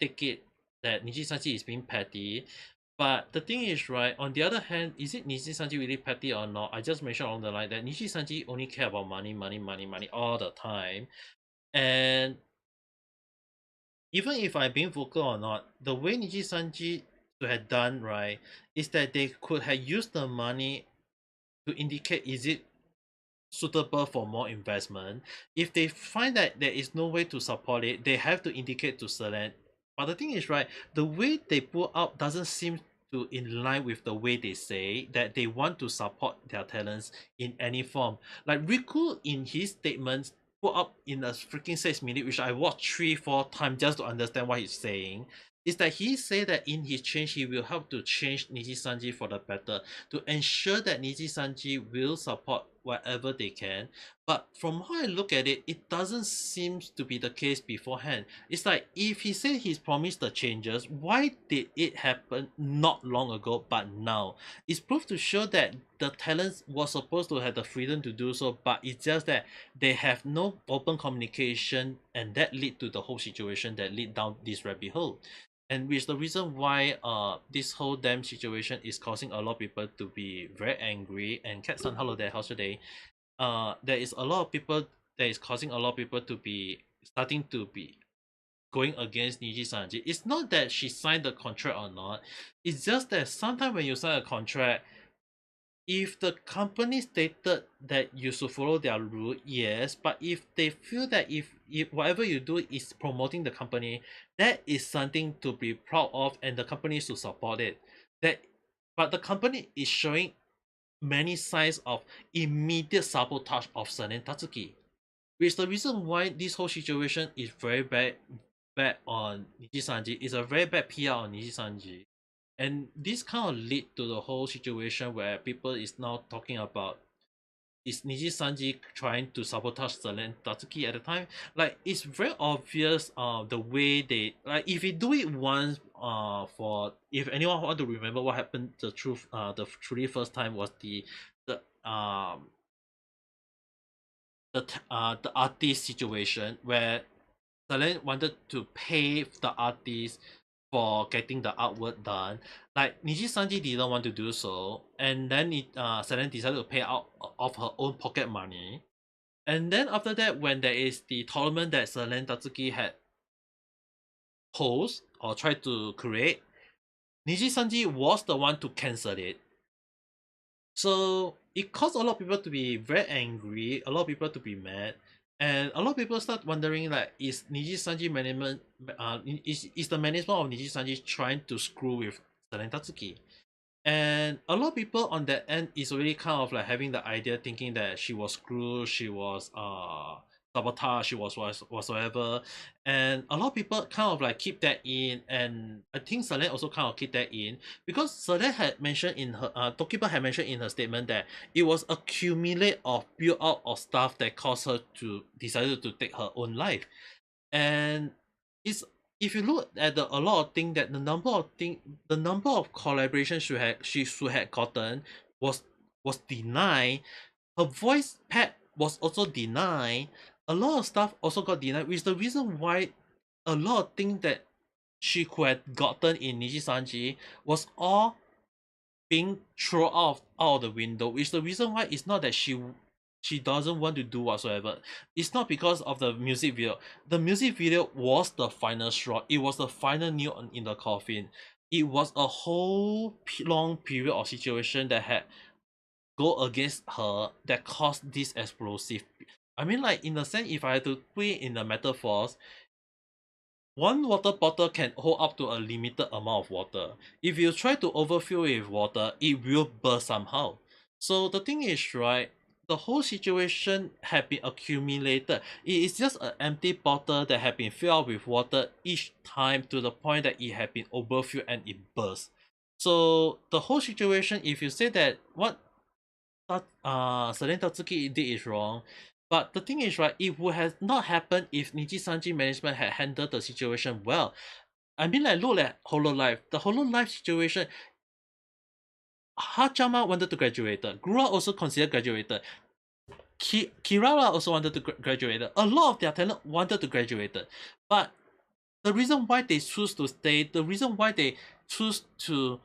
take it that Nijisanji is being petty. But the thing is, right, on the other hand, is it Nijisanji really petty or not? I just mentioned on the line that Nijisanji only care about money, money, money, money all the time. And even if I'm being vocal or not, the way Nijisanji to have done, right, is that they could have used the money to indicate is it suitable for more investment. If they find that there is no way to support it, they have to indicate to Selene. But the thing is, right, the way they put out doesn't seem to in line with the way they say that they want to support their talents in any form. Like Riku in his statements put up in a freaking 6 minute, which I watched 3-4 times just to understand what he's saying, is that he said that in his change he will help to change Nijisanji for the better, to ensure that Nijisanji will support whatever they can. But from how I look at it, it doesn't seem to be the case beforehand. It's like if he said he's promised the changes, why did it happen not long ago but now? It's proof to show that the talents was supposed to have the freedom to do so, but it's just that they have no open communication, and that lead to the whole situation that lead down this rabbit hole. And which the reason why this whole damn situation is causing a lot of people to be very angry. And Catson, hello there, how's your day? There is a lot of people that is causing a lot of people to be starting to be going against Nijisanji. It's not that she signed the contract or not. It's just that sometimes when you sign a contract, if the company stated that you should follow their rule, yes, but if they feel that if whatever you do is promoting the company, that is something to be proud of, and the company should support it. That, but the company is showing many signs of immediate sabotage of Senen Tatsuki, which is the reason why this whole situation is very bad on Nijisanji. It's a very bad PR on Nijisanji. And this kind of lead to the whole situation where people is now talking about, is Nijisanji trying to sabotage Selene Tatsuki at the time? Like it's very obvious the way they, like if you do it once for, if anyone want to remember what happened, the truly first time was the um the artist situation where Selene wanted to pay the artist for getting the artwork done. Like Nijisanji didn't want to do so, and then Selene decided to pay out of her own pocket money. And then after that, when there is the tournament that Selene Tatsuki had host or tried to create, Nijisanji was the one to cancel it. So it caused a lot of people to be very angry, a lot of people to be mad, and a lot of people start wondering like, is Nijisanji management, is the management of Nijisanji trying to screw with Selene Tatsuki? And a lot of people on that end is already kind of like having the idea, thinking that she was screwed, she was sabotage, she was whatsoever. And a lot of people kind of like keep that in, and I think Selene also kind of keep that in, because Selene had mentioned in her Tokiba had mentioned in her statement that it was accumulate of build out of stuff that caused her to decided to take her own life. And it's, if you look at a lot of things, that the number of collaborations she should have gotten was denied. Her voice pad was also denied. A lot of stuff also got denied, which is the reason why a lot of things that she could have gotten in Nijisanji was all being thrown out of the window, which is the reason why it's not that she doesn't want to do whatsoever. It's not because of the music video. The music video was the final straw. It was the final nail in the coffin. It was a whole long period of situation that had go against her that caused this explosive. I mean, like in a sense, if I had to put it in the metaphors, one water bottle can hold up to a limited amount of water. If you try to overfill it with water, it will burst somehow. So the thing is, right, the whole situation had been accumulated. It is just an empty bottle that had been filled up with water each time to the point that it had been overfilled and it burst. So the whole situation, if you say that what Selen Tatsuki did is wrong, but the thing is, right, it would have not happened if Nijisanji management had handled the situation well. I mean, like, look at Hololive. The Hololive situation, Hachama wanted to graduate. Gura also considered graduated. Kirara also wanted to graduate. A lot of their talent wanted to graduate. But the reason why they choose to stay, the reason why they choose to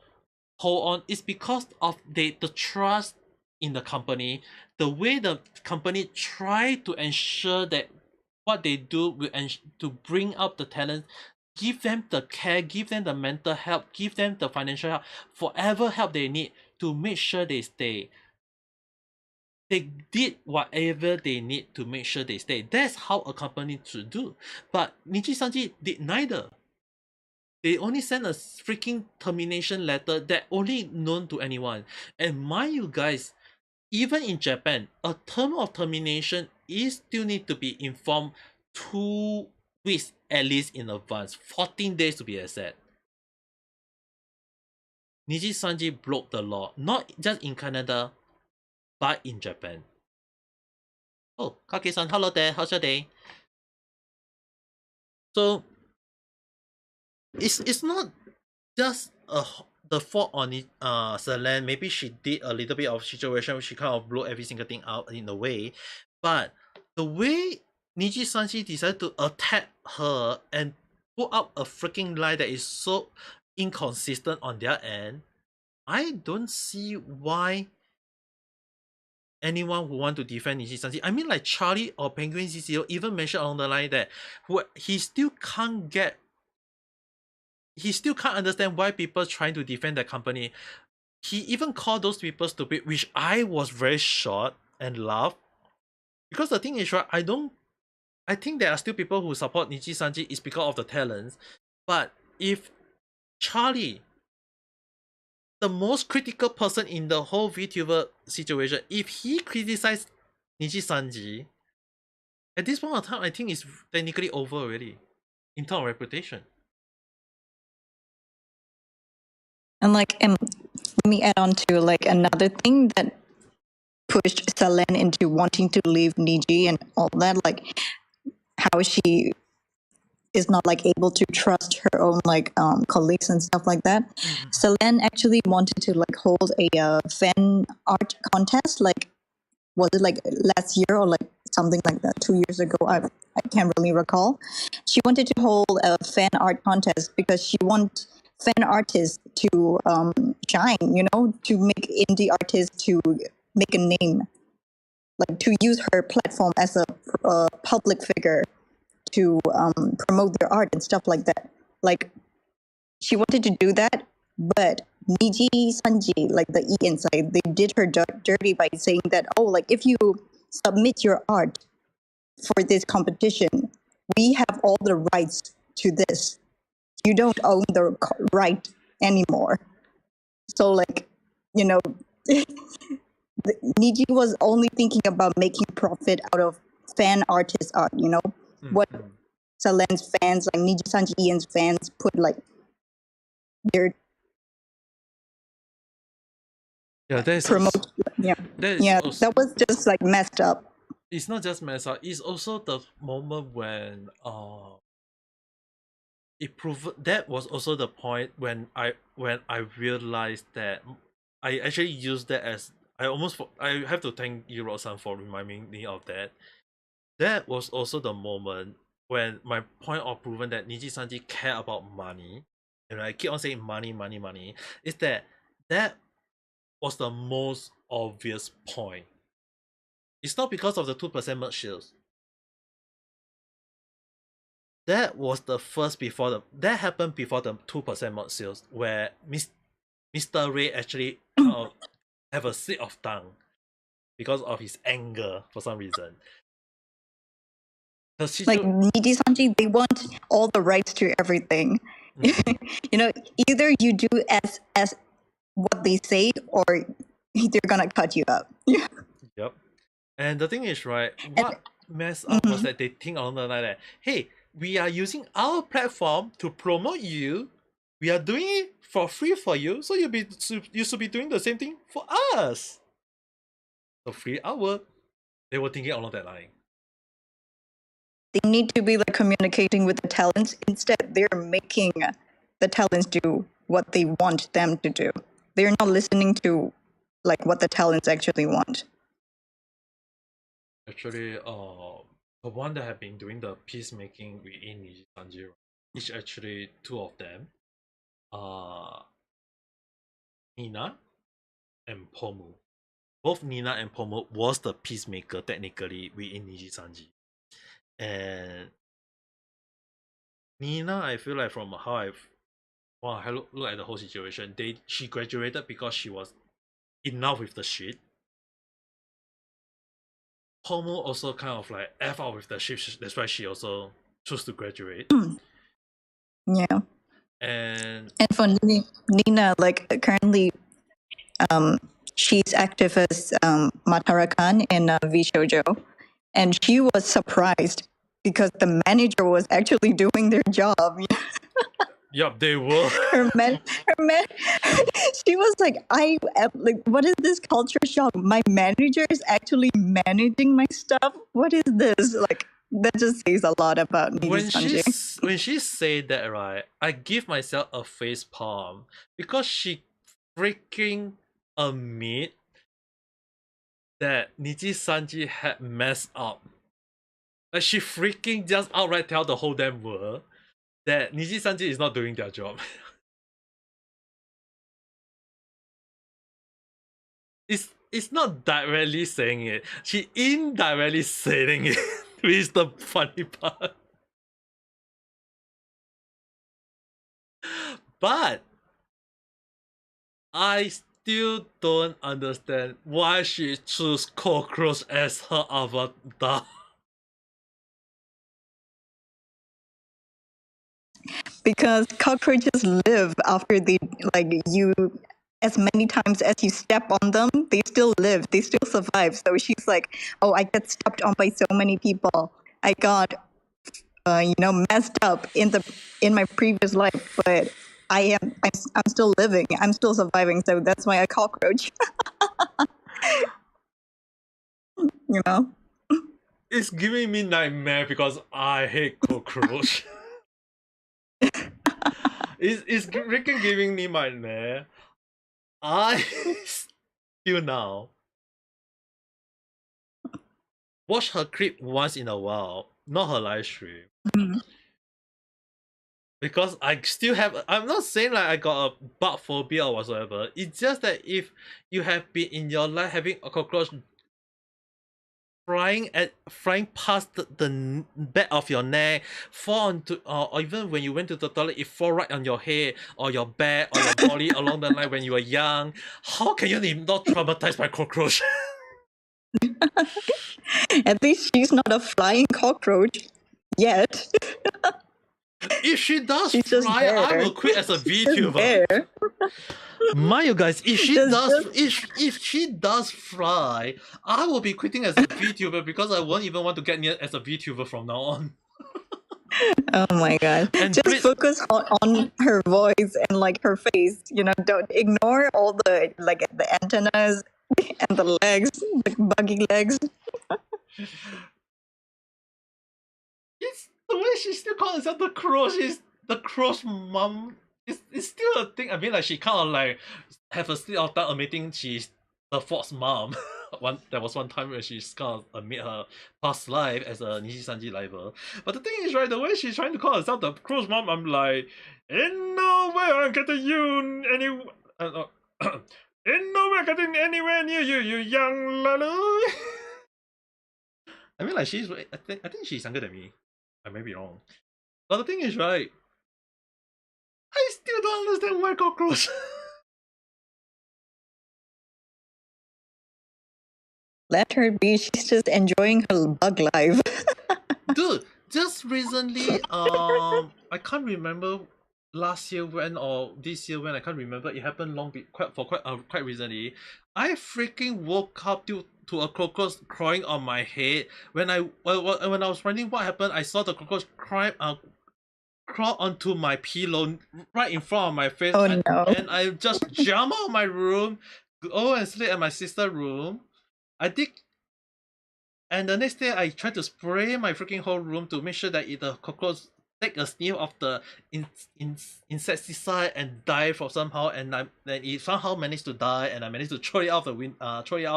hold on is because of the trust in the company, the way the company try to ensure that what they do will to bring up the talent, give them the care, give them the mental help, give them the financial help, whatever help they need to make sure they stay. They did whatever they need to make sure they stay. That's how a company should do. But Nijisanji did neither. They only sent a freaking termination letter that only known to anyone. And mind you guys, even in Japan, a term of termination is still need to be informed 2 weeks at least in advance, 14 days to be exact. Nijisanji broke the law, not just in Canada, but in Japan. Oh, Kake-san, hello there, how's your day? So, it's not just the fault on it, Celine. Maybe she did a little bit of situation, she kind of blew every single thing out in a way, but the way Nijisanji decided to attack her and put up a freaking lie that is so inconsistent on their end, I don't see why anyone who want to defend Nijisanji. I mean, like Charlie or Penguin CCO even mentioned along the line that he still can't understand why people trying to defend the company. He even called those people stupid, which I was very shocked and laughed. Because the thing is, right, I think there are still people who support Nijisanji is because of the talents. But if Charlie, the most critical person in the whole VTuber situation, if he criticized Nijisanji, at this point of time, I think it's technically over already in terms of reputation. And like, let me add on to like another thing that pushed Selene into wanting to leave Niji and all that, like how she is not like able to trust her own like colleagues and stuff like that. Selene actually wanted to like hold a fan art contest, like was it like last year or like something like that 2 years ago? I can't really recall. She wanted to hold a fan art contest because she wants fan artists to shine, you know, to make indie artists to make a name, like to use her platform as a public figure to promote their art and stuff like that. Like she wanted to do that, but Nijisanji, like the E inside, they did her dirty by saying that, oh, like if you submit your art for this competition, we have all the rights to this. You don't own the right anymore. So like, you know, Niji was only thinking about making profit out of fan artist art, you know? What Selene's fans, like Nijisanji Ian's fans, put like their promote. That was just like messed up. It's not just messed up. It's also the moment when it proved that was also the point when I realized that I actually used that as I have to thank you, Rosan, for reminding me of that. That was also the moment when my point of proving that Nijisanji care about money, and I keep on saying money, money, money, is that was the most obvious point. It's not because of the 2% merch sales. That was the first that happened before the 2% merch sales, where Mr. Ray actually have a slip of tongue because of his anger for some reason. The Like situation. Nijisanji, they want all the rights to everything. You know, either you do as what they say, or they're gonna cut you up. Yeah. Yep. And the thing is, right, And, what messed up was that they think along the line that, hey, we are using our platform to promote you. We are doing it for free for you, so you should be doing the same thing for us. So free our work. They were thinking along that line. they need to be like communicating with the talents. Instead, they're making the talents do what they want them to do. They're not listening to like what the talents actually want. Actually, the one that have been doing the peacemaking within Nijisanji is actually two of them. Uh, Nina and Pomu. Both Nina and Pomu was the peacemaker technically within Nijisanji. And Nina, I feel like from how I look at the whole situation, she graduated because she was enough with the shit. Pomu also kind of like F out with the shit, that's why she also chose to graduate. Yeah. And for Nina, like currently, she's active as Matarakan in V Shoujo, and she was surprised because the manager was actually doing their job. yup, they were. her man, she was like, I am like, what is this culture shock? My manager is actually managing my stuff. What is this? Like, that just says a lot about Nijisanji. When she said that, right, I give myself a face palm because she freaking admit that Nijisanji had messed up. Like she freaking just outright tell the whole damn world that Nijisanji is not doing their job. It's not directly saying it. She indirectly saying it, which is the funny part. But I still don't understand why she chose cockroach as her avatar. Because cockroaches live after they, like, you, as many times as you step on them, they still live, they still survive. So she's like, oh, I get stepped on by so many people. I got messed up in my previous life, but I'm still living, I'm still surviving, so that's why I cockroach. you know It's giving me nightmare because I hate cockroach. it's freaking giving me nightmare. I still now watch her clip once in a while, not her live stream. Because I still have, I'm not saying like I got a bug phobia or whatsoever. It's just that if you have been in your life having a cockroach flying past the back of your neck, fall onto, or even when you went to the toilet, it fall right on your head or your back or your body along the line when you were young. How can you not traumatized by cockroach? At least she's not a flying cockroach yet. If she does She's just fly, there. I will quit as a She's just VTuber. there. Mind you guys, if she Just- does just- if she does fly, I will be quitting as a VTuber because I won't even want to get near as a VTuber from now on. Oh my god. And Just please, focus on her voice and like her face. Don't ignore all the like the antennas and the legs, the buggy legs. it's the way she still calls herself the crow. She's the crow's mom. It's still a thing. I mean, like she kind of like have a slip of tongue admitting she's the fox mom. There was one time where she's kind of admit her past life as a Nijisanji liver. But the thing is, right, the way she's trying to call herself the crow's mom, I'm like, in no way I'm getting you any. In no way I'm getting anywhere near you, you young lalu. I mean, like I think she's younger than me. I may be wrong. But the thing is, right, I still don't understand why cockroach. Let her be. She's just enjoying her bug life. Dude, just recently, I can't remember last year when or this year when, I can't remember. It happened quite recently. I freaking woke up to a cockroach crawling on my head. When I was wondering what happened, I saw the cockroach crawl onto my pillow right in front of my face, Oh and, no. and I just jump out of my room, go and sleep at my sister's room. I did, and the next day I tried to spray my freaking whole room to make sure that the cockroach take a sniff of the insecticide and die for somehow, and then it somehow managed to die, and I managed to throw it out of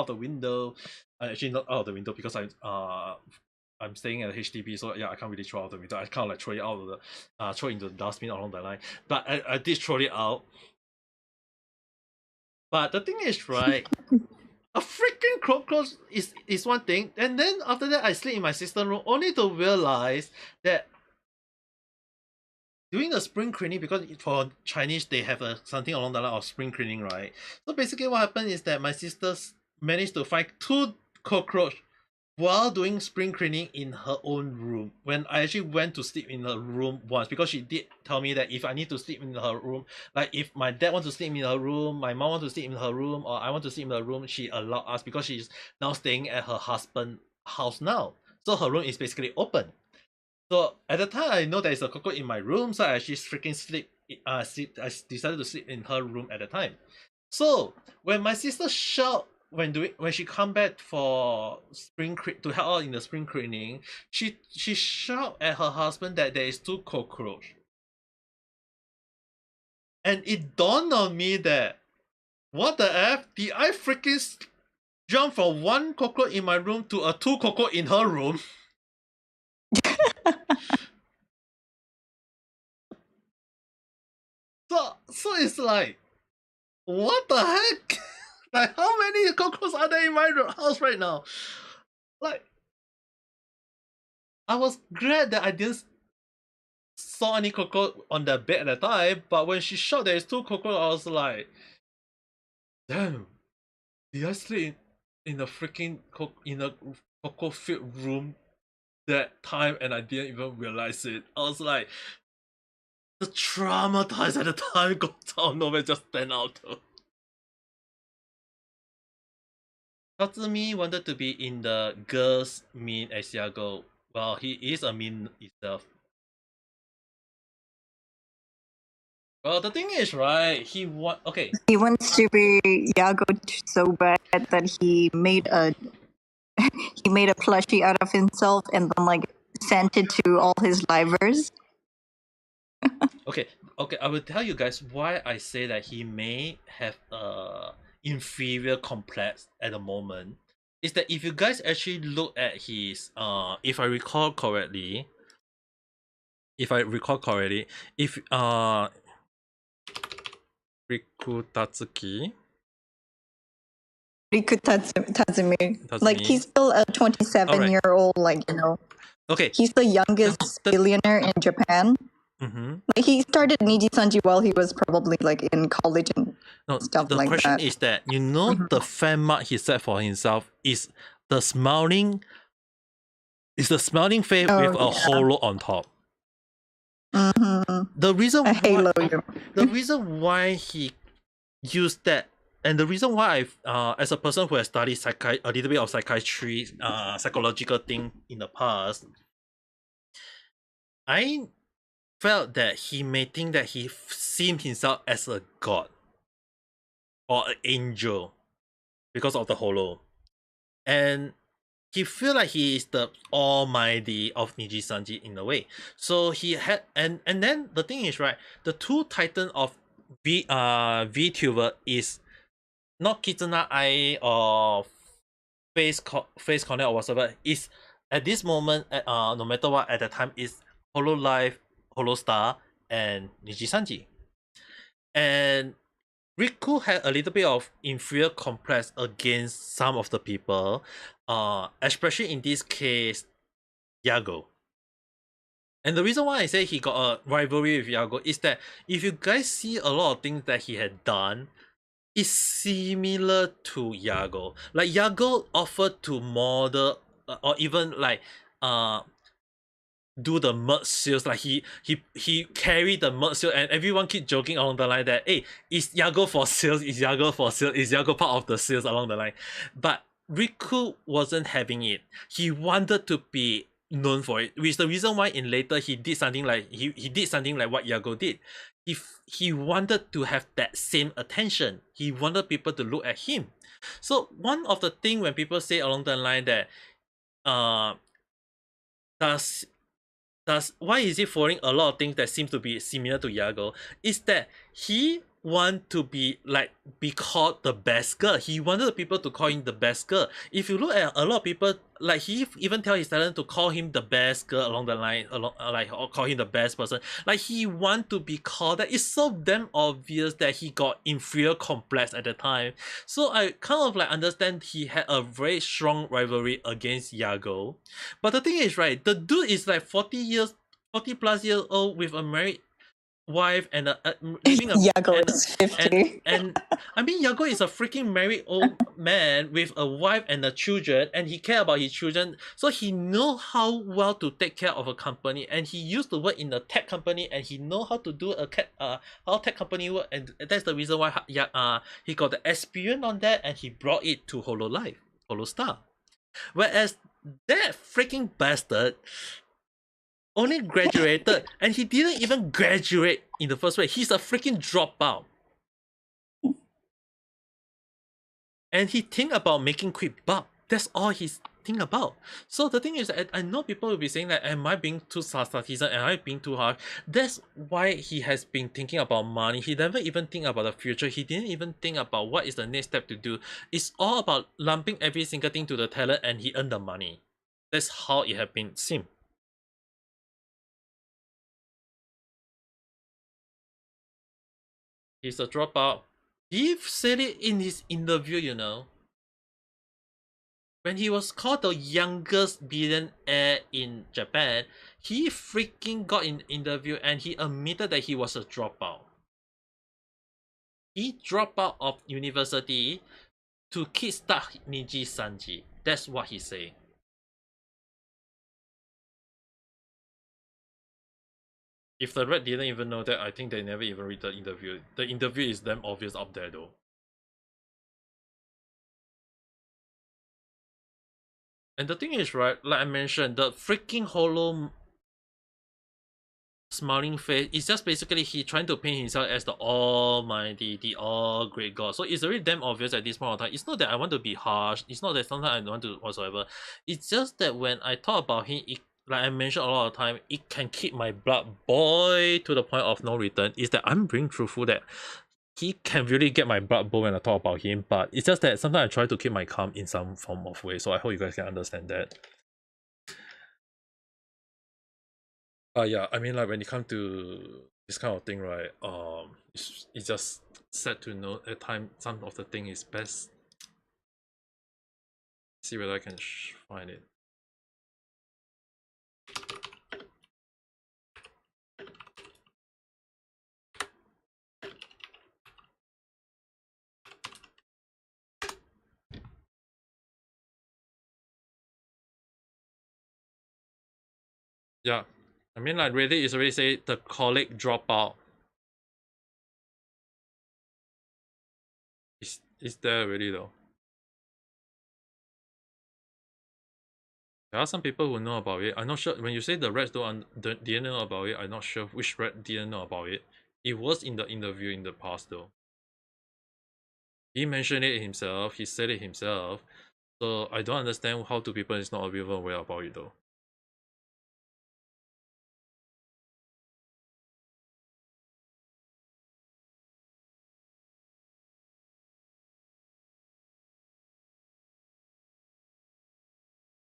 the window. Actually, not out of the window because I'm staying at a HDB, so yeah, I can't really throw out the window. I can't like throw it out of the throw it into the dustbin along the line. But I did throw it out. But the thing is, right, a freaking cockroach is one thing, and then after that I sleep in my sister's room only to realize that during the spring cleaning, because for Chinese they have something along the line of spring cleaning, right? So basically what happened is that my sisters managed to find two cockroach while doing spring cleaning in her own room. When I actually went to sleep in her room once, because she did tell me that if I need to sleep in her room, like if my dad wants to sleep in her room, my mom wants to sleep in her room, or I want to sleep in her room, she allowed us because she's now staying at her husband's house now. So her room is basically open. So at the time, I know there is a cockroach in my room, so I actually freaking I decided to sleep in her room at the time. So when my sister shout when she come back for to help out in the spring cleaning, she shout at her husband that there is two cockroach, and it dawned on me that what the f did I freaking jump from one cockroach in my room to a two cockroach in her room? So it's like, what the heck? Like, how many cockroaches are there in my house right now? Like, I was glad that I didn't saw any cockroach on the bed at the time, but when she shot there is two cockroach, I was like, damn, did I sleep in a freaking in a cockroach filled room that time and I didn't even realize it? I was like, the traumatized at the time got out of nowhere just stand out. Tatsumi wanted to be in the girls' mean as Yago. Well, he is a mean himself. Well, the thing is, right? He wants to be Yago so bad that he made a plushie out of himself and then like sent it to all his livers. Okay, I will tell you guys why I say that he may have a inferior complex at the moment. Is that if you guys actually look at his if I recall correctly, if Riku Tatsuki. Tatsumi. Like he's still a 27-year-old, like Okay. He's the youngest billionaire in Japan. Mm-hmm. Like he started Nijisanji while he was probably like in college and stuff like that. The question is that the fan mark he set for himself is the smiling face with a holo on top. Mm-hmm. The reason a halo. The reason why he used that, and the reason why I, as a person who has studied a little bit of psychiatry, psychological thing in the past, I felt that he may think that he seen himself as a god or an angel because of the holo, and he feel like he is the almighty of Nijisanji in a way. So he had, and then the thing is, right, the two titan of VTuber is not Kitsuna Eye or face connect or whatever. Is at this moment, no matter what, at the time is Holo Life, Holo Star, and Nijisanji. And Riku had a little bit of inferior complex against some of the people, especially in this case, Yago. And the reason why I say he got a rivalry with Yago is that if you guys see a lot of things that he had done, is similar to Yago. Like Yago offered to model or even like do the merch sales. Like he carried the merch sale, and everyone keep joking along the line that, hey, is Yago for sales? Is Yago for sales? Is Yago part of the sales along the line? But Riku wasn't having it. He wanted to be known for it, which is the reason why in later he did something like he did something like what Yago did. He wanted to have that same attention. He wanted people to look at him. So one of the thing when people say along the line that uh does why is he following a lot of things that seems to be similar to Yago is that he want to be called the best girl. He wanted people to call him the best girl. If you look at a lot of people, like he even tell his talent to call him the best girl along the line, or call him the best person. Like he want to be called that. It's so damn obvious that he got inferior complex at the time. So I kind of like understand he had a very strong rivalry against Yago. But the thing is, right, the dude is like 40 plus years old with a married wife and living a Yago is 50. and I mean Yago is a freaking married old man with a wife and a children, and he care about his children, so he know how well to take care of a company, and he used to work in a tech company, and he know how to do how tech company work, and that's the reason why he got the experience on that, and he brought it to Holostar. Whereas that freaking bastard only graduated, and he didn't even graduate in the first place. He's a freaking dropout. And he think about making quick buck. That's all he's think about. So the thing is, I know people will be saying that, am I being too sarcastic? Am I being too hard? That's why he has been thinking about money. He never even think about the future. He didn't even think about what is the next step to do. It's all about lumping every single thing to the talent, and he earned the money. That's how it has been seen. He's a dropout. He said it in his interview, you know. When he was called the youngest billionaire in Japan, he freaking got in interview and he admitted that he was a dropout. He dropped out of university to kickstart Nijisanji. That's what he's saying. If the Red didn't even know that, I think they never even read the interview. The interview is damn obvious up there though. And the thing is, right, like I mentioned, the freaking hollow smiling face is just basically he trying to paint himself as the almighty, the all great god. So it's already damn obvious at this point of time. It's not that I want to be harsh. It's not that sometimes I don't want to whatsoever. It's just that when I talk about him, like I mentioned a lot of time, it can keep my blood boil to the point of no return. Is that I'm being truthful that he can really get my blood boil when I talk about him, but it's just that sometimes I try to keep my calm in some form of way. So I hope you guys can understand that. Yeah, I mean, like when it comes to this kind of thing, right? It's just sad to know at time some of the thing is best. See whether I can find it. Yeah, I mean, like really, it's already say the colleague drop out. Is there really though? There are some people who know about it. I'm not sure. When you say the Reds didn't know about it, I'm not sure which Red didn't know about it. It was in the interview in the past though. He mentioned it himself. He said it himself. So I don't understand how two people is not even aware about it though.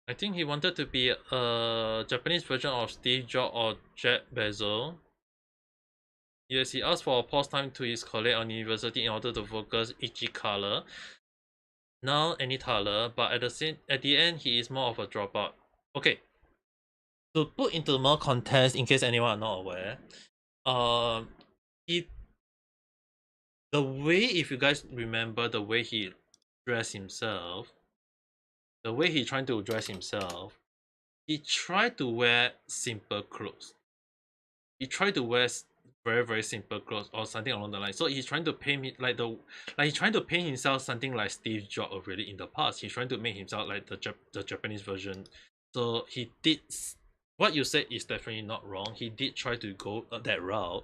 I think he wanted to be a Japanese version of Steve Jobs or Jeff Bezos. Yes, he asked for a pause time to his colleague on university in order to focus itchy color. Now any color, but at the end he is more of a dropout. Okay. To put into more context in case anyone are not aware, the way, if you guys remember the way he dressed himself, the way he trying to dress himself, he tried to wear simple clothes. He tried to wear very very simple clothes or something along the line. So he's trying to paint me like he's trying to paint himself something like Steve Jobs already in the past. He's trying to make himself like the Japanese version. So he did what you said is definitely not wrong. He did try to go that route,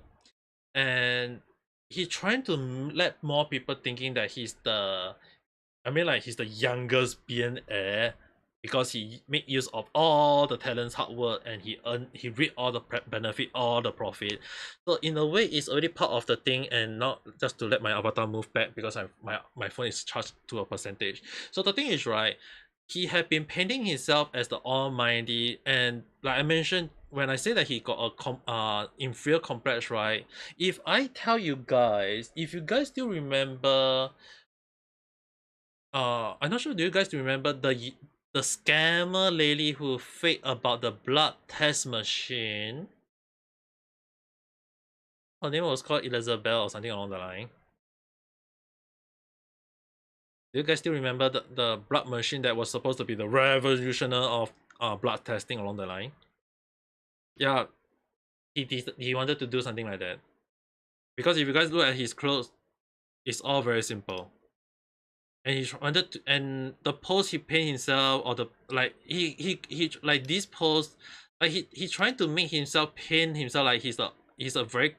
and he's trying to let more people thinking that he's the, I mean, like he's the youngest billionaire because he made use of all the talents, hard work, and he reaped all the benefit, all the profit. So in a way, it's already part of the thing, and not just to let my avatar move back because my phone is charged to a percentage. So the thing is, right, he had been painting himself as the almighty, and like I mentioned, when I say that he got a inferior complex, right? If I tell you guys, if you guys still remember, I'm not sure. Do you guys remember the scammer lady who faked about the blood test machine? Her name was called Elizabeth or something along the line. Do you guys still remember the blood machine that was supposed to be the revolutioner of blood testing along the line? Yeah, he wanted to do something like that. Because if you guys look at his clothes, it's all very simple. And he wanted to, and the pose he paint himself, or the like he like this pose, like he trying to make himself paint himself like he's a very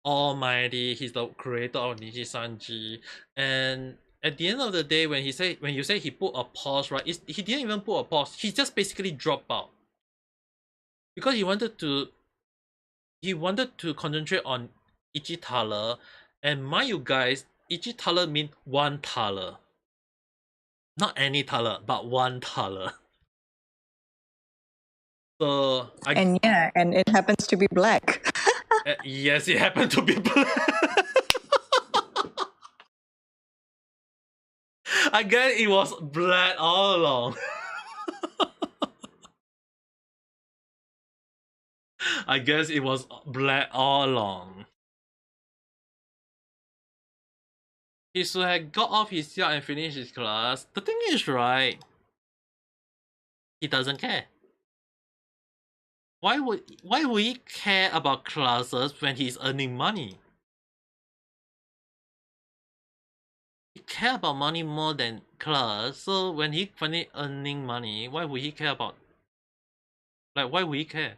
almighty, he's the creator of Nijisanji. And at the end of the day, when you say he put a pause, right, he didn't even put a pause, he just basically dropped out because he wanted to concentrate on Ichitala. And mind you guys, Ichitala mean one thaler. Not any thaler, but one thaler. So And yeah, and it happens to be black. yes, it happened to be black. I guess it was black all along. I guess it was black all along. He should have got off his yacht and finished his class. The thing is, right, he doesn't care. Why would he care about classes when he's earning money? He care about money more than class. So when he finally earning money, why would he care about? Like, why would he care?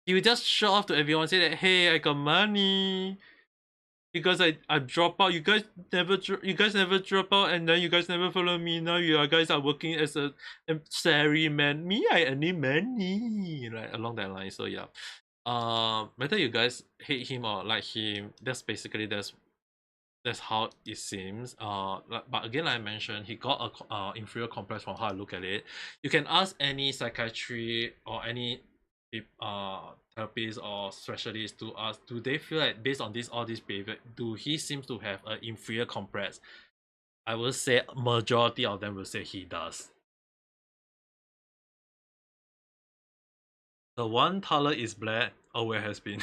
He would just show off to everyone, say that, hey, I got money because I drop out. You guys never drop out, and then you guys never follow me. Now you guys are working as a salary man. Me, I earning money, right, along that line. So yeah, whether you guys hate him or like him, that's basically that's how it seems. But again, like I mentioned, he got a inferior complex from how I look at it. You can ask any psychiatry or any therapists or specialists to ask, do they feel like based on all this behavior, do he seems to have an inferior complex? I will say majority of them will say he does. The one color is black, always has been.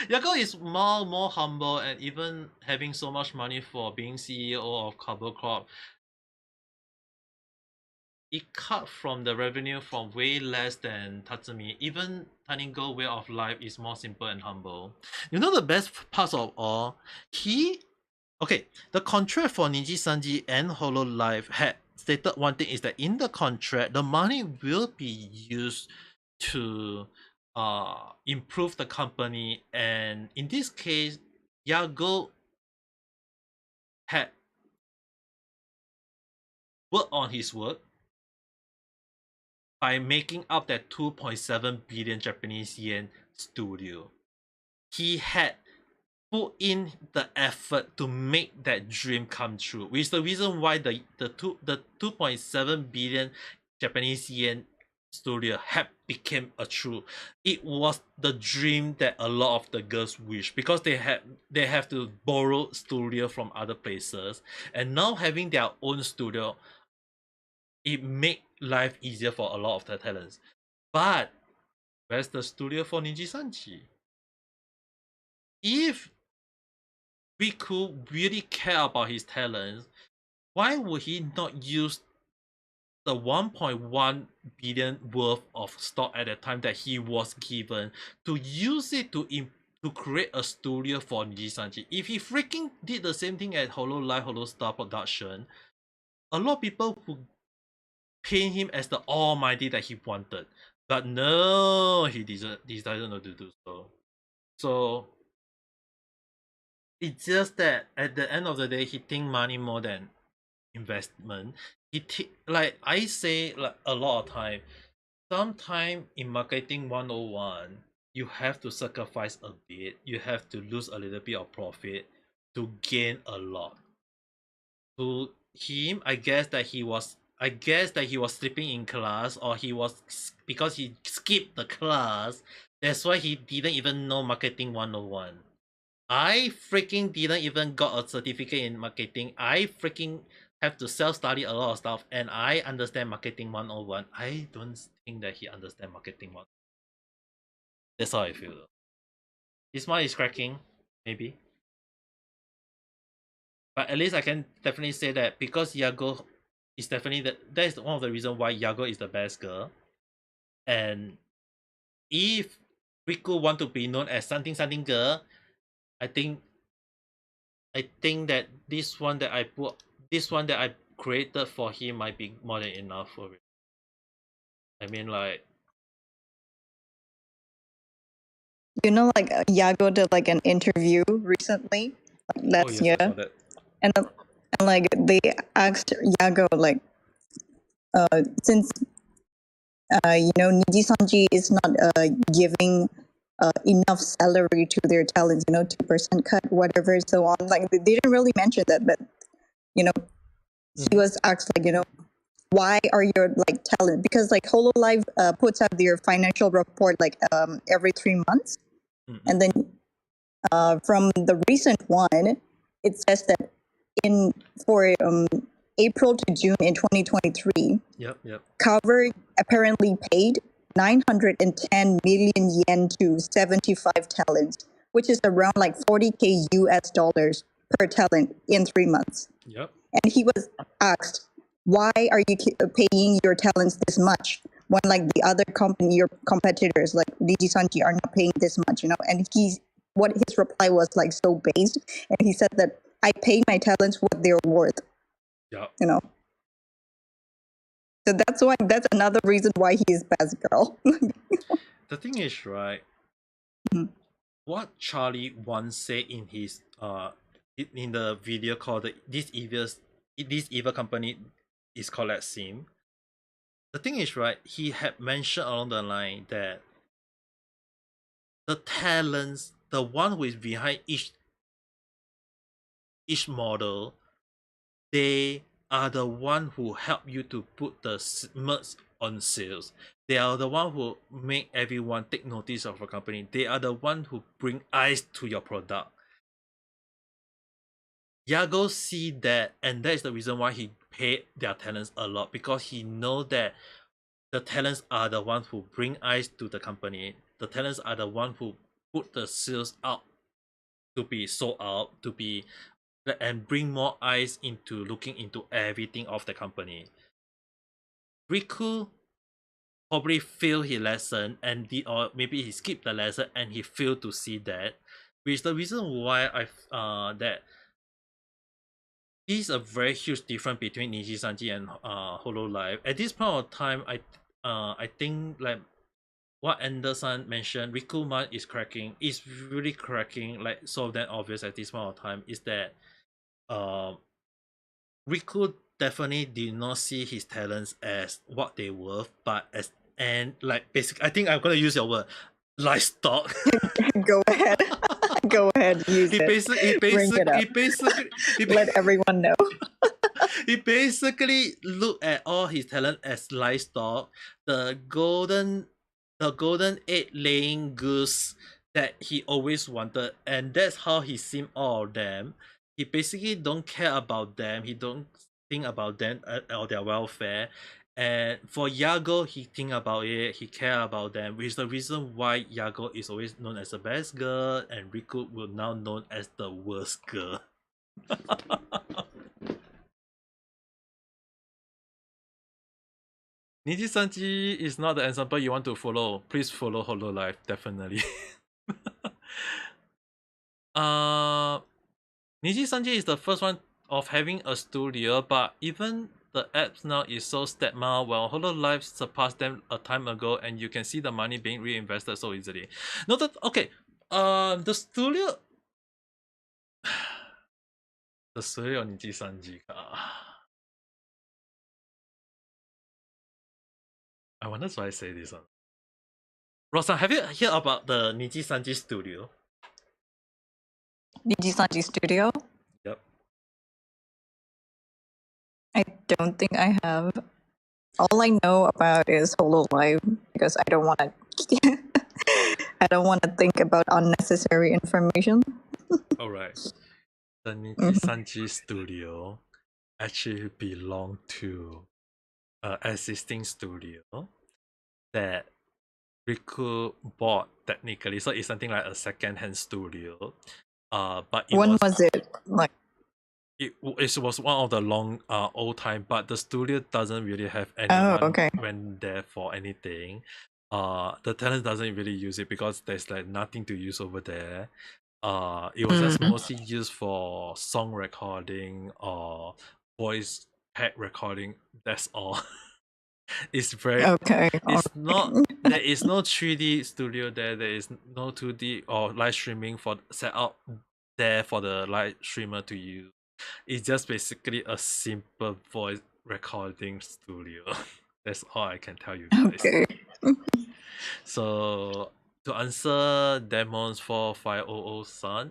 Yako is more humble, and even having so much money for being CEO of Carbon Corp, it cut from the revenue from way less than Tatsumi. Even Taningo way of life is more simple and humble. You know the best parts of all? The contract for Nijisanji and Hololive had stated one thing, is that in the contract, the money will be used to improve the company, and in this case, Yago had worked on his work by making up that 2.7 billion Japanese yen studio. He had put in the effort to make that dream come true, which is the reason why the 2.7 billion Japanese yen studio had became a true. It was the dream that a lot of the girls wish, because they have to borrow studio from other places, and now having their own studio, it make life easier for a lot of the talents. But where's the studio for Nijisanji? If Riku really care about his talents, why would he not use the 1.1 billion worth of stock at the time that he was given to use it to create a studio for Nijisanji. If he freaking did the same thing at Hololive Holostar Production, a lot of people would paint him as the almighty that he wanted. But no, he decided not to do so. So it's just that at the end of the day, he think money more than investment. Like I say, like a lot of time. Sometime in marketing 101, you have to sacrifice a bit. You have to lose a little bit of profit to gain a lot. To him, I guess that he was. I guess that he was sleeping in class, or he was because he skipped the class. That's why he didn't even know marketing 101. I freaking didn't even got a certificate in marketing. I freaking have to self-study a lot of stuff, and I understand marketing 101. I don't think that he understand marketing 101. That's how I feel though. His mind is cracking, maybe. But at least I can definitely say that because Yago is definitely that is one of the reasons why Yago is the best girl. And if Riku want to be known as something girl, I think that this one that I created for him might be more than enough for it. I mean, like, You know, like Yago did like an interview recently, like oh last yes, I year, saw that. and like they asked Yago like, since you know Nijisanji is not giving enough salary to their talents, you know, 2% cut, whatever, so on. Like they didn't really mention that, but you know, he was asked like, you know, why are your like talent, because like Hololive puts out their financial report like every 3 months, and then from the recent one, it says that in for April to June in 2023, Yep. Cover apparently paid 910 million yen to 75 talents, which is around like 40K US dollars per talent in 3 months. Yep. And he was asked, why are you paying your talents this much when like the other company, your competitors like Nijisanji are not paying this much, you know? And what his reply was like so based. And he said that I pay my talents what they're worth, Yep. you know? So that's another reason why he is best girl. The thing is, right, what Charlie once said in his in the video called this evil company is called as Sim. The thing is, right, he had mentioned along the line that the talents, the one who is behind each model, they are the one who help you to put the merch on sales. They are the one who make everyone take notice of a company. They are the one who bring eyes to your product. Yago see that, and that is the reason why he paid their talents a lot, because he know that the talents are the ones who bring eyes to the company. The talents are the one who put the sales out to be sold out, to be and bring more eyes into looking into everything of the company. Riku probably failed his lesson and did, or maybe he skipped the lesson and he failed to see that, which is the reason why that is a very huge difference between Nijisanji and Hololive. At this point of time, I think like what Anderson mentioned, Rikuman is cracking. Is really cracking. Like so that obvious at this point of time is that Riku definitely did not see his talents as what they were, but as and like basic. I think I'm gonna use your word, livestock. Go ahead. Go ahead. Use he it. basically, Bring it up. Let everyone know. He basically looked at all his talent as livestock, the golden egg laying goose that he always wanted, and that's how he seen all of them. He basically don't care about them. He don't think about them or their welfare. And for Yago, he think about it. He care about them, which is the reason why Yago is always known as the best girl, and Riku will now known as the worst girl. Nijisanji is not the example you want to follow. Please follow Hololive, definitely. Nijisanji is the first one of having a studio, but even the apps now is so stagma. Well, Hololive surpassed them a time ago, and you can see the money being reinvested so easily. No, that okay. The studio, the studio Nijisanji. I wonder why I say this one. Rosa, have you heard about the Nijisanji studio? Nijisanji Studio? Yep. I don't think I have. All I know about is Hololive because I don't want to. I don't want to think about unnecessary information. All right. The Nijisanji studio actually belong to an existing studio that Riku bought technically, so it's something like a second-hand studio. But it When was it? Like, it was one of the long old time, but the studio doesn't really have anyone went there for anything. The talent doesn't really use it because there's like nothing to use over there. It was just mostly used for song recording or voice pack recording. That's all. It's very It's not. There is no 3D studio there. There is no 2D or live streaming for set up there for the live streamer to use. It's just basically a simple voice recording studio. That's all I can tell you guys. Okay. So to answer Demons 4500 Sun,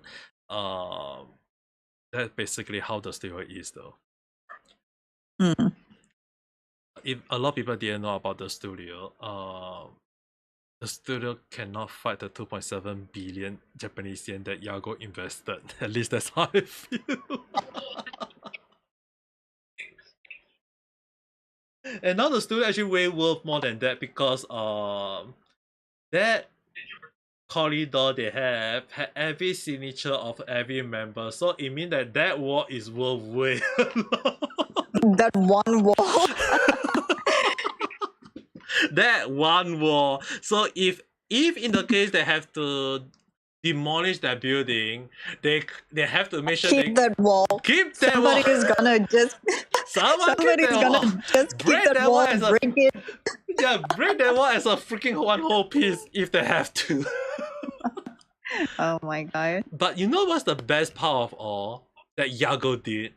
that's basically how the studio is though. If a lot of people didn't know about the studio, the studio cannot fight the 2.7 billion Japanese yen that Yago invested. At least that's how I feel. And now the studio actually way worth more than that because that corridor they have had every signature of every member, so it means that that wall is worth way that one wall. That one wall. So if in the case they have to demolish that building, they have to make sure keep that wall. Keep that Somebody wall. is gonna just. Somebody's gonna just keep that wall and break it. Yeah, break that wall as a freaking one whole piece if they have to. Oh my god. But you know what's the best part of all that Yago did?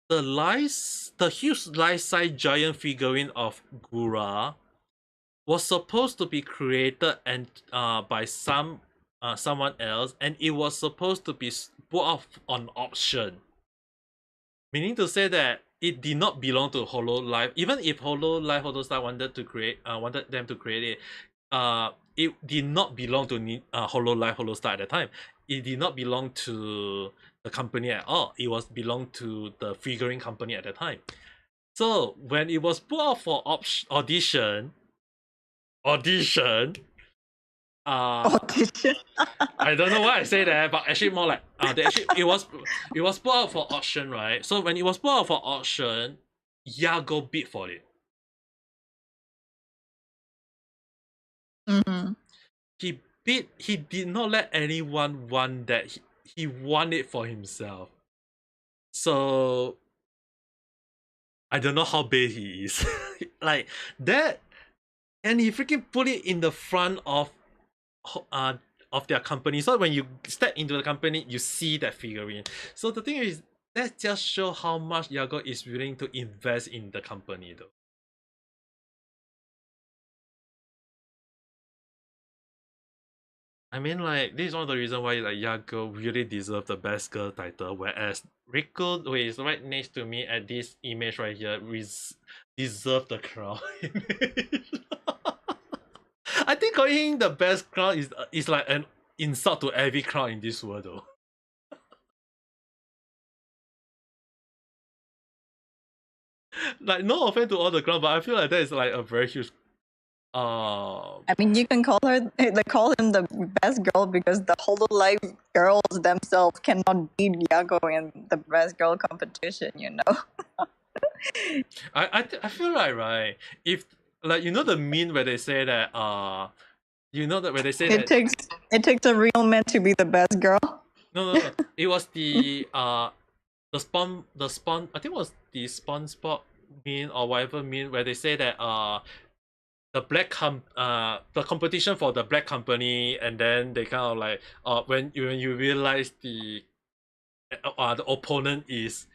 The huge life-size giant figurine of Gura was supposed to be created and by someone else, and it was supposed to be put off on auction. Meaning to say that it did not belong to Hololive. Even if Hololive wanted them to create it, it did not belong to Hololive Holostar at the time. It did not belong to the company at all. It was belonged to the figurine company at the time. So when it was put out for audition. Audition. I don't know why I say that, but actually more like it was put out for auction, right? So when it was put out for auction, Yago bid for it. He bid. He did not let anyone want that. He won it for himself. So I don't know how big he is. Like that, and he freaking put it in the front of their company. So when you step into the company, you see that figurine. So the thing is, that just show how much Yago is willing to invest in the company though. I mean, like, this is one of the reasons why like Yago really deserves the best girl title, whereas Riku, who is right next to me at this image right here, deserve the crown. I think calling him the best crown is like an insult to every crown in this world though. Like, no offense to all the crown, but I feel like that is like a very huge I mean, you can call him the best girl because the Hololive girls themselves cannot beat Yago in the best girl competition. I feel like, right, if like, you know, the meme where they say that where they say It that takes a real man to be the best girl. no, it was the spawn, I think it was the SpongeBob meme or whatever meme where they say that the competition for the black company, and then they kind of like when you realize the opponent is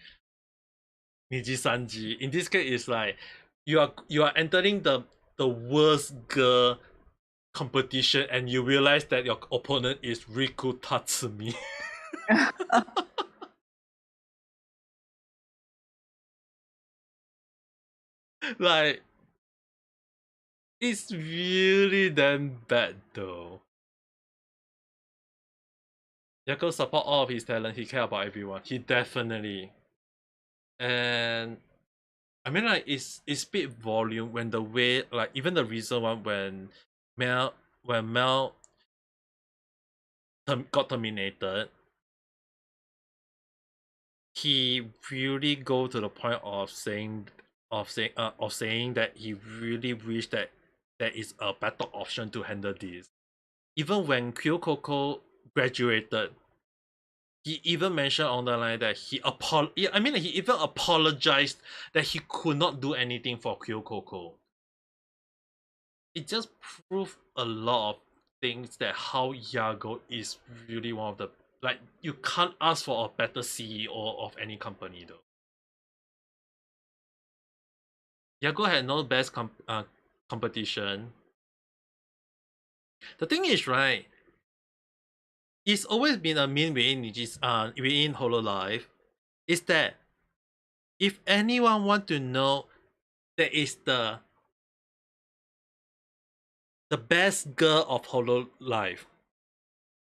Nijisanji. In this case, it's like you are entering the worst girl competition, and you realize that your opponent is Riku Tatsumi. Like, it's really damn bad though. Yako support all of his talent. He care about everyone. He definitely. And I mean, like, it's speak volume when the way, like, even the reason one when Mel got terminated, he really go to the point of saying that he really wish that there is a better option to handle this. Even when Kyokoko graduated, he even mentioned on the line that he even apologized that he could not do anything for Kyokoko. It just proved a lot of things that how Yago is really one of the, like, you can't ask for a better CEO of any company though. Yago had no best competition. The thing is, right, it's always been a meme within Hololive, is that if anyone want to know that is the best girl of Hololive,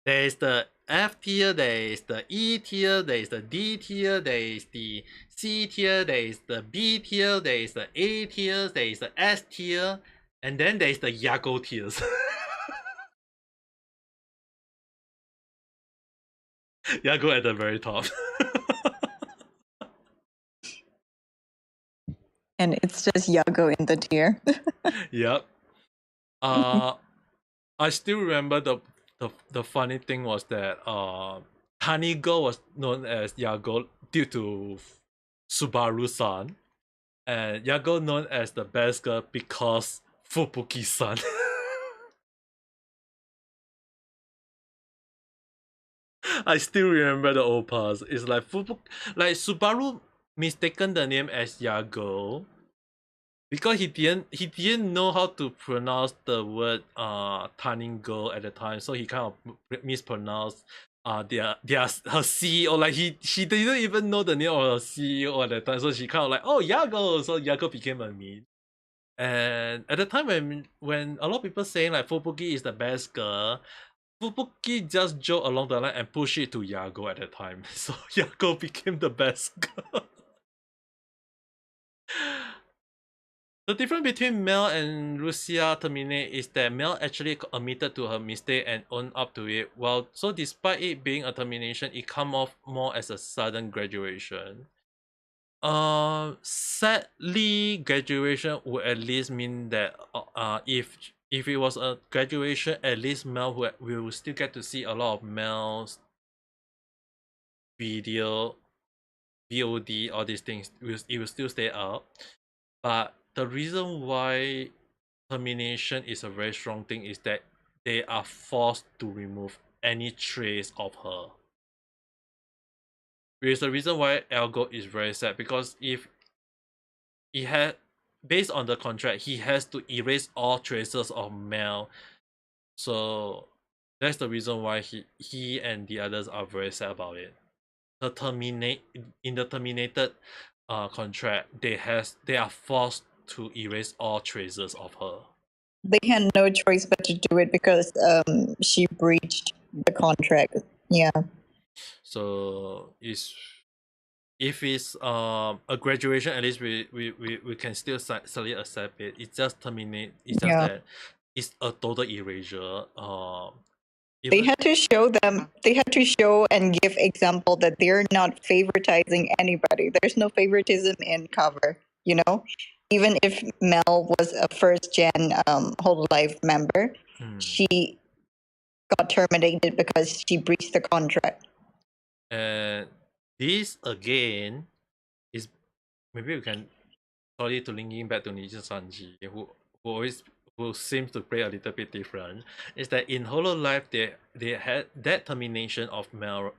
there is the F tier, there is the E tier, there is the D tier, there is the C tier, there is the B tier, there is the A tier, there is the S tier, and then there is the Yago tiers. Yago at the very top. And it's just Yago in the tier. Yep. I still remember the funny thing was that Tanigo was known as Yago due to Subaru-san, and Yago known as the best girl because Fubuki-san. I still remember the old past. It's like Subaru mistaken the name as Yago because he didn't know how to pronounce the word turning girl at the time, so he kind of mispronounced her CEO. Like, she didn't even know the name of her CEO at the time, so she kind of like, oh, Yago, so Yago became a meme. And at the time when a lot of people saying like Fubuki is the best girl, Fubuki just joked along the line and pushed it to Yago at the time, so Yago became the best girl. The difference between Mel and Lucia terminate is that Mel actually admitted to her mistake and owned up to it. Well, so despite it being a termination, it come off more as a sudden graduation. Sadly, graduation would at least mean that if it was a graduation, at least Mel will still get to see a lot of Mel's video, VOD, all these things. It will still stay up. But the reason why termination is a very strong thing is that they are forced to remove any trace of her. Which is the reason why Algo is very sad, because if he had, based on the contract, he has to erase all traces of Mel. So that's the reason why he and the others are very sad about it. In the terminated contract, they are forced to erase all traces of her. They had no choice but to do it because she breached the contract. Yeah. So if it's a graduation, at least we can still slightly accept it. It's just terminate. It's just Yeah. that it's a total erasure. They Even had to show them. They had to show and give example that they're not favoritizing anybody. There's no favoritism in cover. You know, even if Mel was a first gen whole life member, she got terminated because she breached the contract. and this again is maybe we can sorry to linking back to Nijisanji, who always who seems to play a little bit different, is that in Hololive they had that termination of Mel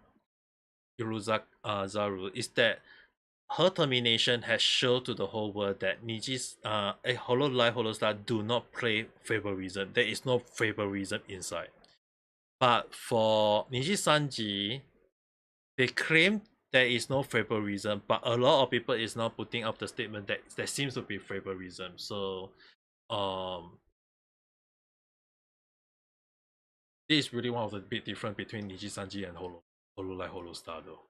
Zaru is that her termination has shown to the whole world that Niji's a Hololive Holostar do not play favorism. There is no favorism inside. But for Nijisanji, they claim there is no favorism, but a lot of people is now putting up the statement that there seems to be favorism. So this is really one of the big difference between Nijisanji and Hololive Holostar though.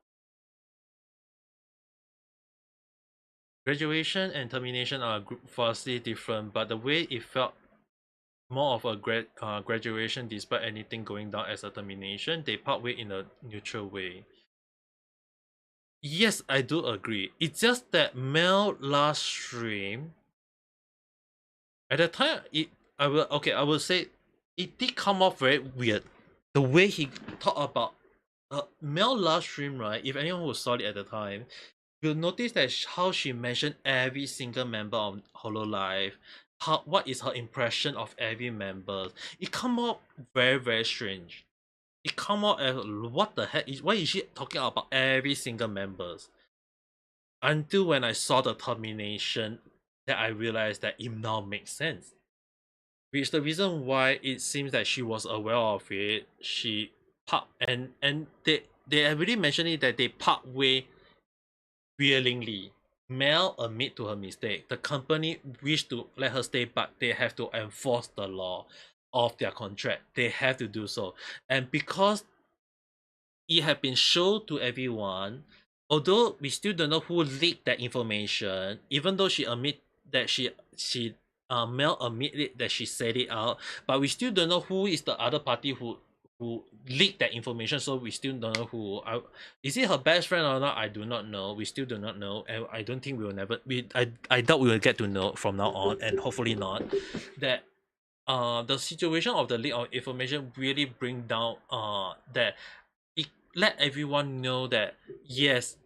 Graduation and termination are vastly different, but the way it felt more of a graduation despite anything going down as a termination, they part way in a neutral way. Yes, I do agree. It's just that Mel last stream at the time I will say it did come off very weird. The way he talked about Mel last stream, right? If anyone who saw it at the time, you'll notice that how she mentioned every single member of Hololive, what is her impression of every member. It come out very strange. It come out as what the heck is why is she talking about every single members? Until when I saw the termination, that I realized that it now makes sense. Which the reason why it seems that she was aware of it, she part and they already mentioned it that they part way willingly. Mel admit to her mistake. The company wish to let her stay, but they have to enforce the law of their contract. They have to do so. And because it had been shown to everyone, although we still don't know who leaked that information, even though she admit that she Mel admitted that she said it out, but we still don't know who is the other party who leaked that information. So we still don't know who. Is it her best friend or not? I do not know. We still do not know, and I don't think we will never. I doubt we will get to know from now on, and hopefully not. That the situation of the leak of information really bring down that it let everyone know that yes,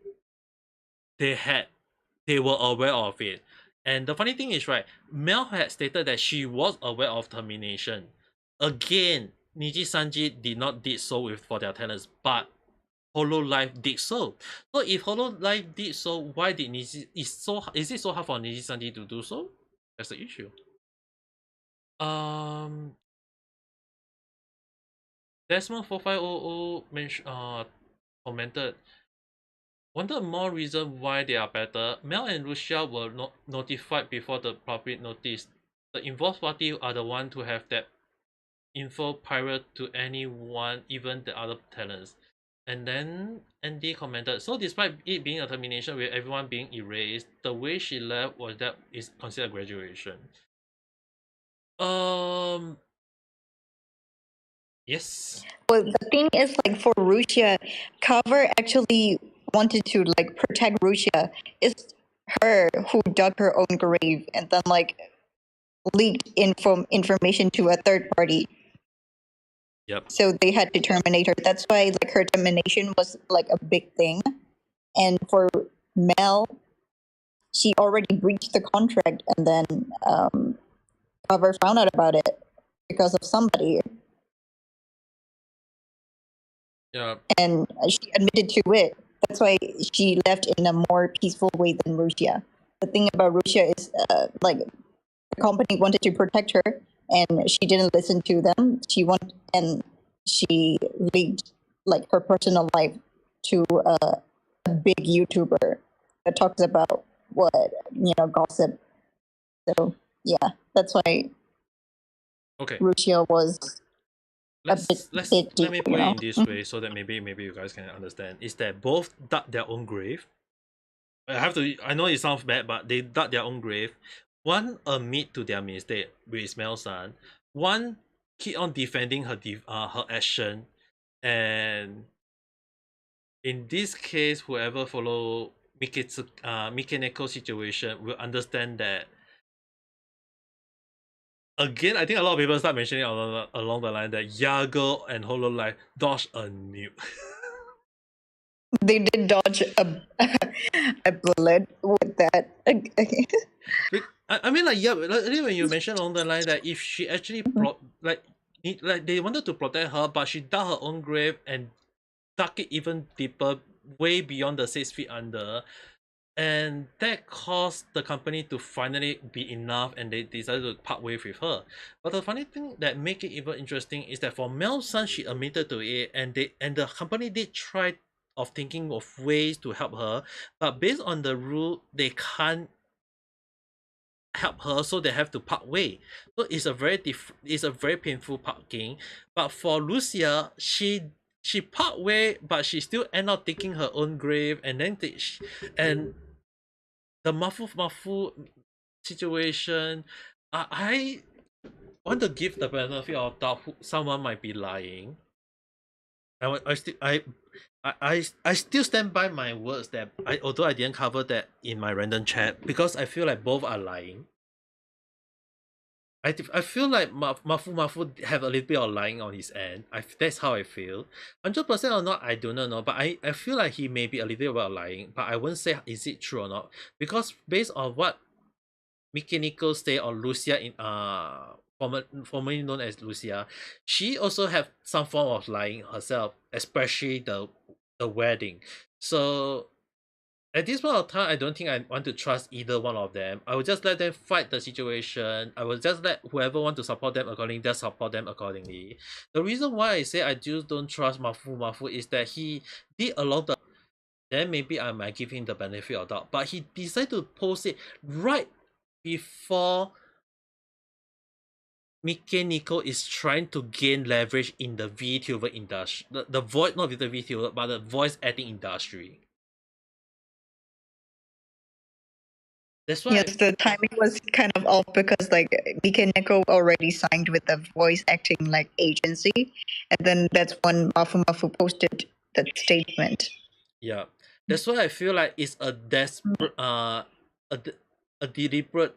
they were aware of it. And the funny thing is, right, Mel had stated that she was aware of termination. Again, Nijisanji did not did so with for their talents, but Hololive did so. So if Hololive did so, why did is it so hard for Nijisanji to do so? That's the issue. Um Desmond 4500 commented, wanted more reason why they are better. Mel and Lucia were not notified before the public notice. The involved party are the one to have that info prior to anyone, even the other talents. And then Andy commented, so despite it being a termination with everyone being erased, the way she left was that is considered graduation. Yes. Well, the thing is, like for Russia, cover actually wanted to like protect Russia. It's her who dug her own grave and then like leaked information to a third party. Yep. So they had to terminate her. That's why like her termination was like a big thing. And for Mel, she already breached the contract, and then cover found out about it because of somebody. Yeah. And she admitted to it. That's why she left in a more peaceful way than Russia. The thing about Russia is, like, the company wanted to protect her, and she didn't listen to them. She leaked like her personal life to a big YouTuber that talks about what gossip. So yeah, that's why Okay. Russia was let me put it in this way so that maybe you guys can understand. Is that both dug their own grave, I know it sounds bad, but they dug their own grave. One admit to their mistake with Mel-san. One keep on defending her action, and in this case, whoever follow Mikeneko situation will understand that. Again, I think a lot of people start mentioning along the line that Yago and Hololive dodge a nuke. They did dodge a bullet with that. I mean, like, yeah, like, when you mentioned along the line that if she actually like they wanted to protect her, but she dug her own grave and dug it even deeper, way beyond the 6 feet under, and that caused the company to finally be enough, and they decided to part ways with her. But the funny thing that make it even interesting is that for Mel-san, she admitted to it, and the company did try of thinking of ways to help her, but based on the rule, they can't help her, so they have to part way. So it's a very painful parting. But for Lucia, she part way, but she still end up taking her own grave, and then and the Mafu situation. I want to give the benefit of doubt. Someone might be lying. I still stand by my words that although I didn't cover that in my random chat, because I feel like both are lying. I feel like Mafu have a little bit of lying on his end. That's how I feel. 100% or not, I do not know. But I feel like he may be a little bit of lying. But I wouldn't say is it true or not, because based on what Mikeniko say on Lucia in formerly known as Lucia, she also have some form of lying herself, especially the wedding. So at this point of time, I don't think I want to trust either one of them. I will just let them fight the situation. I will just let whoever want to support them accordingly, just support them accordingly. The reason why I say I just don't trust Mafu is that he did a lot of, then maybe I might give him the benefit of doubt. But he decided to post it right before Mikeniko is trying to gain leverage in the VTuber industry. The voice, not the VTuber, but the voice acting industry. That's why Yes, the timing was kind of off because like Mika Neko already signed with the voice acting like agency, and then that's when Mafu Mafu posted that statement. yeah, that's why I feel like it's a desperate a deliberate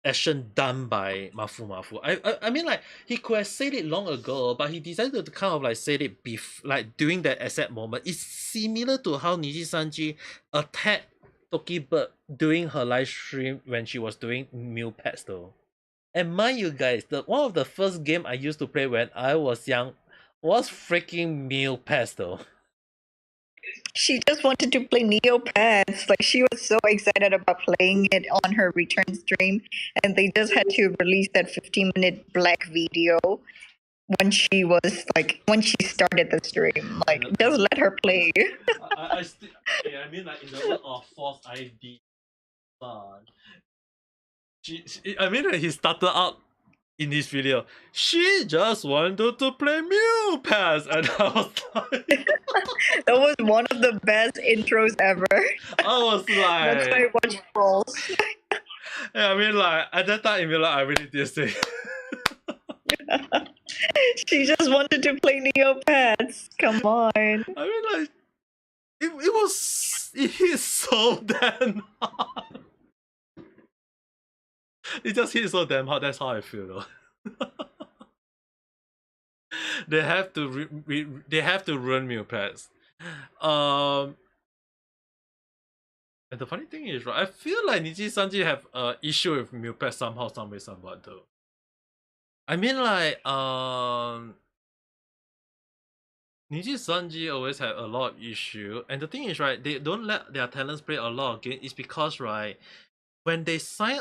action done by Mafu. I mean, like, he could have said it long ago, but he decided to kind of like say it like during that exact moment. It's similar to how Nijisanji attacked Doki Bird during her live stream when she was doing Meal Pets though. And mind you guys, one of the first game I used to play when I was young was freaking Meal Pets though. She just wanted to play Neopets. Like she was so excited about playing it on her return stream, and they just had to release that 15-minute black video when she was like when she started the stream. Like just let her play. I still, I mean, like, in the word of false ID, I mean, like, he started out in this video. She just wanted to play Mew Pass, and I was like, That was one of the best intros ever. I was That's why I like, watched trolls. yeah, I mean, like, at that time, I really did say. She just wanted to play Neopets. Come on. I mean, like, it hit so damn hard. It just hit so damn hard. That's how I feel though. They have to they have to run Neopets. And the funny thing is, right, I feel like Nijisanji have issue with Neopets somehow, some way, somewhat though. I mean, like, Nijisanji always had a lot of issue, and the thing is, right, they don't let their talents play a lot of games. It's because, right, when they sign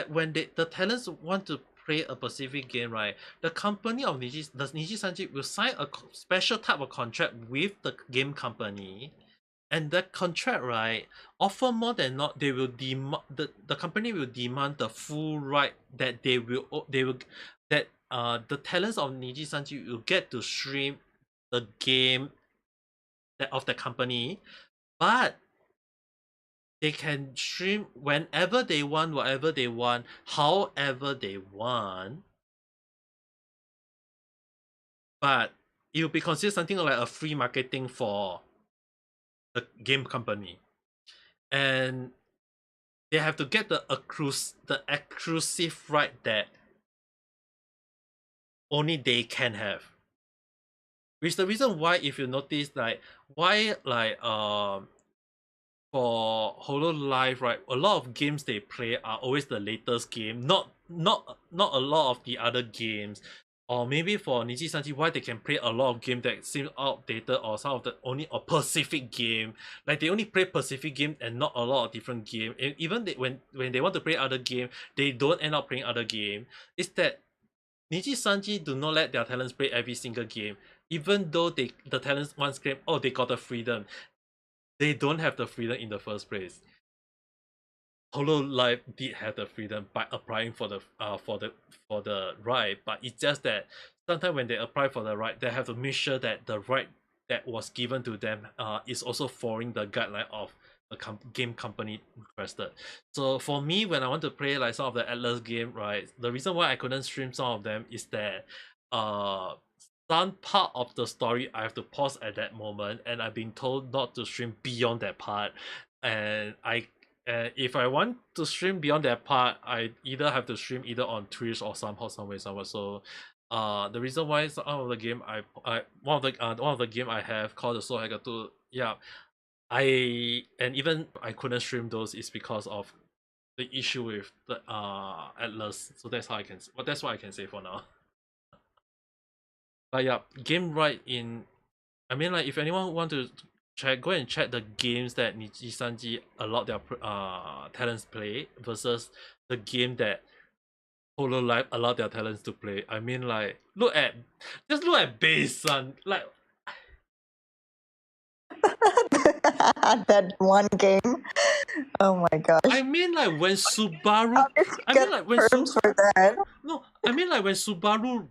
when the talents want to play a specific game, right, the company of Nijisanji will sign a special type of contract with the game company, and that contract, right, offer more than not, they will demand the company will demand the full right that they will that the talents of Nijisanji will get to stream the game of the company, but they can stream whenever they want, whatever they want, however they want. But it will be considered something like a free marketing for the game company. And they have to get the exclusive right that only they can have. Which is the reason why, if you notice, like why like for Hololive, right, a lot of games they play are always the latest game, not a lot of the other games. Or maybe for Nijisanji, why they can play a lot of games that seem outdated, or some of the only a Pacific game. Like they only play Pacific game and not a lot of different game. And even when they want to play other game, they don't end up playing other game. It's that Nijisanji do not let their talents play every single game. Even though the talents once claim, oh, they got the freedom. They don't have the freedom in the first place. Hololive did have the freedom by applying for the right, but it's just that sometimes when they apply for the right, they have to make sure that the right that was given to them is also following the guideline of the game company requested. So for me, when I want to play like some of the Atlas game, right, the reason why I couldn't stream some of them is that some part of the story I have to pause at that moment, and I've been told not to stream beyond that part. And if I want to stream beyond that part, I either have to stream either on Twitch or somehow, somewhere. So, the reason why some of the game one of the game I have called the Soul Hacker 2, yeah, even I couldn't stream those is because of the issue with the Atlas. So that's what I can say for now. But yeah, game right in. I mean, like if anyone want to go and check the games that Nijisanji allowed their talents play versus the game that Hololive allowed their talents to play. I mean, like just look at Base Sun. Like That one game. Oh my gosh. I mean, like when Subaru. I Get mean, like when terms for that. no. I mean, like when Subaru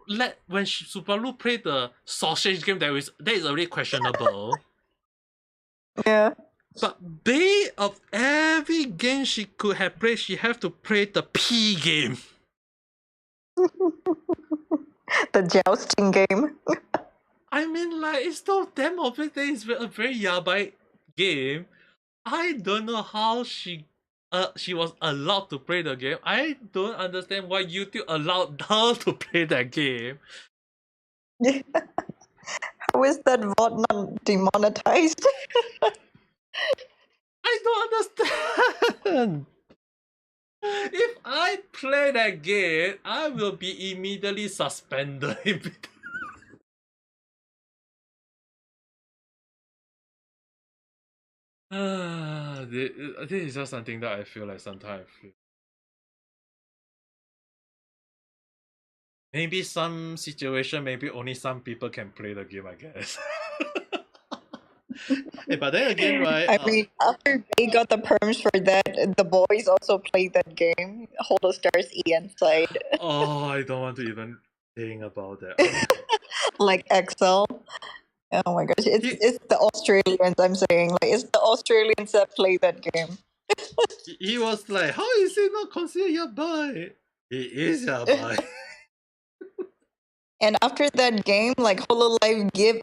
Subaru played the sausage game that is already questionable. Yeah. But Bay of every game she could have played, she have to play the P game. The jousting game. I mean, like it's so damn obvious that it's a very yabai game. I don't know how she was allowed to play the game. I don't understand why YouTube allowed her to play that game. How is that VOD not demonetized? I don't understand. If I play that game, I will be immediately suspended. This is just something that I feel like sometimes. Maybe some situation, maybe only some people can play the game, I guess. Hey, but then again, right? I mean, after they got the perms for that, the boys also played that game, Hold the Stars E inside. Oh, I don't want to even think about that. Like Excel. Oh my gosh, it's the Australians. I'm saying, like, it's the Australians that play that game. He was like, "How is it not considered yabai? It is yabai." And after that game, like Hololive give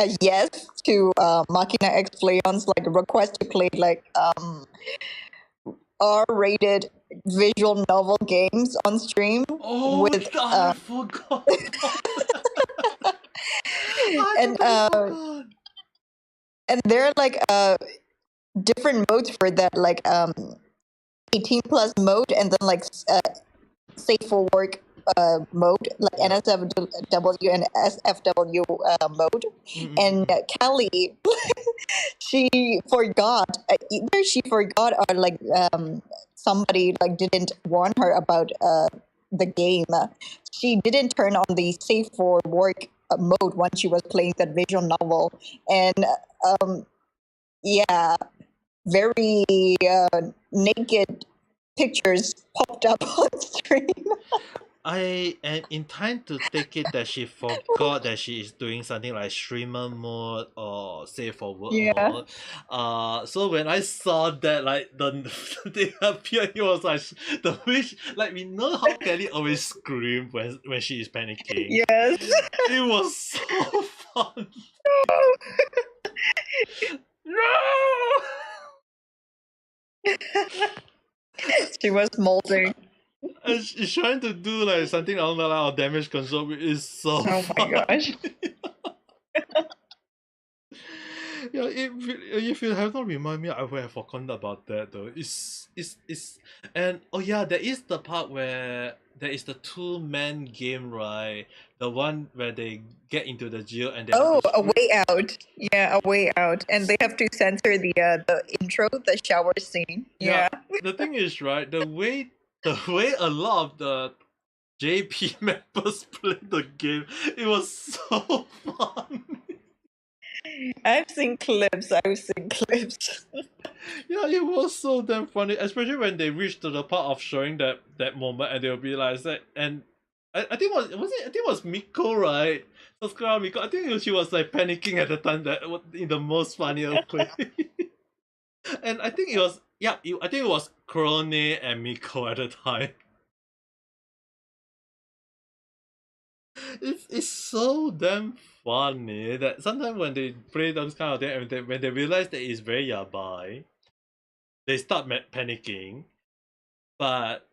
a yes to Machina X Playon's like request to play like R-rated visual novel games on stream. Oh, with I forgot. and and there are like different modes for that, like 18 plus mode, and then like safe for work mode, like NSFW and SFW mode. And Kelly, she forgot, either she forgot or like somebody like didn't warn her about the game. She didn't turn on the safe for work mode when she was playing that visual novel, and yeah, very naked pictures popped up on stream. I am in time to take it that she forgot that she is doing something like streamer mode or save for work Yeah. mode. So when I saw that, like the thing appeared, it was like the wish. Like we know how Kelly always scream when she is panicking. Yes. It was so fun. No. She was molding. And she's trying to do like something along the line of damage control, which is so Oh my fun. gosh. Yeah, if you have not remind me, I would have forgotten about that though. It's and oh yeah, there is the part where there is the 2-man game, right? The one where they get into the jail and they Oh, have to A Way Out. Yeah, A Way Out, and they have to censor the intro, the shower scene. Yeah. The thing is, right, the way a lot of the JP members play the game, it was so fun. I've seen clips. Yeah, it was so damn funny, especially when they reached to the part of showing that moment, and they'll be like, and I think was it? I think it was Miko, right? Sasuke Miko. I think she was like panicking at the time, that in the most funniest way. And I think it was I think it was Krone and Miko at the time. It's so damn funny that sometimes when they play those kind of things, and when they realize that it's very yabai, they start panicking. But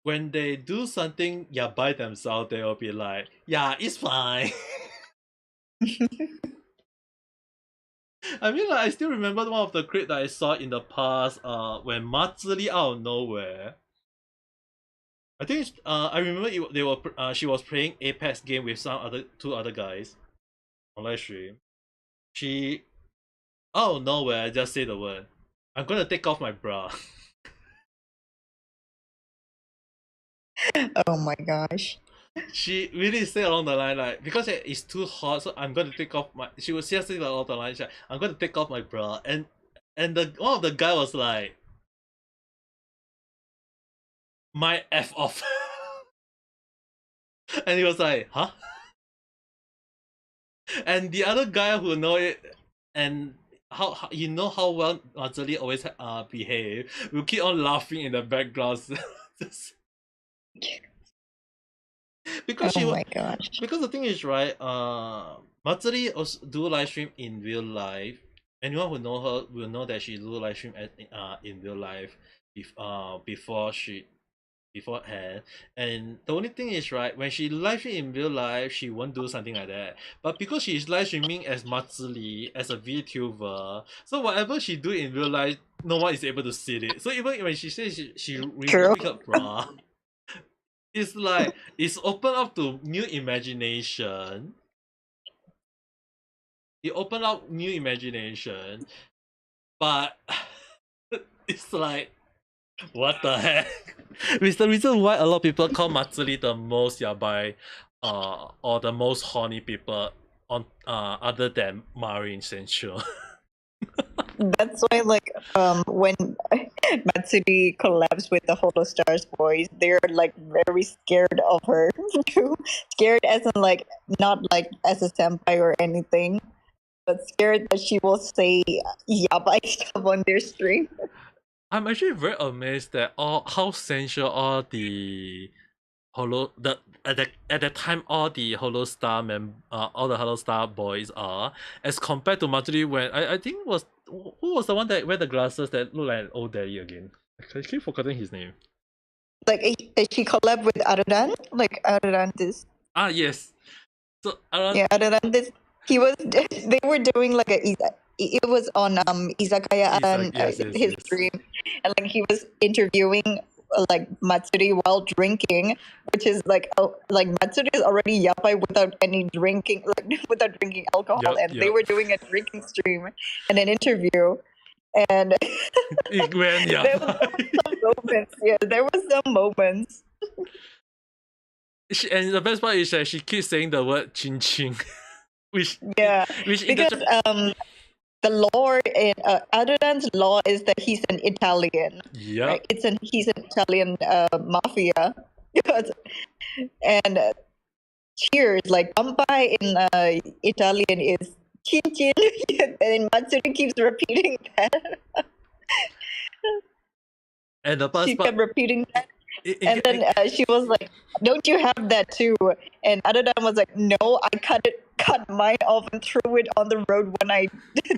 when they do something yabai themselves, they will be like, yeah, it's fine. I mean, like, I still remember one of the clips that I saw in the past, when Matsuri out of nowhere, I think I remember she was playing Apex game with two other guys on live stream. She out of nowhere just say the word, I'm gonna take off my bra. Oh my gosh. She really said along the line, like, because it's too hot, so I'm gonna take off my. She was seriously along the line. She's like, I'm gonna take off my bra, and the one of the guy was like, my f off, and he was like, huh? And the other guy who know it, and how you know how well Matsuri always behave, will keep on laughing in the background. Because she Oh was, my gosh. because the thing is, right, Matsuri also do live stream in real life. Anyone who know her will know that she do live stream in real life beforehand. And the only thing is, right, when she live stream in real life, she won't do something like that. But because she is live streaming as Matsuri, as a VTuber, so whatever she do in real life, no one is able to see it. So even when she says she removing her bra, it's like it's open up to new imagination. It open up new imagination, but it's like, what the heck? It's the reason why a lot of people call Matsuri the most yabai, or the most horny people on other than Marin Sensual. That's why, like, when Matsuri collabs with the Holostars boys, they're like very scared of her. Scared as in like not like as a senpai or anything, but scared that she will say yabai stuff on their stream. I'm actually very amazed at how sensual all the at the time all the all the Holostar boys are, as compared to Matsuri, when I think it was, who was the one that wear the glasses that look like an old daddy again? I keep forgetting his name. Like she collab with Arudan, like Arudantis. Ah, yes. So Yeah, Arudantis. He was. They were doing like it was on Izakaya and yes, his stream, and like he was interviewing like Matsuri while drinking, which is like Matsuri is already yapai without any drinking, like without drinking alcohol, and they were doing a drinking stream and an interview, and it went there was some moments. Yeah, there was some moments. And the best part is that she keeps saying the word "chin chin," which Yeah, which because the law in Adodan's law is that he's an Italian. Yeah. Right? He's an Italian mafia. And cheers, like kampai in Italian is chin chin, and Matsuri keeps repeating that. And the best She part, kept repeating that. it- And then she was like, "Don't you have that too?" And Adodan was like, "No, I cut mine off and threw it on the road when I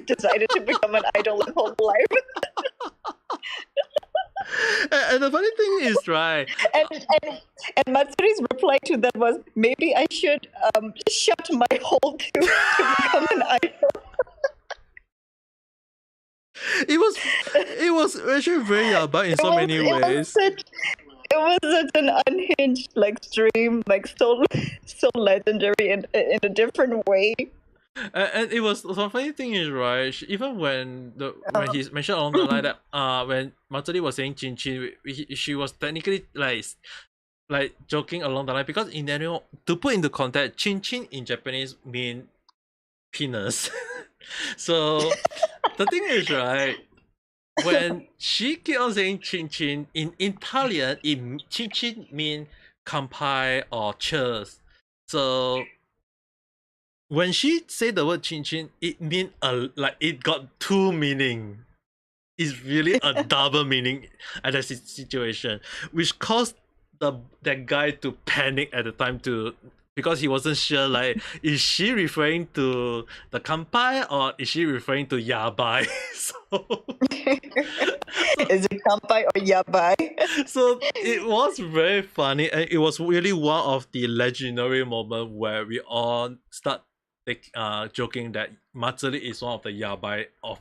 decided to become an idol in whole life." and the funny thing is, right? And Matsuri's reply to that was, "Maybe I should shut my hole to become an idol." It was actually very yabai in so many ways. It was such an unhinged like stream, like so legendary in a different way. And it was the funny thing is, right, even when he mentioned along the line that when Matsuri was saying chin chin, she was technically like joking along the line, because in general, to put into context, chin chin in Japanese mean penis. So the thing is, right, when she keep on saying chin chin in Italian, chin chin mean kampai or cheers. So when she said the word chin chin, it mean like it got two meaning. It's really a double meaning at that situation, which caused that guy to panic at the time because he wasn't sure, like, is she referring to the kampai or is she referring to yabai? Is it kampai or yabai? So it was very funny, and it was really one of the legendary moments where we all start joking that Matsuri is one of the yabai of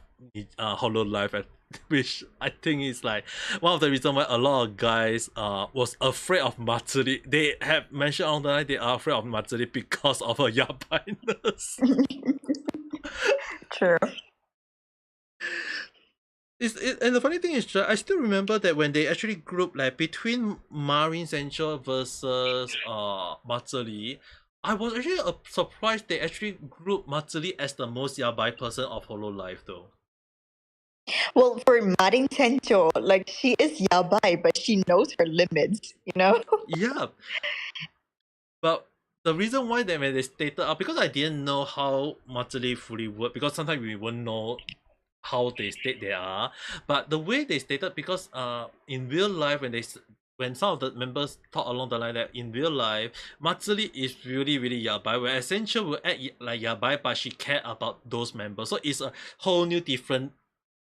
Hololive, which I think is like one of the reasons why a lot of guys was afraid of Matsuri. They have mentioned on the line they are afraid of Matsuri because of her yabai-ness. True. And the funny thing is, I still remember that when they actually grouped like between Marine Central versus Matsuri, I was actually surprised they actually grouped Matsuri as the most yabai person of Hololive though. Well, for Marin Tencho, like she is yabai, but she knows her limits, you know? Yeah. But the reason why when they stated out, because I didn't know how Matsuri fully worked, because sometimes we won't know how they state they are. But the way they stated, because in real life when some of the members talk along the line that in real life, Matsuri is really, really yabai, where Essential will act like yabai, but she care about those members. So it's a whole new different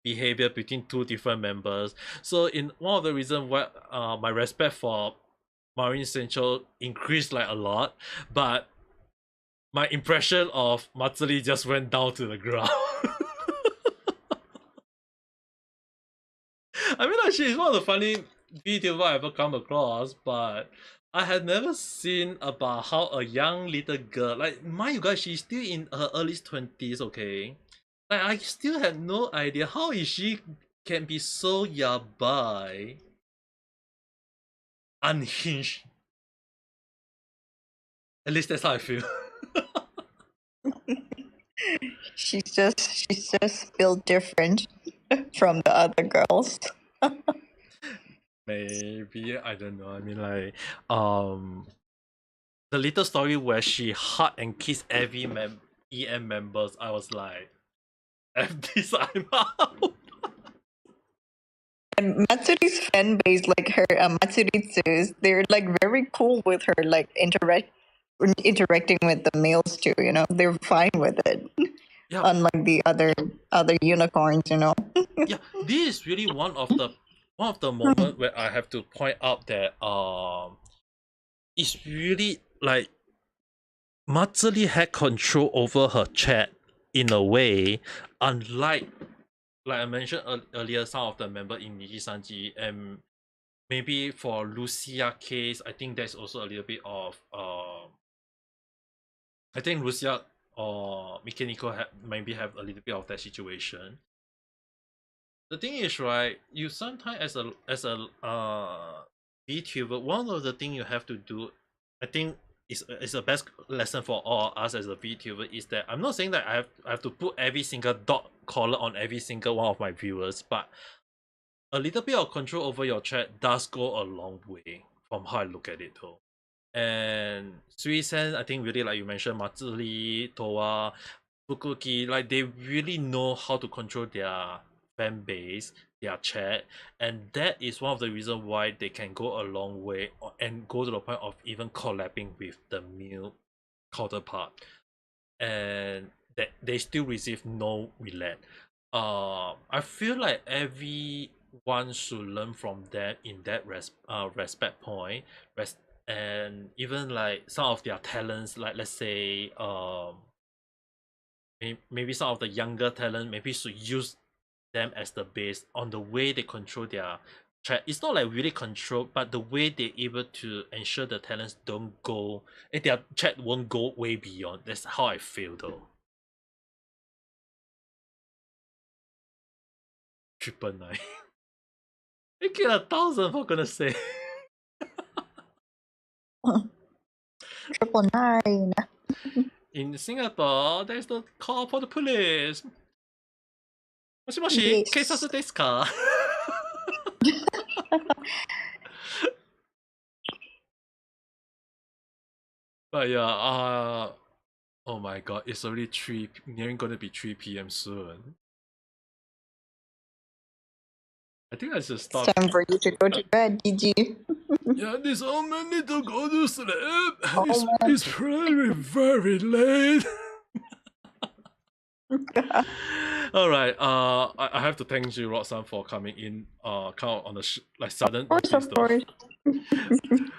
behavior between two different members. So in one of the reasons why my respect for Marine Central increased like a lot, but my impression of Matsuri just went down to the ground. I mean, like, she's one of the funny VTuber I ever come across, but I had never seen about how a young little girl, like, mind you guys, she's still in her early 20s, okay? Like, I still have no idea how is she can be so yabai, unhinged. At least that's how I feel. She's just built different from the other girls. Maybe, I don't know. I mean, like, the little story where she hug and kiss every EM members, I was like, F this, I'm out. And Matsuri's fan base, like her Matsuritsus, they're like very cool with her, like interacting with the males too. You know, they're fine with it. Yeah. Unlike the other unicorns, you know. Yeah, this is really one of the moments where I have to point out that it's really like Matsuri had control over her chat in a way, unlike, like I mentioned earlier, some of the members in Nijisanji, and maybe for Lucia case, I think there's also a little bit of I think Lucia or Mikeniko maybe have a little bit of that situation. The thing is, right, you sometimes as a VTuber, one of the things you have to do, I think is the best lesson for all us as a VTuber, is that I'm not saying that I have to put every single dot caller on every single one of my viewers, but a little bit of control over your chat does go a long way from how I look at it though. And Suisen, I think really like you mentioned, Matsuri, Towa, Fukuki, like they really know how to control their fan base, their chat, and that is one of the reasons why they can go a long way and go to the point of even collabing with the male counterpart, and that they still receive no relent. I feel like everyone should learn from them in that respect point, and even like some of their talents, like let's say maybe some of the younger talent maybe should use them as the base on the way they control their chat. It's not like really control, but the way they're able to ensure the talents don't go, and their chat won't go way beyond. That's how I feel though. 999. You get 1,000 for goodness sake. 999. In Singapore, there's the call for the police. もしもし、 Yes. 警察ですか? But yeah, oh my god, it's already nearing gonna be 3 p.m. soon. I think I should stop. It's time for you to go to bed, Gigi. Yeah, there's so many to go to sleep. Oh, It's very, very late. All right. I have to thank you, Roxanne, for coming in. Kind of on the like sudden notice. Of course.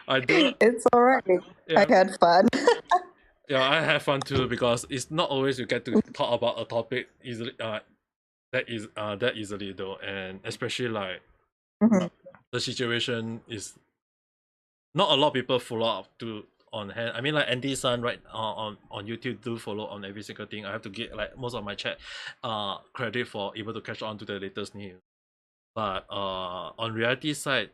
I do. It's alright. Yeah. I had fun. Yeah, I have fun too, because it's not always you get to talk about a topic easily. That easily though, and especially like the situation is not a lot of people follow up to on hand. I mean, like Andy-san right on YouTube do follow on every single thing. I have to get like most of my chat credit for able to catch on to the latest news. But on reality side,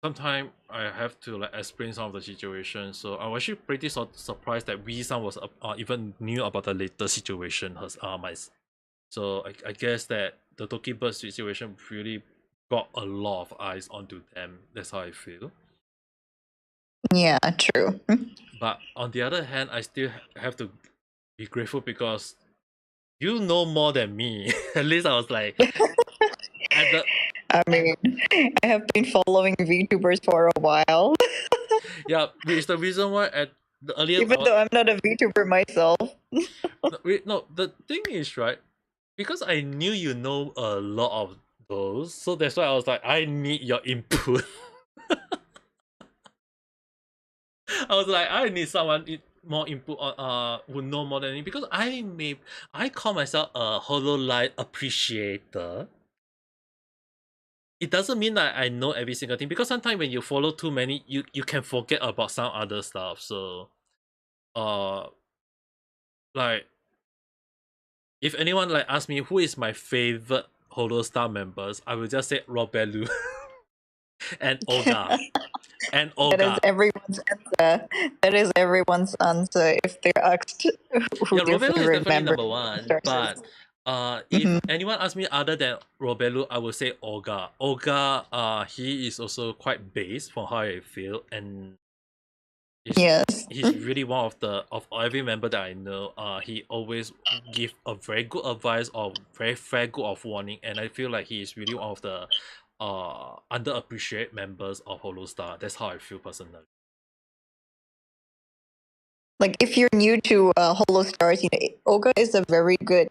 sometimes I have to like explain some of the situation. So I was actually pretty surprised that Wee-san was even knew about the latest situation. So I guess that the Doki bird situation really got a lot of eyes onto them. That's how I feel. Yeah, true. But on the other hand, I still have to be grateful because you know more than me. At least I was like, I mean, I have been following VTubers for a while. yeah, which is the reason why at the earlier. Even though I'm not a VTuber myself. No, the thing is, right, because I knew you know a lot of those, so that's why I was like, I need your input. I was like, I need someone more input on who know more than me, because I call myself a HoloLive appreciator. It doesn't mean that I know every single thing, because sometimes when you follow too many, you can forget about some other stuff. So like if anyone like asks me who is my favorite HoloStar members, I will just say Robelu and Olga. And Olga. That is everyone's answer. That is everyone's answer if they're asked who Yeah, their Robelu is favorite definitely member number one. sources. But if anyone asks me other than Robelu, I will say Olga. Olga, he is also quite base from how I feel, and he's really one of every member that I know. He always give a very good advice or very fair good of warning, and I feel like he is really one of the underappreciated members of HoloStar. That's how I feel personally. Like if you're new to HoloStars, you know, Olga is a very good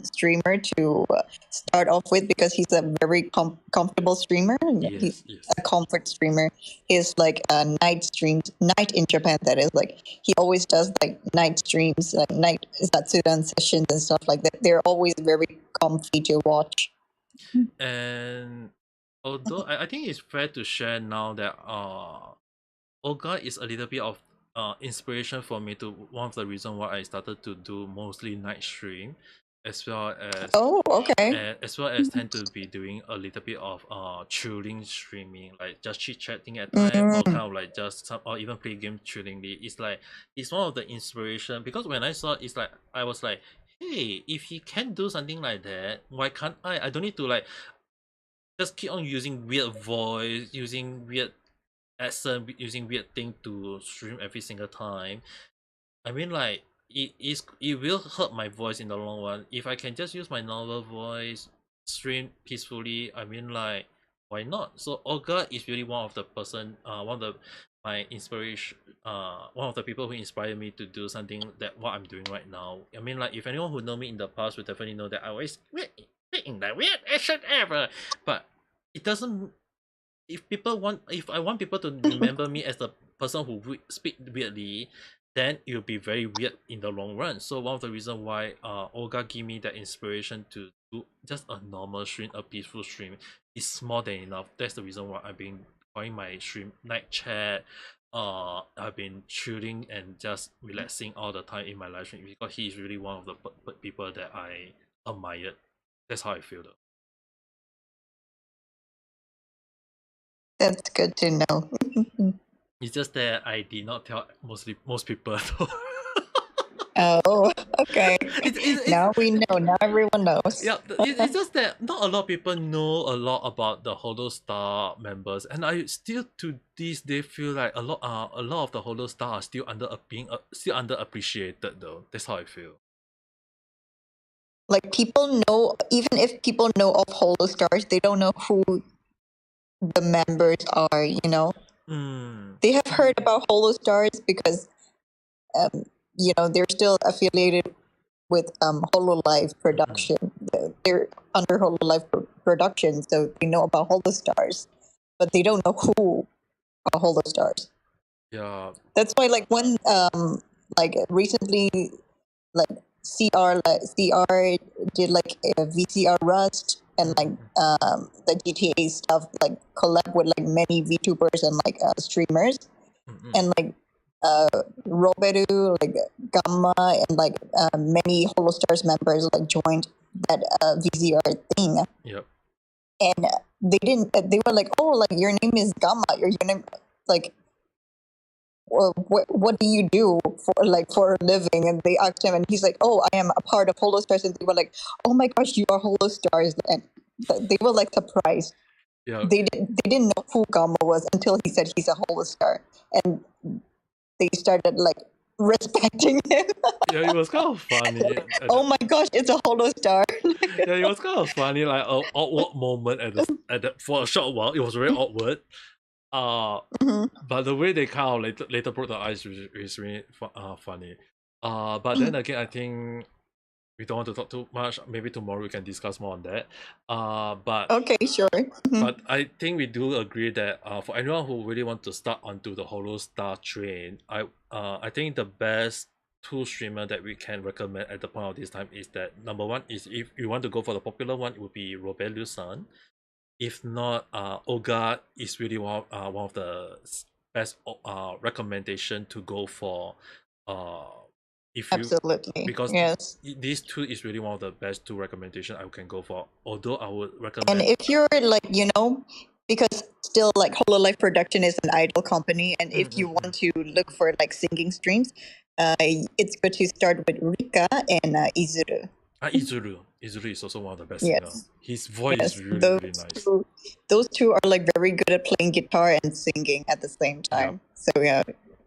streamer to start off with, because he's a very comfortable streamer. He's a comfort streamer. He's like a night in Japan. That is, like, he always does like night streams, like night Satsudan sessions and stuff like that. They're always very comfy to watch. And although I think it's fair to share now that Olga is a little bit of inspiration for me, to one of the reasons why I started to do mostly night stream, as well as as well as tend to be doing a little bit of chilling streaming, like just chit chatting at time, or kind of like just or even play game chillingly. It's like it's one of the inspiration, because when I saw it's like I was like, hey, if he can do something like that, why can't I? I don't need to like just keep on using weird voice, using weird accent, using weird thing to stream every single time. I mean, like it will hurt my voice in the long run. If I can just use my normal voice, stream peacefully, I mean, like why not? So Olga is really one of the person, one of the my inspiration, one of the people who inspired me to do something that what I'm doing right now. I mean, like if anyone who know me in the past would definitely know that I always taking the weird action ever, but it doesn't. If I want people to remember me as the person who speak weirdly, then it will be very weird in the long run. So one of the reasons why Olga give me that inspiration to do just a normal stream, a peaceful stream, is more than enough. That's the reason why I've been calling my stream night chat. I've been chilling and just relaxing all the time in my live stream because he is really one of the people that I admired. That's how I feel though. That's good to know. It's just that I did not tell most people though. Oh, okay. It's Now we know. Now everyone knows. yeah, it's just that not a lot of people know a lot about the Holostar members, and I still to this day feel like a lot of the Holostar are still still underappreciated though. That's how I feel. Like people know, even if people know of Holo Stars, they don't know who the members are. You know, they have heard about Holo Stars because, you know, they're still affiliated with Hololive production. They're under Hololive production, so they know about Holo Stars, but they don't know who are Holo Stars. Yeah. That's why, like when like recently, like CR did like a VCR Rust and like the GTA stuff, like collab with like many VTubers and like streamers, and like Roberu, like Gamma, and like many Holostars members like joined that VCR thing, Yep. and they didn't. They were like, "Oh, like your name is Gamma. Your name, like, well, what do you do for a living?" And they asked him, and he's like, "Oh, I am a part of Holostars." And they were like, "Oh my gosh, you are Holostars!" And they were like surprised. Yeah. They didn't know who Gamma was until he said he's a Holostar, and they started like respecting him. Yeah, it was kind of funny. Oh my gosh, it's a Holostar. Yeah, it was kind of funny, like a awkward moment at the for a short while. It was very awkward. But the way they kind of later broke the ice is really funny. But then again, I think we don't want to talk too much. Maybe tomorrow we can discuss more on that. But Okay, sure. but I think we do agree that for anyone who really want to start onto the Holostar train, I think the best two streamer that we can recommend at the point of this time is that number one is if you want to go for the popular one, it would be Robelu-san. If not, Olga is really one of the best recommendation to go for. If you Absolutely. because Yes. these two is really one of the best two recommendation I can go for. Although I would And recommend. if you're like, you know, because still like Hololive Production is an idol company, and if you want to look for like singing streams, it's good to start with Rika and Izuru. Izuru is also one of the best Yes. singer. His voice Yes, is really nice. those two are like very good at playing guitar and singing at the same time. So yeah,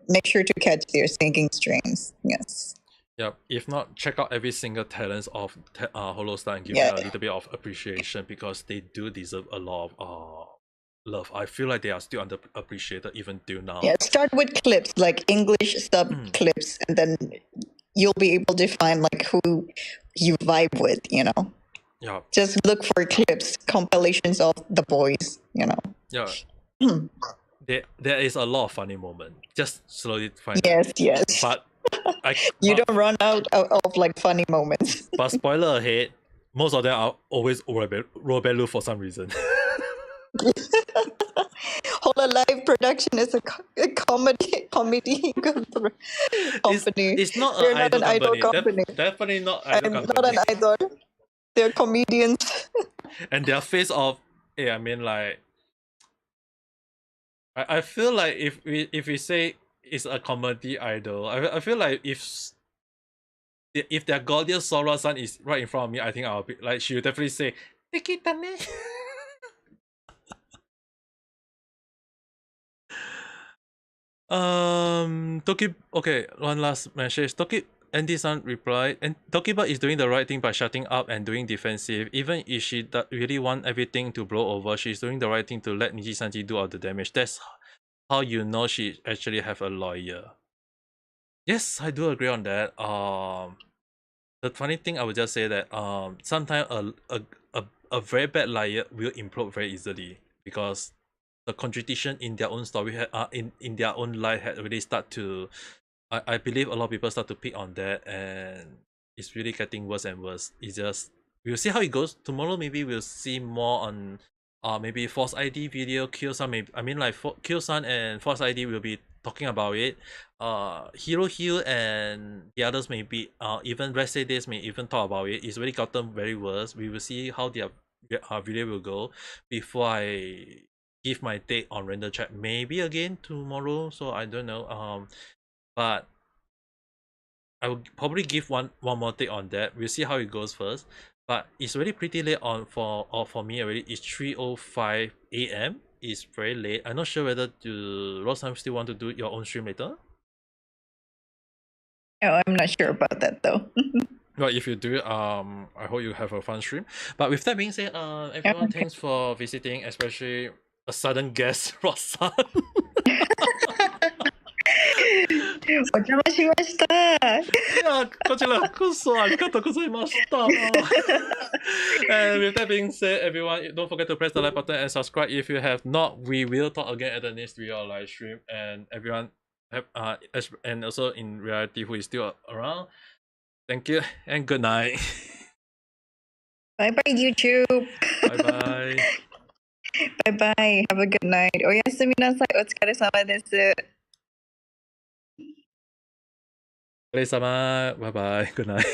make sure to catch their singing streams. Yes. Yeah, if not, check out every single talents of Holostar and give Yeah. them a little bit of appreciation because they do deserve a lot of love. I feel like they are still underappreciated even till now. Yeah, start with clips, like English sub clips, and then you'll be able to find like who you vibe with, you know. Yeah. Just look for clips, compilations of the boys, you know. Yeah. there is a lot of funny moment. Just slowly find Yes, yes. But you don't run out of like funny moments. But spoiler ahead, most of them are always Robelu for some reason. Hololive Production is a comedy company. It's not They're an not idol an idol company. company. Definitely not idol company. Not an idol. They're comedians. And their face of, I mean, like, I feel like if we say it's a comedy idol, I feel like if if their gorgeous Sora-san is right in front of me, I think I'll be like, she will definitely say, Tekitane. Doki, okay, one last message. Doki, Andy-san replied, and Dokiba is doing the right thing by shutting up and doing defensive. Even if she really want everything to blow over, she's doing the right thing to let Nijisanji do all the damage. That's how you know she actually have a lawyer. Yes, I do agree on that. The funny thing I would just say that sometimes a very bad liar will implode very easily because the contradiction in their own story in their own life had really start to I believe a lot of people start to pick on that, and it's really getting worse and worse. It's just we'll see how it goes. Tomorrow maybe we'll see more on maybe Force ID video. Kyo-san maybe I mean like Kyo-san and Force ID will be talking about it. Hero Hill and the others maybe even Rest Day Days may even talk about it. It's really gotten very worse. We will see how their video will go before I give my take on random chat maybe again tomorrow. So I don't know. But I will probably give one more take on that. We'll see how it goes first. But it's already pretty late on for me already. It's 3:05 a.m. It's very late. I'm not sure whether to Roseheim still want to do your own stream later. No, I'm not sure about that though. Well, if you do, I hope you have a fun stream. But with that being said, everyone, thanks for visiting, especially a sudden guest, Rosan. お邪魔しました。いや、こちらこそありがとうございました。And with that being said, everyone, don't forget to press the like button and subscribe if you have not. We will talk again at the next video live stream. And everyone, and also in reality who is still around, thank you and good night. Bye bye YouTube. Bye bye. Bye bye. Have a good night. おやすみなさい。お疲れ様です。Bye bye. Good night.